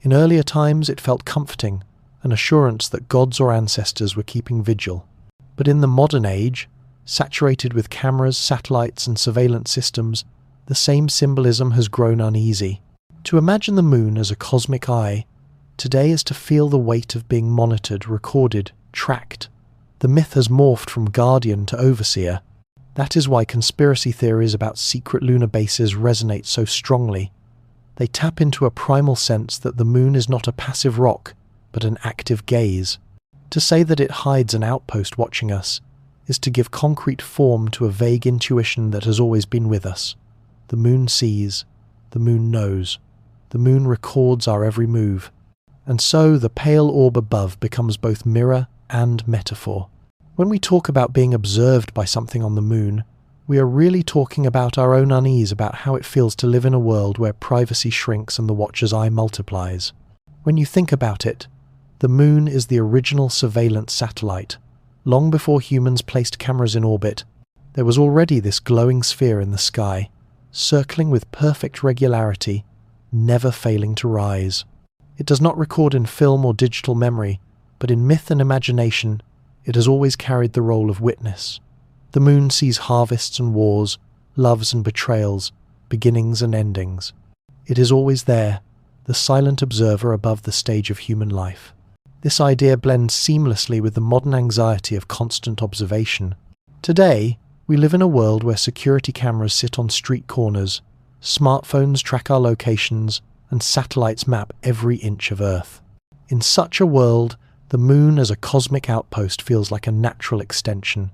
[SPEAKER 1] In earlier times, it felt comforting, an assurance that gods or ancestors were keeping vigil. But in the modern age, saturated with cameras, satellites, and surveillance systems, the same symbolism has grown uneasy. To imagine the moon as a cosmic eye today is to feel the weight of being monitored, recorded, tracked. The myth has morphed from guardian to overseer. That is why conspiracy theories about secret lunar bases resonate so strongly. They tap into a primal sense that the moon is not a passive rock, but an active gaze. To say that it hides an outpost watching us is to give concrete form to a vague intuition that has always been with us. The moon sees, the moon knows, the moon records our every move. And so the pale orb above becomes both mirror and metaphor. When we talk about being observed by something on the moon, we are really talking about our own unease about how it feels to live in a world where privacy shrinks and the watcher's eye multiplies. When you think about it, the moon is the original surveillance satellite. Long before humans placed cameras in orbit, there was already this glowing sphere in the sky, circling with perfect regularity, never failing to rise. It does not record in film or digital memory, but in myth and imagination, it has always carried the role of witness. The moon sees harvests and wars, loves and betrayals, beginnings and endings. It is always there, the silent observer above the stage of human life. This idea blends seamlessly with the modern anxiety of constant observation. Today, we live in a world where security cameras sit on street corners, smartphones track our locations, and satellites map every inch of Earth. In such a world, the moon as a cosmic outpost feels like a natural extension.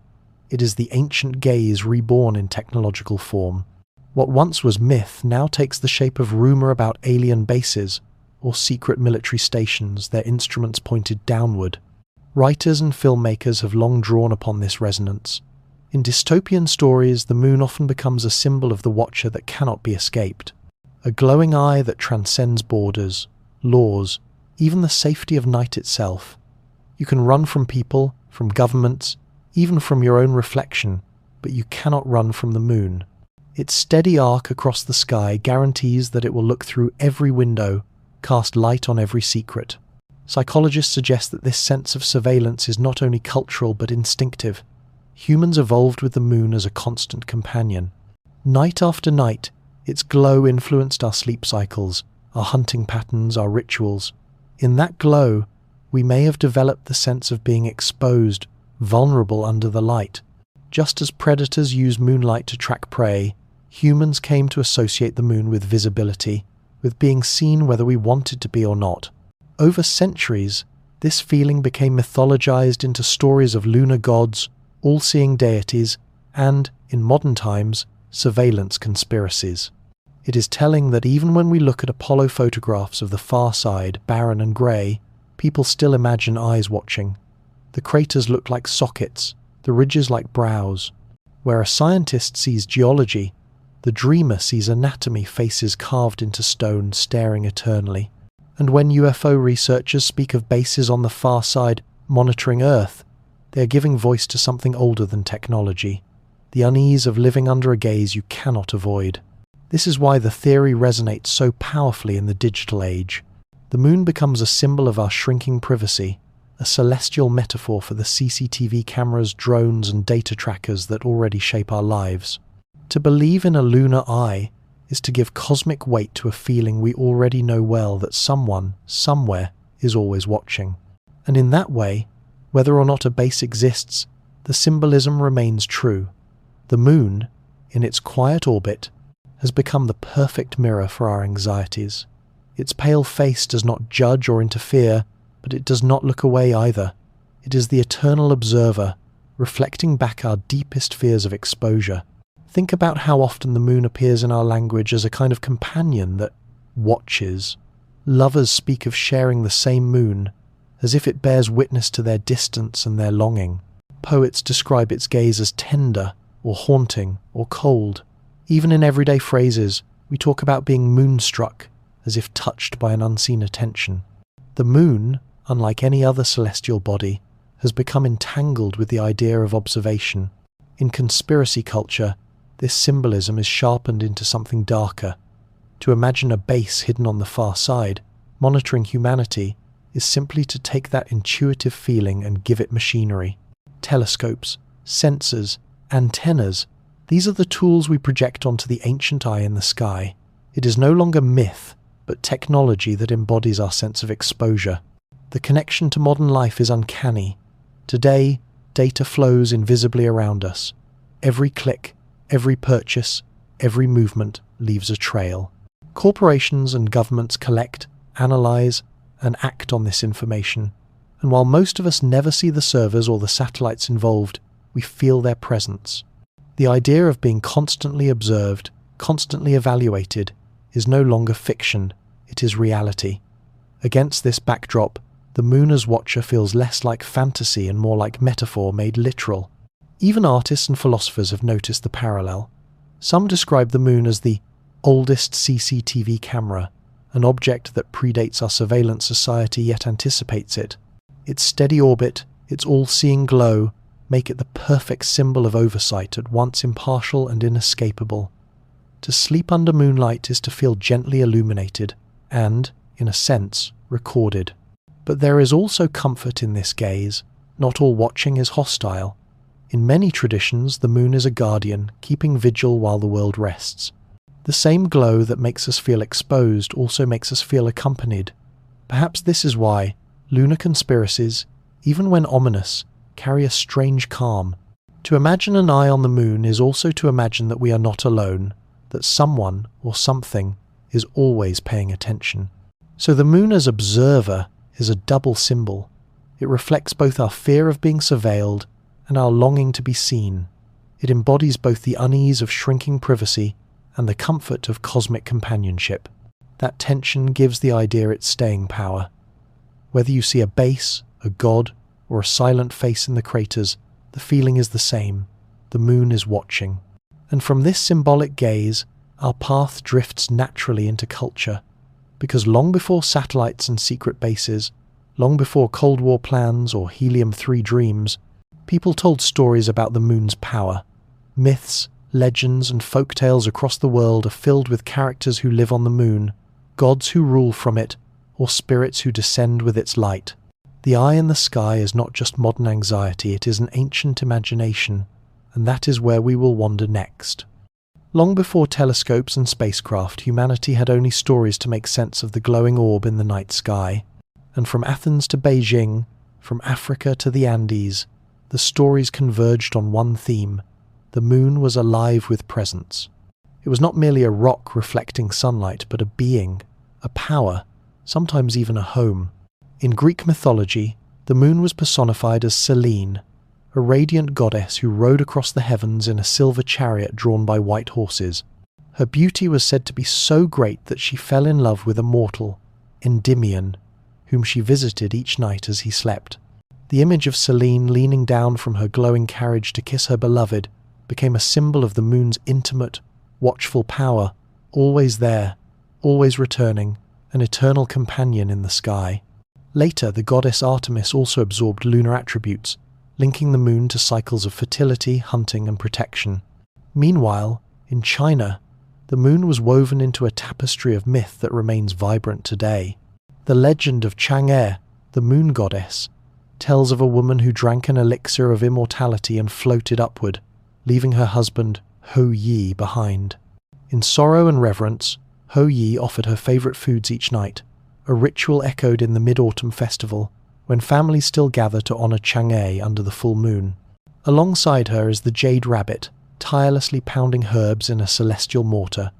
[SPEAKER 1] It is the ancient gaze reborn in technological form. What once was myth now takes the shape of rumor about alien bases or secret military stations, their instruments pointed downward. Writers and filmmakers have long drawn upon this resonance. In dystopian stories, the moon often becomes a symbol of the watcher that cannot be escaped. A glowing eye that transcends borders, laws, even the safety of night itself. You can run from people, from governments, even from your own reflection, but you cannot run from the moon. Its steady arc across the sky guarantees that it will look through every window, cast light on every secret. Psychologists suggest that this sense of surveillance is not only cultural but instinctive. Humans evolved with the moon as a constant companion. Night after night, its glow influenced our sleep cycles, our hunting patterns, our rituals. In that glow, we may have developed the sense of being exposed, vulnerable under the light. Just as predators use moonlight to track prey, humans came to associate the moon with visibility, with being seen whether we wanted to be or not. Over centuries, this feeling became mythologized into stories of lunar gods, all-seeing deities, and, in modern times, surveillance conspiracies. It is telling that even when we look at Apollo photographs of the far side, barren and grey, people still imagine eyes watching. The craters look like sockets, the ridges like brows. Where a scientist sees geology, the dreamer sees anatomy, faces carved into stone, staring eternally. And when UFO researchers speak of bases on the far side monitoring Earth, they are giving voice to something older than technology, the unease of living under a gaze you cannot avoid. This is why the theory resonates so powerfully in the digital age. The moon becomes a symbol of our shrinking privacy, a celestial metaphor for the CCTV cameras, drones, and data trackers that already shape our lives. To believe in a lunar eye is to give cosmic weight to a feeling we already know well, that someone, somewhere, is always watching. And in that way, whether or not a base exists, the symbolism remains true. The moon, in its quiet orbit, has become the perfect mirror for our anxieties. Its pale face does not judge or interfere, but it does not look away either. It is the eternal observer, reflecting back our deepest fears of exposure. Think about how often the moon appears in our language as a kind of companion that watches. Lovers speak of sharing the same moon, as if it bears witness to their distance and their longing. Poets describe its gaze as tender, or haunting, or cold. Even in everyday phrases, we talk about being moonstruck, as if touched by an unseen attention. The moon, unlike any other celestial body, has become entangled with the idea of observation. In conspiracy culture, this symbolism is sharpened into something darker. To imagine a base hidden on the far side, monitoring humanity, is simply to take that intuitive feeling and give it machinery. Telescopes, sensors, antennas, these are the tools we project onto the ancient eye in the sky. It is no longer myth, but technology that embodies our sense of exposure. The connection to modern life is uncanny. Today, data flows invisibly around us. Every click, every purchase, every movement leaves a trail. Corporations and governments collect, analyze, and act on this information. And while most of us never see the servers or the satellites involved, we feel their presence. The idea of being constantly observed, constantly evaluated, is no longer fiction, it is reality. Against this backdrop, the moon as watcher feels less like fantasy and more like metaphor made literal. Even artists and philosophers have noticed the parallel. Some describe the moon as the oldest CCTV camera, an object that predates our surveillance society yet anticipates it. Its steady orbit, its all-seeing glow, make it the perfect symbol of oversight, at once impartial and inescapable. To sleep under moonlight is to feel gently illuminated and, in a sense, recorded. But there is also comfort in this gaze. Not all watching is hostile. In many traditions, the moon is a guardian, keeping vigil while the world rests. The same glow that makes us feel exposed also makes us feel accompanied. Perhaps this is why lunar conspiracies, even when ominous, carry a strange calm. To imagine an eye on the moon is also to imagine that we are not alone, that someone or something is always paying attention. So the moon as observer is a double symbol. It reflects both our fear of being surveilled and our longing to be seen. It embodies both the unease of shrinking privacy and the comfort of cosmic companionship. That tension gives the idea its staying power. Whether you see a base, a god, or a silent face in the craters, the feeling is the same. The moon is watching. And from this symbolic gaze, our path drifts naturally into culture. Because long before satellites and secret bases, long before Cold War plans or helium-3 dreams, people told stories about the moon's power. Myths, legends, and folktales across the world are filled with characters who live on the moon, gods who rule from it, or spirits who descend with its light. The eye in the sky is not just modern anxiety, it is an ancient imagination, and that is where we will wander next. Long before telescopes and spacecraft, humanity had only stories to make sense of the glowing orb in the night sky. And from Athens to Beijing, from Africa to the Andes, the stories converged on one theme. The moon was alive with presence. It was not merely a rock reflecting sunlight, but a being, a power, sometimes even a home. In Greek mythology, the moon was personified as Selene, a radiant goddess who rode across the heavens in a silver chariot drawn by white horses. Her beauty was said to be so great that she fell in love with a mortal, Endymion, whom she visited each night as he slept. The image of Selene leaning down from her glowing carriage to kiss her beloved became a symbol of the moon's intimate, watchful power, always there, always returning, an eternal companion in the sky. Later, the goddess Artemis also absorbed lunar attributes, linking the moon to cycles of fertility, hunting, and protection. Meanwhile, in China, the moon was woven into a tapestry of myth that remains vibrant today. The legend of Chang'e, the moon goddess, tells of a woman who drank an elixir of immortality and floated upward, leaving her husband, Hou Yi, behind. In sorrow and reverence, Ho Yi offered her favorite foods each night, a ritual echoed in the Mid-Autumn Festival, when families still gather to honor Chang'e under the full moon. Alongside her is the jade rabbit, tirelessly pounding herbs in a celestial mortar,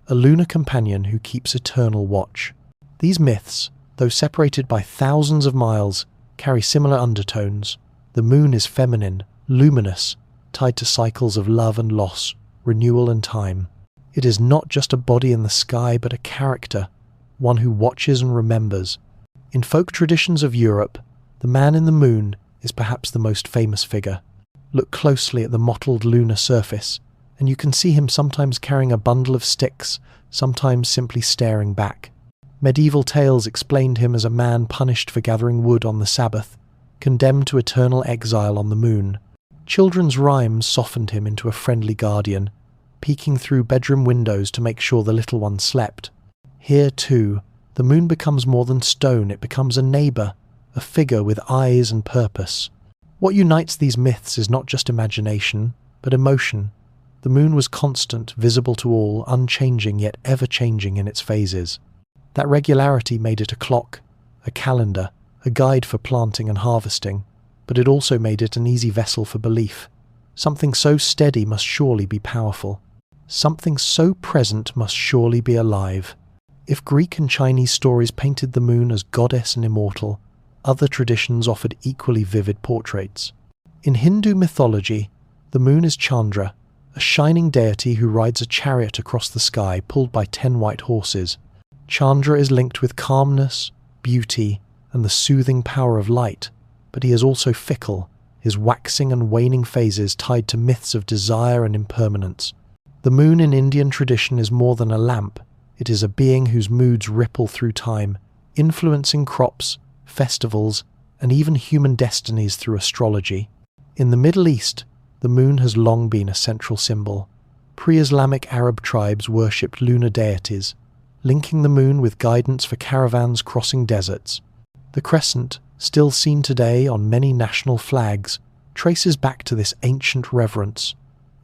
[SPEAKER 1] a lunar companion who keeps eternal watch. These myths, though separated by thousands of miles, carry similar undertones. The moon is feminine, luminous, tied to cycles of love and loss, renewal and time. It is not just a body in the sky, but a character, one who watches and remembers. In folk traditions of Europe, the man in the moon is perhaps the most famous figure. Look closely at the mottled lunar surface, and you can see him sometimes carrying a bundle of sticks, sometimes simply staring back. Medieval tales explained him as a man punished for gathering wood on the Sabbath, condemned to eternal exile on the moon. Children's rhymes softened him into a friendly guardian, peeking through bedroom windows to make sure the little one slept. Here, too, the moon becomes more than stone, it becomes a neighbour, a figure with eyes and purpose. What unites these myths is not just imagination, but emotion. The moon was constant, visible to all, unchanging yet ever-changing in its phases. That regularity made it a clock, a calendar, a guide for planting and harvesting, but it also made it an easy vessel for belief. Something so steady must surely be powerful. Something so present must surely be alive. If Greek and Chinese stories painted the moon as goddess and immortal, other traditions offered equally vivid portraits. In Hindu mythology, the moon is Chandra, a shining deity who rides a chariot across the sky pulled by 10 white horses. Chandra is linked with calmness, beauty, and the soothing power of light, but he is also fickle, his waxing and waning phases tied to myths of desire and impermanence. The moon in Indian tradition is more than a lamp, it is a being whose moods ripple through time, influencing crops, festivals, and even human destinies through astrology. In the Middle East, the moon has long been a central symbol. Pre-Islamic Arab tribes worshipped lunar deities, linking the moon with guidance for caravans crossing deserts. The crescent, still seen today on many national flags, traces back to this ancient reverence.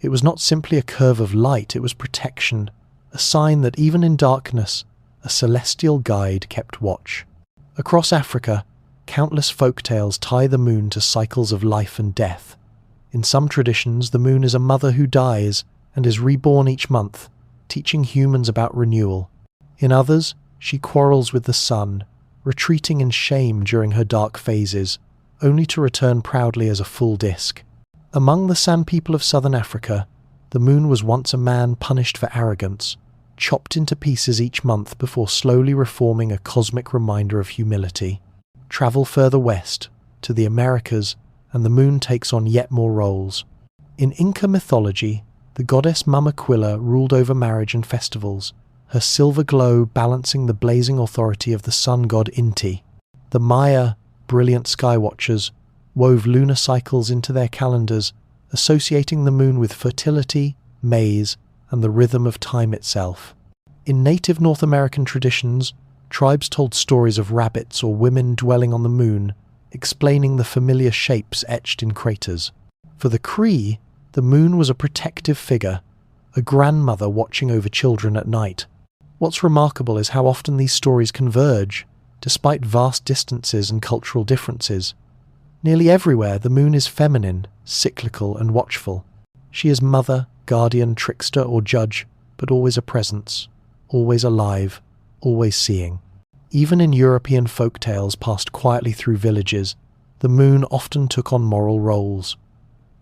[SPEAKER 1] It was not simply a curve of light, it was protection, a sign that even in darkness, a celestial guide kept watch. Across Africa, countless folk tales tie the moon to cycles of life and death. In some traditions, the moon is a mother who dies and is reborn each month, teaching humans about renewal. In others, she quarrels with the sun, retreating in shame during her dark phases, only to return proudly as a full disk. Among the San people of southern Africa, the moon was once a man punished for arrogance, chopped into pieces each month before slowly reforming, a cosmic reminder of humility. Travel further west, to the Americas, and the moon takes on yet more roles. In Inca mythology, the goddess Mamaquilla ruled over marriage and festivals, her silver glow balancing the blazing authority of the sun god Inti. The Maya, brilliant skywatchers, wove lunar cycles into their calendars, associating the moon with fertility, maize, and the rhythm of time itself. In native North American traditions, tribes told stories of rabbits or women dwelling on the moon, explaining the familiar shapes etched in craters. For the Cree, the moon was a protective figure, a grandmother watching over children at night. What's remarkable is how often these stories converge, despite vast distances and cultural differences. Nearly everywhere, the moon is feminine, cyclical, and watchful. She is mother, guardian, trickster, or judge, but always a presence, always alive, always seeing. Even in European folk tales passed quietly through villages, the moon often took on moral roles.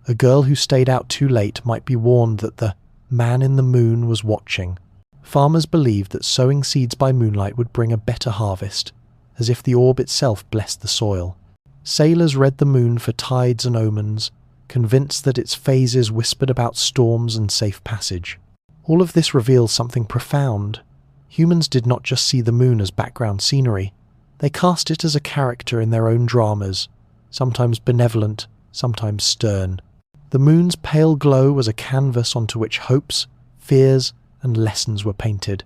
[SPEAKER 1] A girl who stayed out too late might be warned that the man in the moon was watching. Farmers believed that sowing seeds by moonlight would bring a better harvest, as if the orb itself blessed the soil. Sailors read the moon for tides and omens, convinced that its phases whispered about storms and safe passage. All of this reveals something profound. Humans did not just see the moon as background scenery, they cast it as a character in their own dramas, sometimes benevolent, sometimes stern. The moon's pale glow was a canvas onto which hopes, fears, and lessons were painted.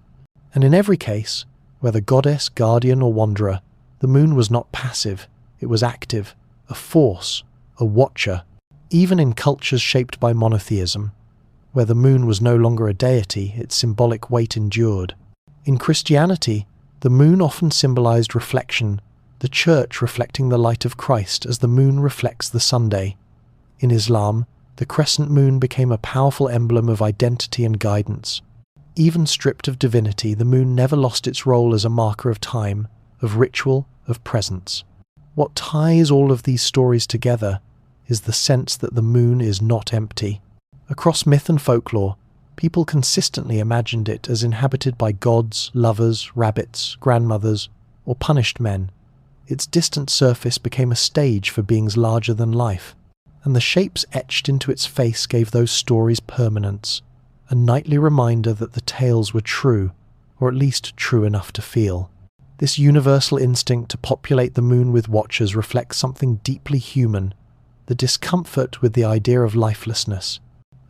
[SPEAKER 1] And in every case, whether goddess, guardian, or wanderer, the moon was not passive, it was active, a force, a watcher. Even in cultures shaped by monotheism, Where the moon was no longer a deity, its symbolic weight endured. In Christianity, the moon often symbolized reflection, the church reflecting the light of Christ as the moon reflects the Sunday. In Islam, the crescent moon became a powerful emblem of identity and guidance. Even stripped of divinity, the moon never lost its role as a marker of time, of ritual, of presence. What ties all of these stories together is the sense that the moon is not empty. Across myth and folklore, people consistently imagined it as inhabited by gods, lovers, rabbits, grandmothers, or punished men. Its distant surface became a stage for beings larger than life, and the shapes etched into its face gave those stories permanence, a nightly reminder that the tales were true, or at least true enough to feel. This universal instinct to populate the moon with watchers reflects something deeply human, the discomfort with the idea of lifelessness.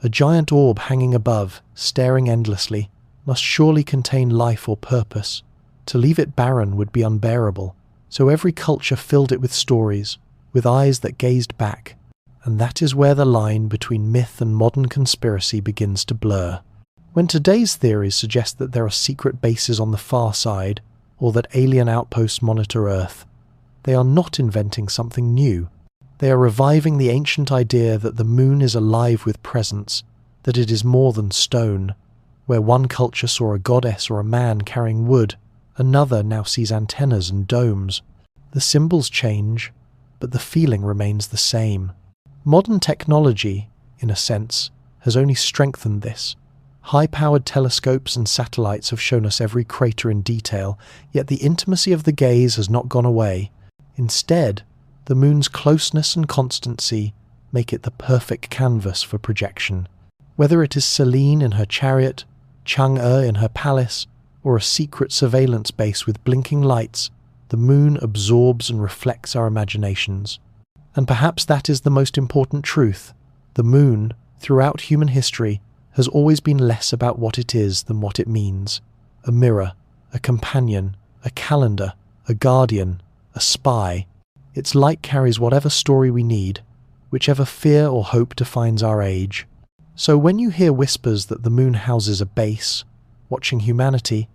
[SPEAKER 1] A giant orb hanging above, staring endlessly, must surely contain life or purpose. To leave it barren would be unbearable, so every culture filled it with stories, with eyes that gazed back, and that is where the line between myth and modern conspiracy begins to blur. When today's theories suggest that there are secret bases on the far side, or that alien outposts monitor Earth, they are not inventing something new. They are reviving the ancient idea that the moon is alive with presence, that it is more than stone. Where one culture saw a goddess or a man carrying wood, another now sees antennas and domes. The symbols change, but the feeling remains the same. Modern technology, in a sense, has only strengthened this. High-powered telescopes and satellites have shown us every crater in detail, yet the intimacy of the gaze has not gone away. Instead, the moon's closeness and constancy make it the perfect canvas for projection. Whether it is Selene in her chariot, Chang'e in her palace, or a secret surveillance base with blinking lights, the moon absorbs and reflects our imaginations. And perhaps that is the most important truth. The moon, throughout human history, has always been less about what it is than what it means. A mirror, a companion, a calendar, a guardian, a spy. Its light carries whatever story we need, whichever fear or hope defines our age. So when you hear whispers that the moon houses a base, watching humanity,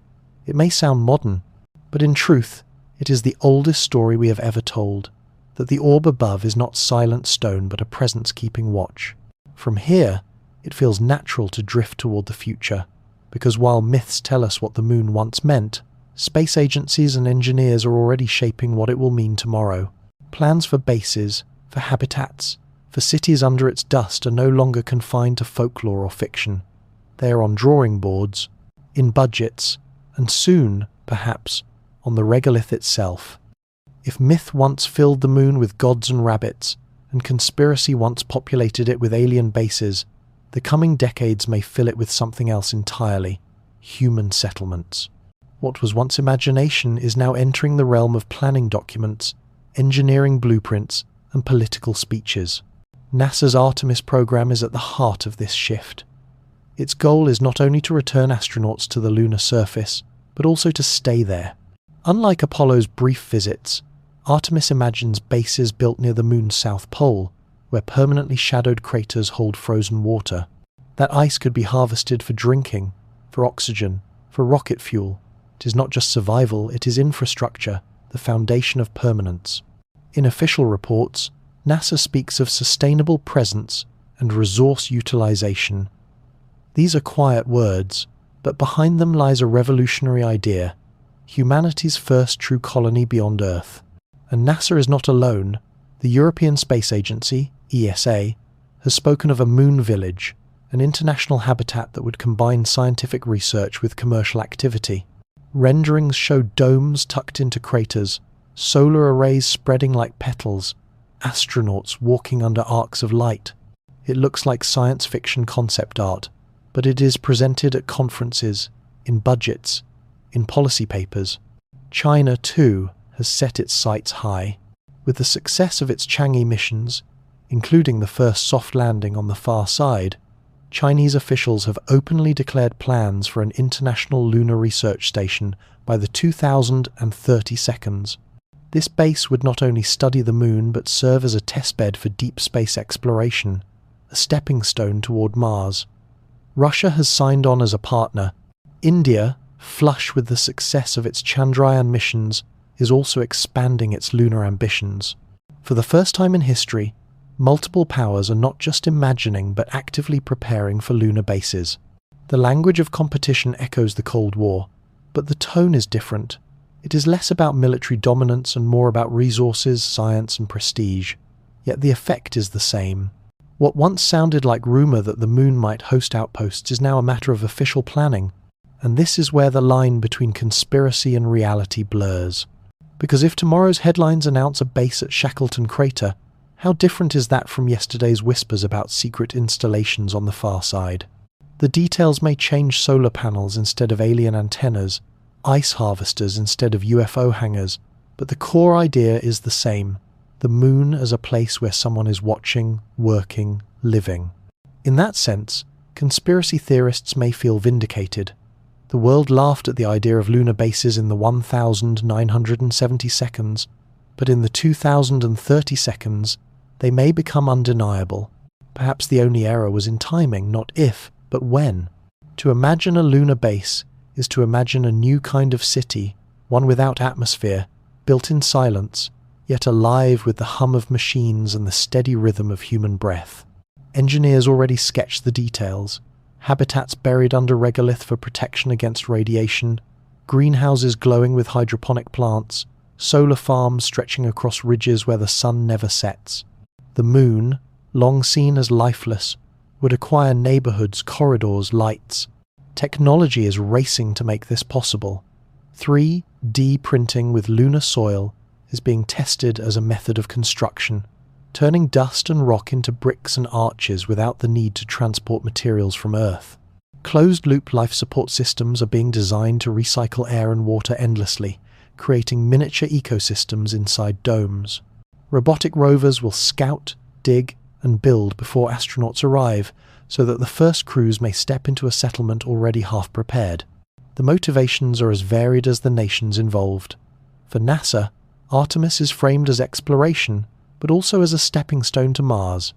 [SPEAKER 1] it may sound modern, but in truth, it is the oldest story we have ever told, that the orb above is not silent stone but a presence keeping watch. From here, it feels natural to drift toward the future, because while myths tell us what the moon once meant, space agencies and engineers are already shaping what it will mean tomorrow. Plans for bases, for habitats, for cities under its dust are no longer confined to folklore or fiction. They are on drawing boards, in budgets, and soon, perhaps, on the regolith itself. If myth once filled the moon with gods and rabbits, and conspiracy once populated it with alien bases, the coming decades may fill it with something else entirely: human settlements. What was once imagination is now entering the realm of planning documents, engineering blueprints, and political speeches. NASA's Artemis program is at the heart of this shift. Its goal is not only to return astronauts to the lunar surface, but also to stay there. Unlike Apollo's brief visits, Artemis imagines bases built near the moon's south pole, where permanently shadowed craters hold frozen water. That ice could be harvested for drinking, for oxygen, for rocket fuel. It is not just survival, it is infrastructure, the foundation of permanence. In official reports, NASA speaks of sustainable presence and resource utilization. These are quiet words, but behind them lies a revolutionary idea: humanity's first true colony beyond Earth. And NASA is not alone. The European Space Agency, ESA, has spoken of a moon village, an international habitat that would combine scientific research with commercial activity. Renderings show domes tucked into craters, solar arrays spreading like petals, astronauts walking under arcs of light. It looks like science fiction concept art, but it is presented at conferences, in budgets, in policy papers. China, too, has set its sights high. With the success of its Chang'e missions, including the first soft landing on the far side, Chinese officials have openly declared plans for an international lunar research station by the 2032. This base would not only study the moon but serve as a testbed for deep space exploration, a stepping stone toward Mars. Russia has signed on as a partner. India, flush with the success of its Chandrayaan missions, is also expanding its lunar ambitions. For the first time in history, multiple powers are not just imagining but actively preparing for lunar bases. The language of competition echoes the Cold War, but the tone is different. It is less about military dominance and more about resources, science, and prestige. Yet the effect is the same. What once sounded like rumor that the moon might host outposts is now a matter of official planning. And this is where the line between conspiracy and reality blurs. Because if tomorrow's headlines announce a base at Shackleton Crater, how different is that from yesterday's whispers about secret installations on the far side? The details may change: solar panels instead of alien antennas, ice harvesters instead of UFO hangars, but the core idea is the same: the moon as a place where someone is watching, working, living. In that sense, conspiracy theorists may feel vindicated. The world laughed at the idea of lunar bases in the 1970 seconds, but in the 2030 seconds, they may become undeniable. Perhaps the only error was in timing, not if, but when. To imagine a lunar base is to imagine a new kind of city, one without atmosphere, built in silence, yet alive with the hum of machines and the steady rhythm of human breath. Engineers already sketched the details: habitats buried under regolith for protection against radiation, greenhouses glowing with hydroponic plants, solar farms stretching across ridges where the sun never sets. The moon, long seen as lifeless, would acquire neighborhoods, corridors, lights. Technology is racing to make this possible. 3D printing with lunar soil is being tested as a method of construction, turning dust and rock into bricks and arches without the need to transport materials from Earth. Closed-loop life support systems are being designed to recycle air and water endlessly, creating miniature ecosystems inside domes. Robotic rovers will scout, dig, and build before astronauts arrive, so that the first crews may step into a settlement already half prepared. The motivations are as varied as the nations involved. For NASA, Artemis is framed as exploration, but also as a stepping stone to Mars.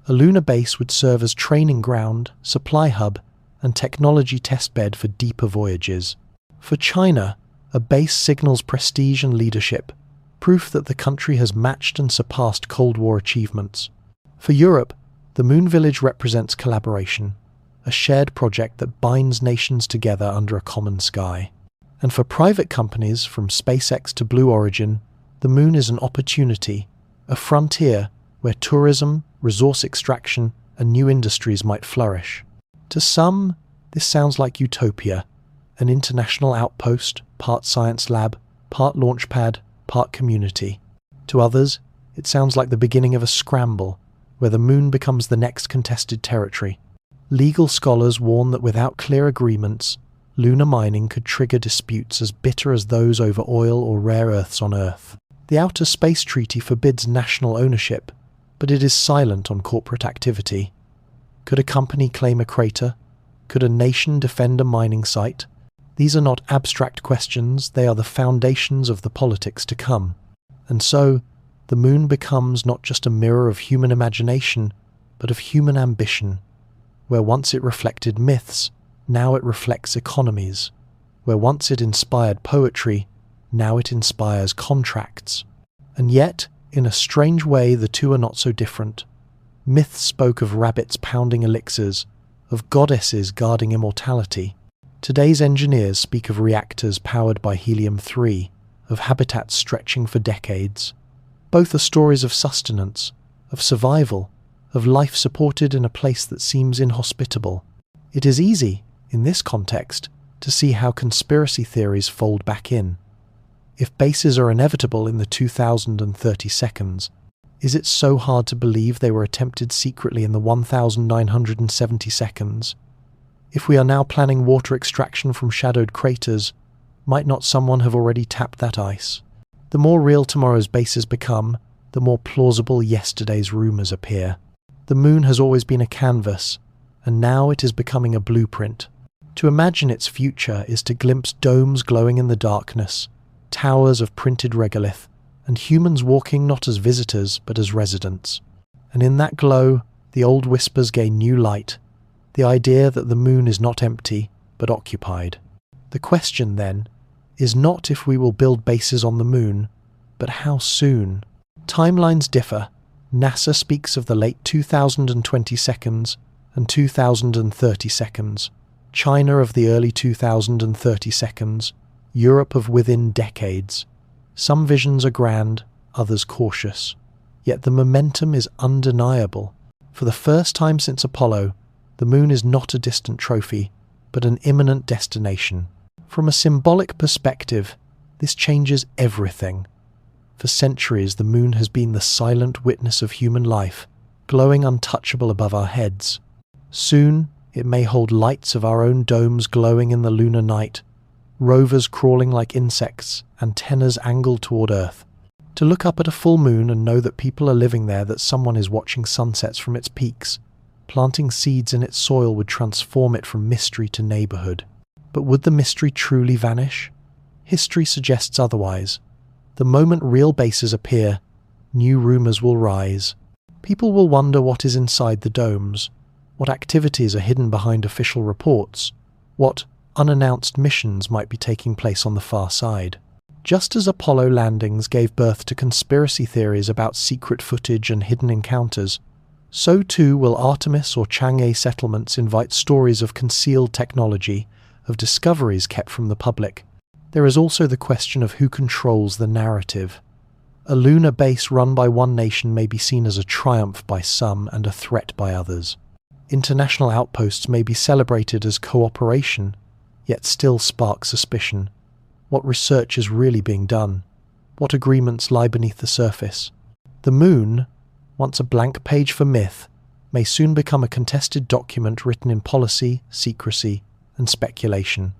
[SPEAKER 1] A lunar base would serve as training ground, supply hub, and technology testbed for deeper voyages. For China, a base signals prestige and leadership, proof that the country has matched and surpassed Cold War achievements. For Europe, the Moon Village represents collaboration, a shared project that binds nations together under a common sky. And for private companies, from SpaceX to Blue Origin, the moon is an opportunity, a frontier where tourism, resource extraction, and new industries might flourish. To some, this sounds like utopia, an international outpost, part science lab, part launchpad, part community. To others, it sounds like the beginning of a scramble, where the moon becomes the next contested territory. Legal scholars warn that without clear agreements, lunar mining could trigger disputes as bitter as those over oil or rare earths on Earth. The Outer Space Treaty forbids national ownership, but it is silent on corporate activity. Could a company claim a crater? Could a nation defend a mining site? These are not abstract questions, they are the foundations of the politics to come. And so, the moon becomes not just a mirror of human imagination, but of human ambition. Where once it reflected myths, now it reflects economies. Where once it inspired poetry, now it inspires contracts. And yet, in a strange way, the two are not so different. Myths spoke of rabbits pounding elixirs, of goddesses guarding immortality. Today's engineers speak of reactors powered by helium-3, of habitats stretching for decades. Both are stories of sustenance, of survival, of life supported in a place that seems inhospitable. It is easy, in this context, to see how conspiracy theories fold back in. If bases are inevitable in the 2030 seconds, is it so hard to believe they were attempted secretly in the 1970 seconds? If we are now planning water extraction from shadowed craters, might not someone have already tapped that ice? The more real tomorrow's bases become, the more plausible yesterday's rumors appear. The moon has always been a canvas, and now it is becoming a blueprint. To imagine its future is to glimpse domes glowing in the darkness, towers of printed regolith, and humans walking not as visitors but as residents. And in that glow, the old whispers gain new light. the idea that the moon is not empty, but occupied. The question, then, is not if we will build bases on the moon, but how soon. Timelines differ. NASA speaks of the late 2022 and 2030. China of the early 2030, Europe of within decades. Some visions are grand, others cautious. Yet the momentum is undeniable. For the first time since Apollo, the moon is not a distant trophy, but an imminent destination. From a symbolic perspective, this changes everything. For centuries, the moon has been the silent witness of human life, glowing untouchable above our heads. Soon, it may hold lights of our own domes glowing in the lunar night, rovers crawling like insects, antennas angled toward Earth. To look up at a full moon and know that people are living there, that someone is watching sunsets from its peaks, planting seeds in its soil would transform it from mystery to neighborhood. But would the mystery truly vanish? History suggests otherwise. The moment real bases appear, new rumors will rise. People will wonder what is inside the domes, what activities are hidden behind official reports, what unannounced missions might be taking place on the far side. Just as Apollo landings gave birth to conspiracy theories about secret footage and hidden encounters, so too will Artemis or Chang'e settlements invite stories of concealed technology, of discoveries kept from the public. There is also the question of who controls the narrative. A lunar base run by one nation may be seen as a triumph by some and a threat by others. International outposts may be celebrated as cooperation, yet still spark suspicion. What research is really being done? What agreements lie beneath the surface? The moon, once a blank page for myth, may soon become a contested document written in policy, secrecy, and speculation.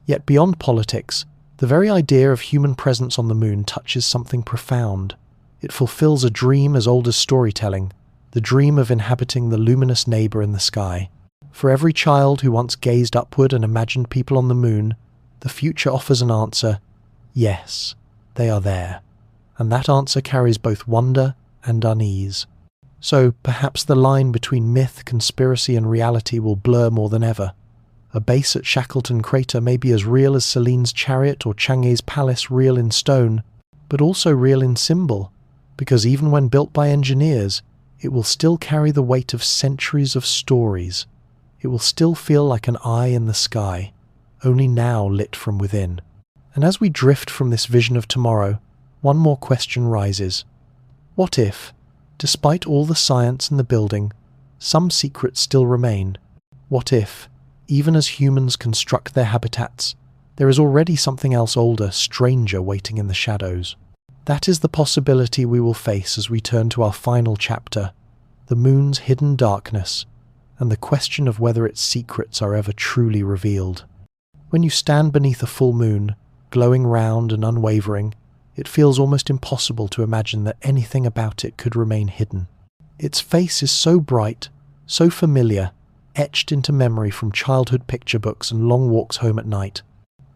[SPEAKER 1] Yet beyond politics, the very idea of human presence on the moon touches something profound. It fulfills a dream as old as storytelling, the dream of inhabiting the luminous neighbor in the sky. For every child who once gazed upward and imagined people on the moon, the future offers an answer: yes, they are there. And that answer carries both wonder and unease. So perhaps the line between myth, conspiracy, and reality will blur more than ever. A base at Shackleton Crater may be as real as Celine's chariot or Chang'e's palace real in stone, but also real in symbol, because even when built by engineers, it will still carry the weight of centuries of stories. It will still feel like an eye in the sky, only now lit from within. And as we drift from this vision of tomorrow, one more question rises. What if, despite all the science and the building, some secrets still remain? What if, even as humans construct their habitats, there is already something else older, stranger, waiting in the shadows? That is the possibility we will face as we turn to our final chapter, the moon's hidden darkness, and the question of whether its secrets are ever truly revealed. When you stand beneath a full moon, glowing round and unwavering, it feels almost impossible to imagine that anything about it could remain hidden. Its face is so bright, so familiar, etched into memory from childhood picture books and long walks home at night.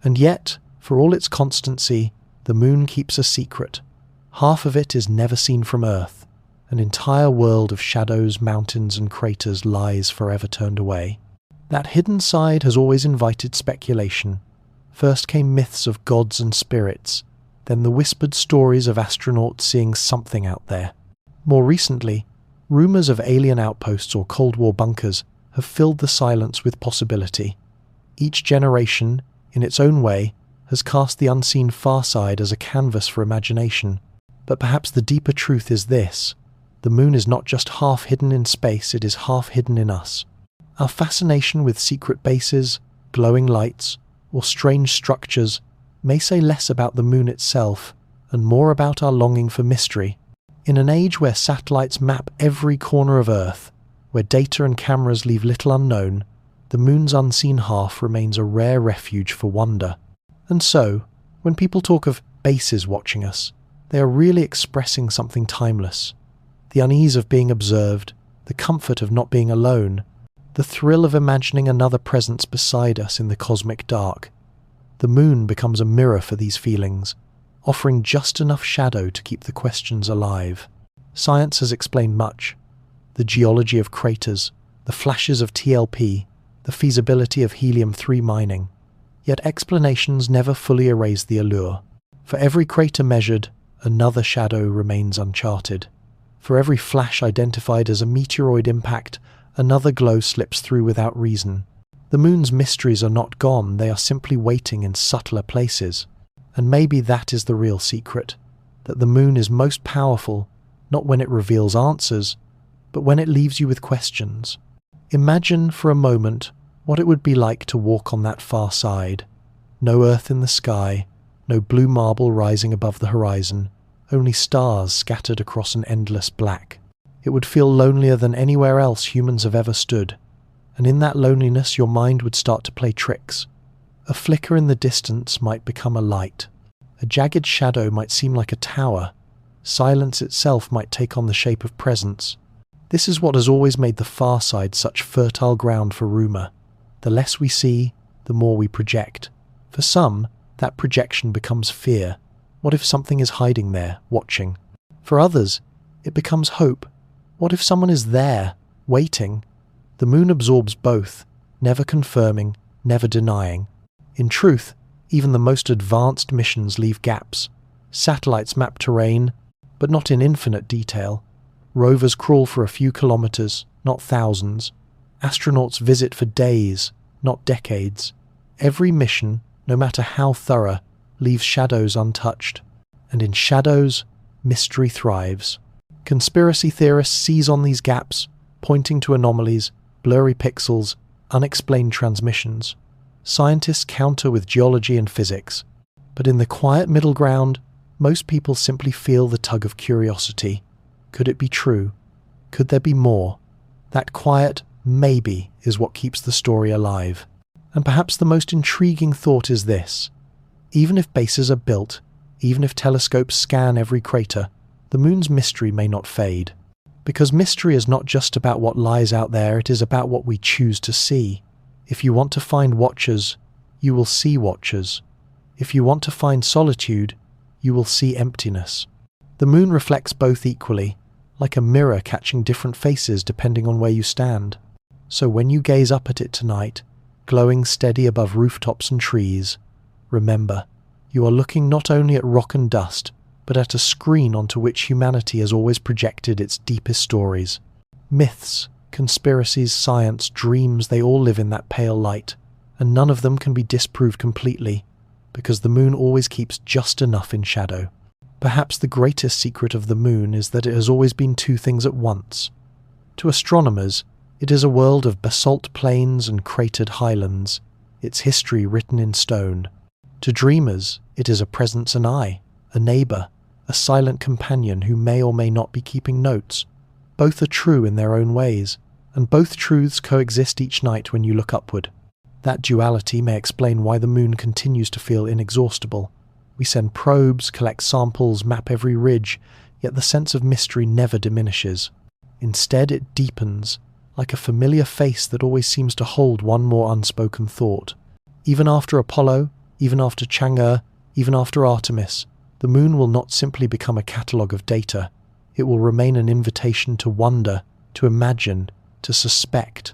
[SPEAKER 1] And yet, for all its constancy, the moon keeps a secret. Half of it is never seen from Earth. An entire world of shadows, mountains, and craters lies forever turned away. That hidden side has always invited speculation. First came myths of gods and spirits, then the whispered stories of astronauts seeing something out there. More recently, rumors of alien outposts or Cold War bunkers have filled the silence with possibility. Each generation, in its own way, has cast the unseen far side as a canvas for imagination. But perhaps the deeper truth is this: the moon is not just half hidden in space, it is half hidden in us. Our fascination with secret bases, glowing lights, or strange structures may say less about the moon itself and more about our longing for mystery. In an age where satellites map every corner of Earth, where data and cameras leave little unknown, the moon's unseen half remains a rare refuge for wonder. And so, when people talk of bases watching us, they are really expressing something timeless. The unease of being observed, the comfort of not being alone, the thrill of imagining another presence beside us in the cosmic dark. The moon becomes a mirror for these feelings, offering just enough shadow to keep the questions alive. Science has explained much: the geology of craters, the flashes of TLP, the feasibility of helium-3 mining. Yet explanations never fully erase the allure. For every crater measured, another shadow remains uncharted. For every flash identified as a meteoroid impact, another glow slips through without reason. The moon's mysteries are not gone, they are simply waiting in subtler places. And maybe that is the real secret, that the moon is most powerful, not when it reveals answers, but when it leaves you with questions. Imagine for a moment what it would be like to walk on that far side. No Earth in the sky, no blue marble rising above the horizon, only stars scattered across an endless black. It would feel lonelier than anywhere else humans have ever stood, and in that loneliness your mind would start to play tricks. A flicker in the distance might become a light. A jagged shadow might seem like a tower. Silence itself might take on the shape of presence. This is what has always made the far side such fertile ground for rumour. The less we see, the more we project. For some, that projection becomes fear. What if something is hiding there, watching? For others, it becomes hope. What if someone is there, waiting? The moon absorbs both, never confirming, never denying. In truth, even the most advanced missions leave gaps. Satellites map terrain, but not in infinite detail. Rovers crawl for a few kilometers, not thousands. Astronauts visit for days, not decades. Every mission, no matter how thorough, leaves shadows untouched. And in shadows, mystery thrives. Conspiracy theorists seize on these gaps, pointing to anomalies, blurry pixels, unexplained transmissions. Scientists counter with geology and physics. But in the quiet middle ground, most people simply feel the tug of curiosity. Could it be true? Could there be more? That quiet maybe is what keeps the story alive. And perhaps the most intriguing thought is this. Even if bases are built, even if telescopes scan every crater, the moon's mystery may not fade. Because mystery is not just about what lies out there, it is about what we choose to see. If you want to find watchers, you will see watchers. If you want to find solitude, you will see emptiness. The moon reflects both equally, like a mirror catching different faces depending on where you stand. So when you gaze up at it tonight, glowing steady above rooftops and trees, remember, you are looking not only at rock and dust, but at a screen onto which humanity has always projected its deepest stories. Myths, conspiracies, science, dreams, they all live in that pale light, and none of them can be disproved completely, because the moon always keeps just enough in shadow. Perhaps the greatest secret of the moon is that it has always been two things at once. To astronomers, it is a world of basalt plains and cratered highlands, its history written in stone. To dreamers, it is a presence and eye, a neighbour, a silent companion who may or may not be keeping notes. Both are true in their own ways, and both truths coexist each night when you look upward. That duality may explain why the moon continues to feel inexhaustible. We send probes, collect samples, map every ridge, yet the sense of mystery never diminishes. Instead, it deepens, like a familiar face that always seems to hold one more unspoken thought. Even after Apollo, even after Chang'e, even after Artemis, the moon will not simply become a catalogue of data. It will remain an invitation to wonder, to imagine, to suspect.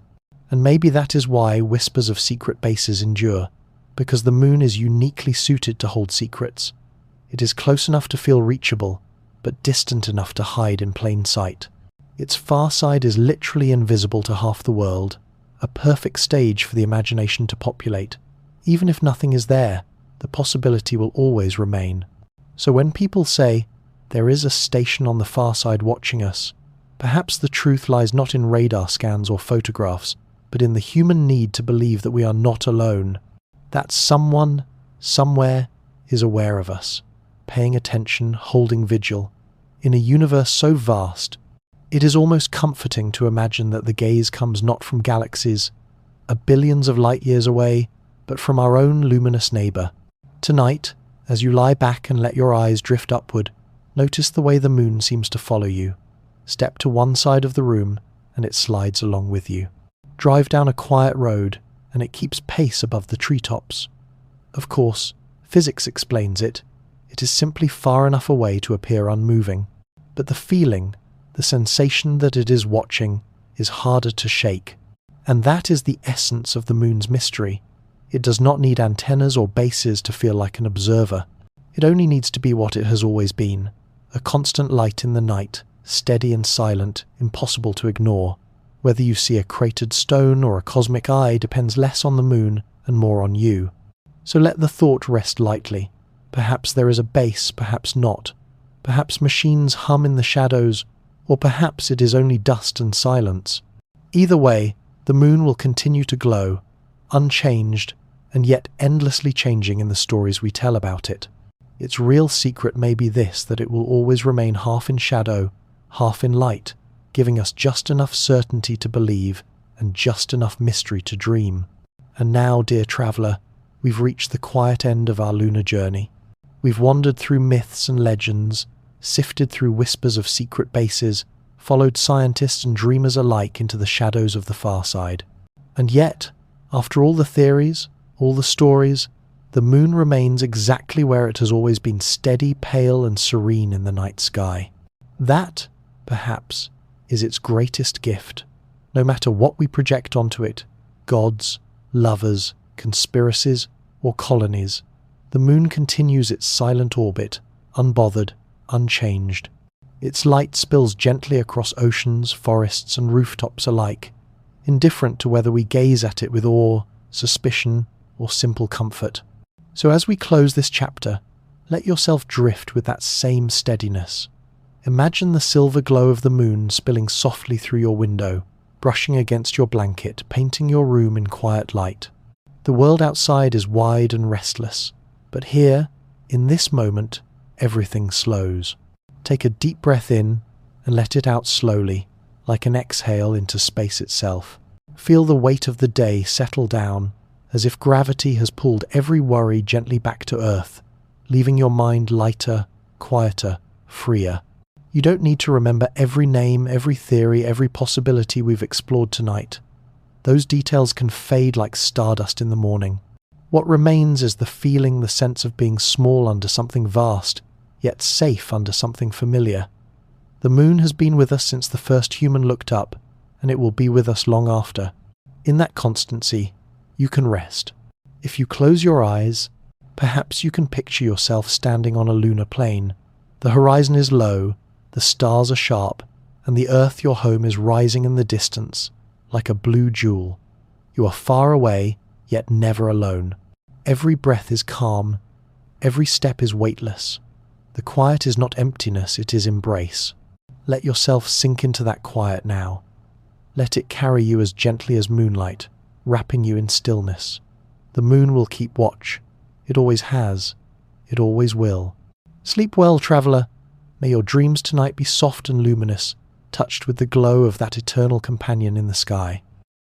[SPEAKER 1] And maybe that is why whispers of secret bases endure, because the moon is uniquely suited to hold secrets. It is close enough to feel reachable, but distant enough to hide in plain sight. Its far side is literally invisible to half the world, a perfect stage for the imagination to populate. Even if nothing is there, the possibility will always remain. So when people say, there is a station on the far side watching us, perhaps the truth lies not in radar scans or photographs, but in the human need to believe that we are not alone, that someone, somewhere, is aware of us, paying attention, holding vigil. In a universe so vast, it is almost comforting to imagine that the gaze comes not from galaxies, a billions of light years away, but from our own luminous neighbour. Tonight, as you lie back and let your eyes drift upward, notice the way the moon seems to follow you. Step to one side of the room, and it slides along with you. Drive down a quiet road, and it keeps pace above the treetops. Of course, physics explains it. It is simply far enough away to appear unmoving. But the feeling, the sensation that it is watching, is harder to shake. And that is the essence of the moon's mystery. It does not need antennas or bases to feel like an observer. It only needs to be what it has always been, a constant light in the night, steady and silent, impossible to ignore. Whether you see a cratered stone or a cosmic eye depends less on the moon and more on you. So let the thought rest lightly. Perhaps there is a base, perhaps not. Perhaps machines hum in the shadows, or perhaps it is only dust and silence. Either way, the moon will continue to glow, unchanged, and yet endlessly changing in the stories we tell about it. Its real secret may be this, that it will always remain half in shadow, half in light, giving us just enough certainty to believe and just enough mystery to dream. And now, dear traveller, we've reached the quiet end of our lunar journey. We've wandered through myths and legends, sifted through whispers of secret bases, followed scientists and dreamers alike into the shadows of the far side. And yet, after all the theories, all the stories, the moon remains exactly where it has always been, steady, pale and serene in the night sky. That, perhaps, is its greatest gift. No matter what we project onto it, gods, lovers, conspiracies, or colonies, the moon continues its silent orbit, unbothered, unchanged. Its light spills gently across oceans, forests, and rooftops alike, indifferent to whether we gaze at it with awe, suspicion, or simple comfort. So as we close this chapter, let yourself drift with that same steadiness. Imagine the silver glow of the moon spilling softly through your window, brushing against your blanket, painting your room in quiet light. The world outside is wide and restless, but here, in this moment, everything slows. Take a deep breath in and let it out slowly, like an exhale into space itself. Feel the weight of the day settle down, as if gravity has pulled every worry gently back to earth, leaving your mind lighter, quieter, freer. You don't need to remember every name, every theory, every possibility we've explored tonight. Those details can fade like stardust in the morning. What remains is the feeling, the sense of being small under something vast, yet safe under something familiar. The moon has been with us since the first human looked up, and it will be with us long after. In that constancy, you can rest. If you close your eyes, perhaps you can picture yourself standing on a lunar plain. The horizon is low, the stars are sharp, and the earth, your home, is rising in the distance, like a blue jewel. You are far away, yet never alone. Every breath is calm, every step is weightless. The quiet is not emptiness, it is embrace. Let yourself sink into that quiet now. Let it carry you as gently as moonlight, wrapping you in stillness. The moon will keep watch. It always has. It always will. Sleep well, traveller. May your dreams tonight be soft and luminous, touched with the glow of that eternal companion in the sky.